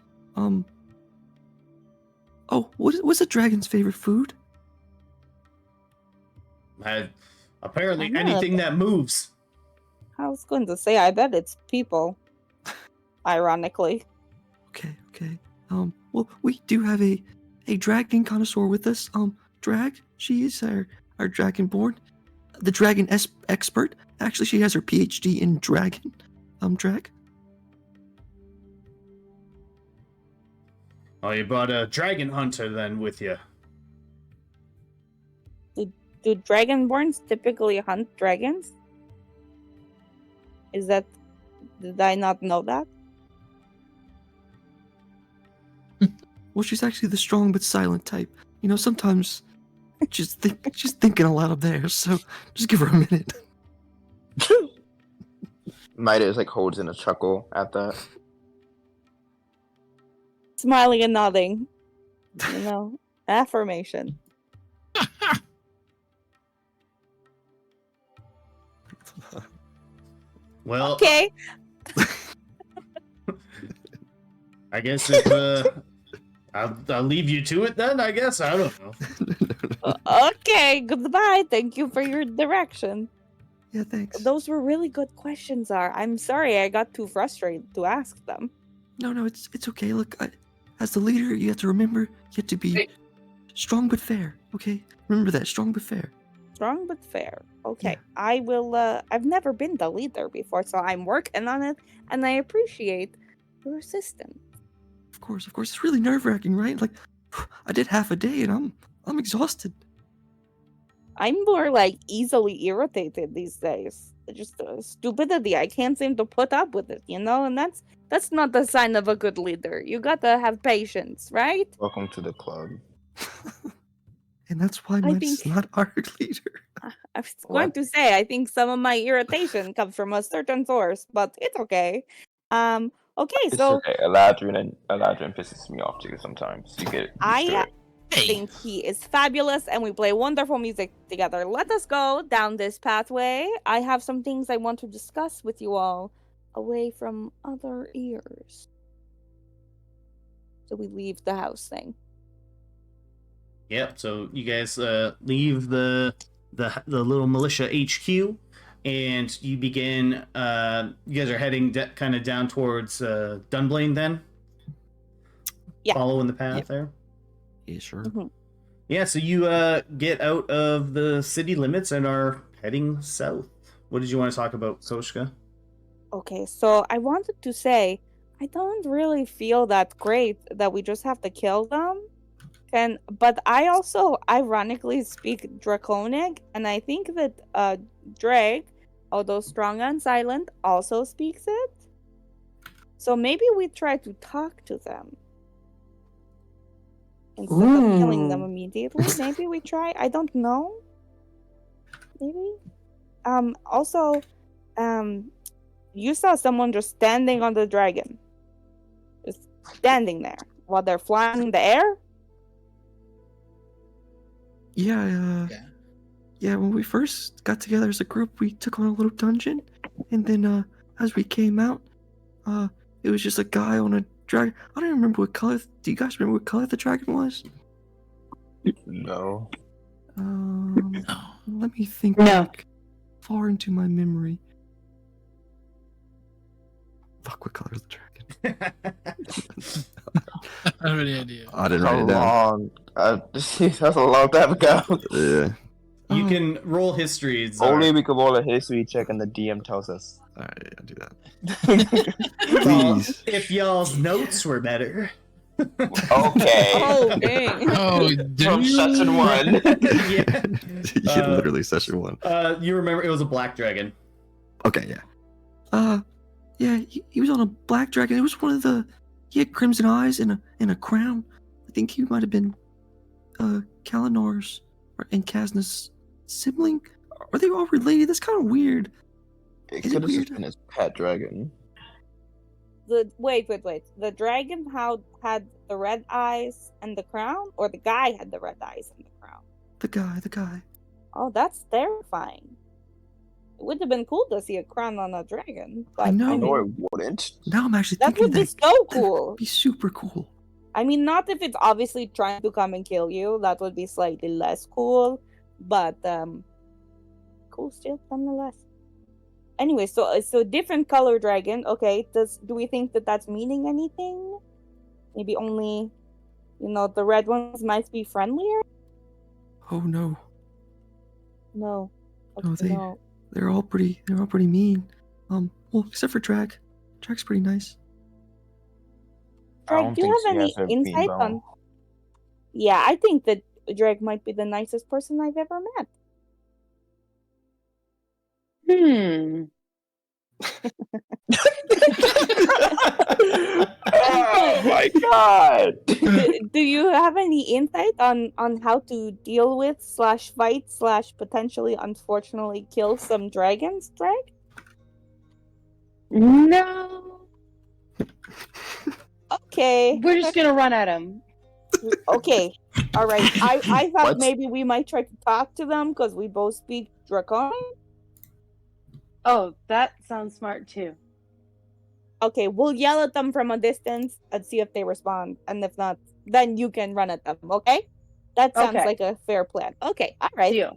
What's a dragon's favorite food? Apparently I'm not anything that moves. I was going to say, I bet it's people. Ironically. Okay. Well, we do have a dragon connoisseur with us. Drag, she is our dragonborn, the dragon expert. Actually, she has her PhD in dragon. Drag. Oh, you brought a dragon hunter then with you. Do dragonborns typically hunt dragons? Did I not know that? Well, she's actually the strong but silent type. You know, sometimes she's thinking a lot up there. So just give her a minute. Midas like holds in a chuckle at that. Smiling and nodding. You know, affirmation. Well, Okay. I guess if I'll leave you to it then. I guess I don't know. Okay. Goodbye. Thank you for your direction. Yeah, thanks. Those were really good questions. I'm sorry I got too frustrated to ask them. No, it's okay. Look, as the leader, you have to remember you have to be strong but fair. Okay, remember that, strong but fair. Strong but fair. Okay. Yeah. I will. I've never been the leader before, so I'm working on it, and I appreciate your assistance. Of course. It's really nerve-wracking, right? Like, I did half a day and I'm exhausted. I'm more like easily irritated these days. Just stupidity. I can't seem to put up with it, you know, and that's not the sign of a good leader. You gotta have patience, right? Welcome to the club. And that's why Midas is not our leader. I was going to say, I think some of my irritation comes from a certain source, but it's okay. Okay, It's so okay. Eladrin pisses me off too sometimes. You get used to it. Hey, think he is fabulous and we play wonderful music together. Let us go down this pathway. I have some things I want to discuss with you all away from other ears. So we leave the house thing. Yep. So you guys leave the little militia HQ, and you begin. You guys are heading kind of down towards Dunblane then. Yeah. Following the path there. Yeah, sure. Mm-hmm. Yeah. So you get out of the city limits and are heading south. What did you want to talk about, Koshka? Okay, so I wanted to say I don't really feel that great that we just have to kill them. But I also ironically speak Draconic, and I think that Drake, although strong and silent, also speaks it. So maybe we try to talk to them instead of killing them immediately. Maybe we try. I don't know. Maybe. Also, you saw someone just standing on the dragon, just standing there while they're flying in the air. Yeah, when we first got together as a group, we took on a little dungeon, and then as we came out, it was just a guy on a dragon. I don't even remember what color. Do you guys remember what color the dragon was? No. Let me think No. back far into my memory. Fuck, what color is the dragon? I don't have any idea. I didn't That's write it down. that's a long time ago. Yeah. You can roll history. Only we could roll a history check and the DM tells us. Alright, I'll do that. Well, Please. if y'all's notes were better. Okay. Oh dang! Oh, From session 1. Yeah. Yeah, literally session 1. You remember it was a black dragon. Okay, yeah. Yeah, he was on a black dragon. It was one of the. He had crimson eyes and a crown. I think he might have been, Kalinor's and Kasna's sibling. Are they all related? That's kind of weird. It Is it could have weird? just been his pet dragon. Wait. The dragon had the red eyes and the crown, or the guy had the red eyes and the crown? The guy. Oh, that's terrifying. It would have been cool to see a crown on a dragon. But, I know. No, it mean, wouldn't. Now I'm actually that thinking would be that so that'd cool. be super cool. I mean, not if it's obviously trying to come and kill you. That would be slightly less cool. But cool still nonetheless. Anyway, so different color dragon. Okay, do we think that that's meaning anything? Maybe only, the red ones might be friendlier. Oh no, No, No, okay, no. they're all pretty mean. Well, except for Drag. Drag's pretty nice. I Drake, don't do you think have she any has a insight beanbone. on? Yeah, I think that Drake might be the nicest person I've ever met. Oh my god! Do you have any insight on how to deal with / fight / potentially unfortunately kill some dragons, Drake? No. Okay. We're just gonna run at him. Okay. All right. I thought What? maybe we might try to talk to them because we both speak Draconic. Oh, that sounds smart too. Okay, we'll yell at them from a distance and see if they respond. And if not, then you can run at them, okay? That sounds Okay. like a fair plan. Okay, all right. Deal.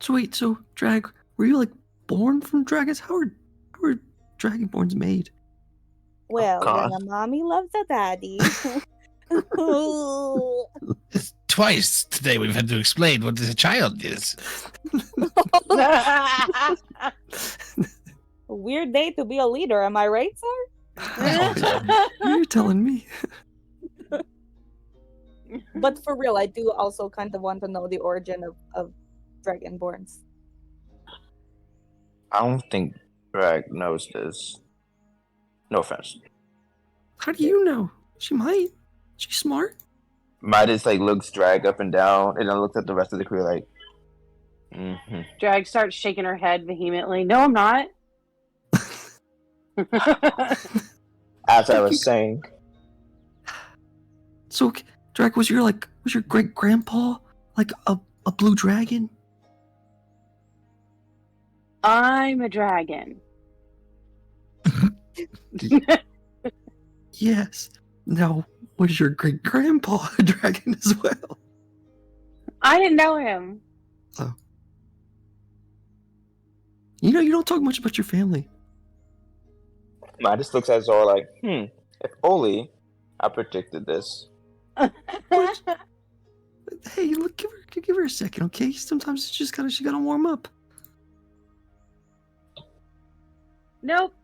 So wait, so Drag, were you like born from dragons? How are dragonborns made? Well, God. when a mommy loves a daddy. Twice today we've had to explain what a child is. A weird day to be a leader, am I right, sir? You're telling me. But for real, I do also kind of want to know the origin of dragonborns. I don't think Drag knows this. No offense. How do you know? She might. She's smart. Midas looks Drag up and down, and then looks at the rest of the crew like, mm-hmm. Drag starts shaking her head vehemently. No, I'm not. As I was saying, So, Drag, was your great grandpa like a blue dragon? I'm a dragon. Yes. Now, was your great grandpa a dragon as well? I didn't know him. You don't talk much about your family. Midas looks at Zora like, if only I predicted this. Hey, look, give her a second, okay? Sometimes she gotta warm up. Nope.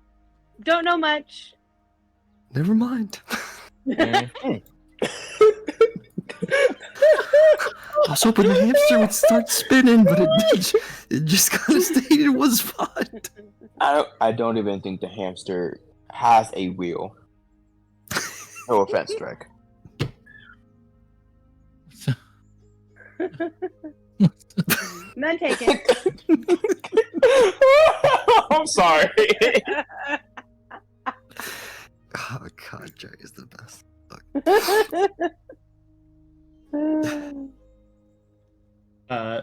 Don't know much. Never mind. Mhm. I was hoping the hamster would start spinning, but it just kind of stayed in one spot. I don't even think the hamster has a wheel. No offense, Drag. None taken. I'm sorry. Oh god, Jerry is the best.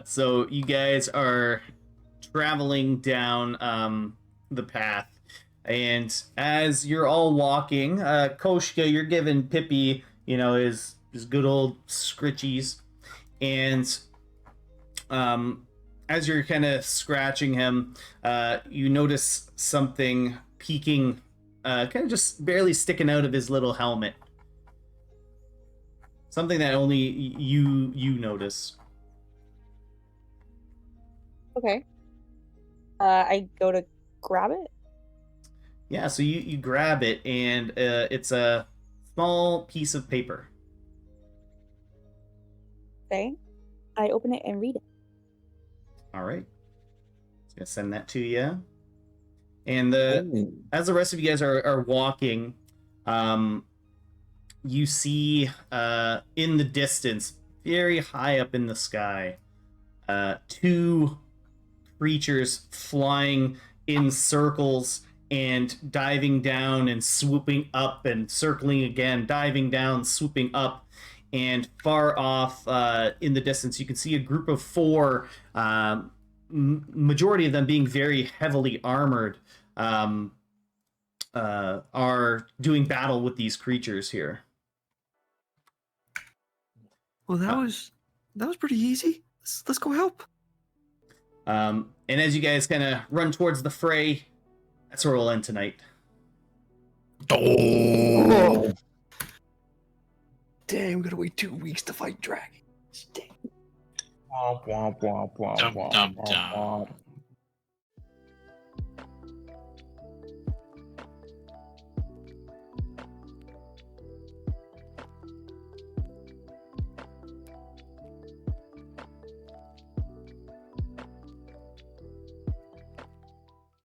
So you guys are traveling down the path, and as you're all walking, Koshka, you're giving Pippi, his good old scritchies, and as you're kind of scratching him, you notice something peeking, kind of just barely sticking out of his little helmet. Something that only you notice. Okay. I go to grab it. Yeah, so you grab it, and it's a small piece of paper. Okay. I open it and read it. All right. Just gonna send that to you. And as the rest of you guys are walking, you see in the distance, very high up in the sky, two creatures flying in circles and diving down and swooping up and circling again, diving down, swooping up. And far off in the distance, you can see a group of 4 majority of them being very heavily armored, are doing battle with these creatures here. Well, that was pretty easy. Let's go help. And as you guys kind of run towards the fray, that's where we'll end tonight. Oh. Damn, we gotta wait 2 weeks to fight dragons. Dang. Womp, womp, womp, womp, Dum, womp, dum, womp, dum. womp.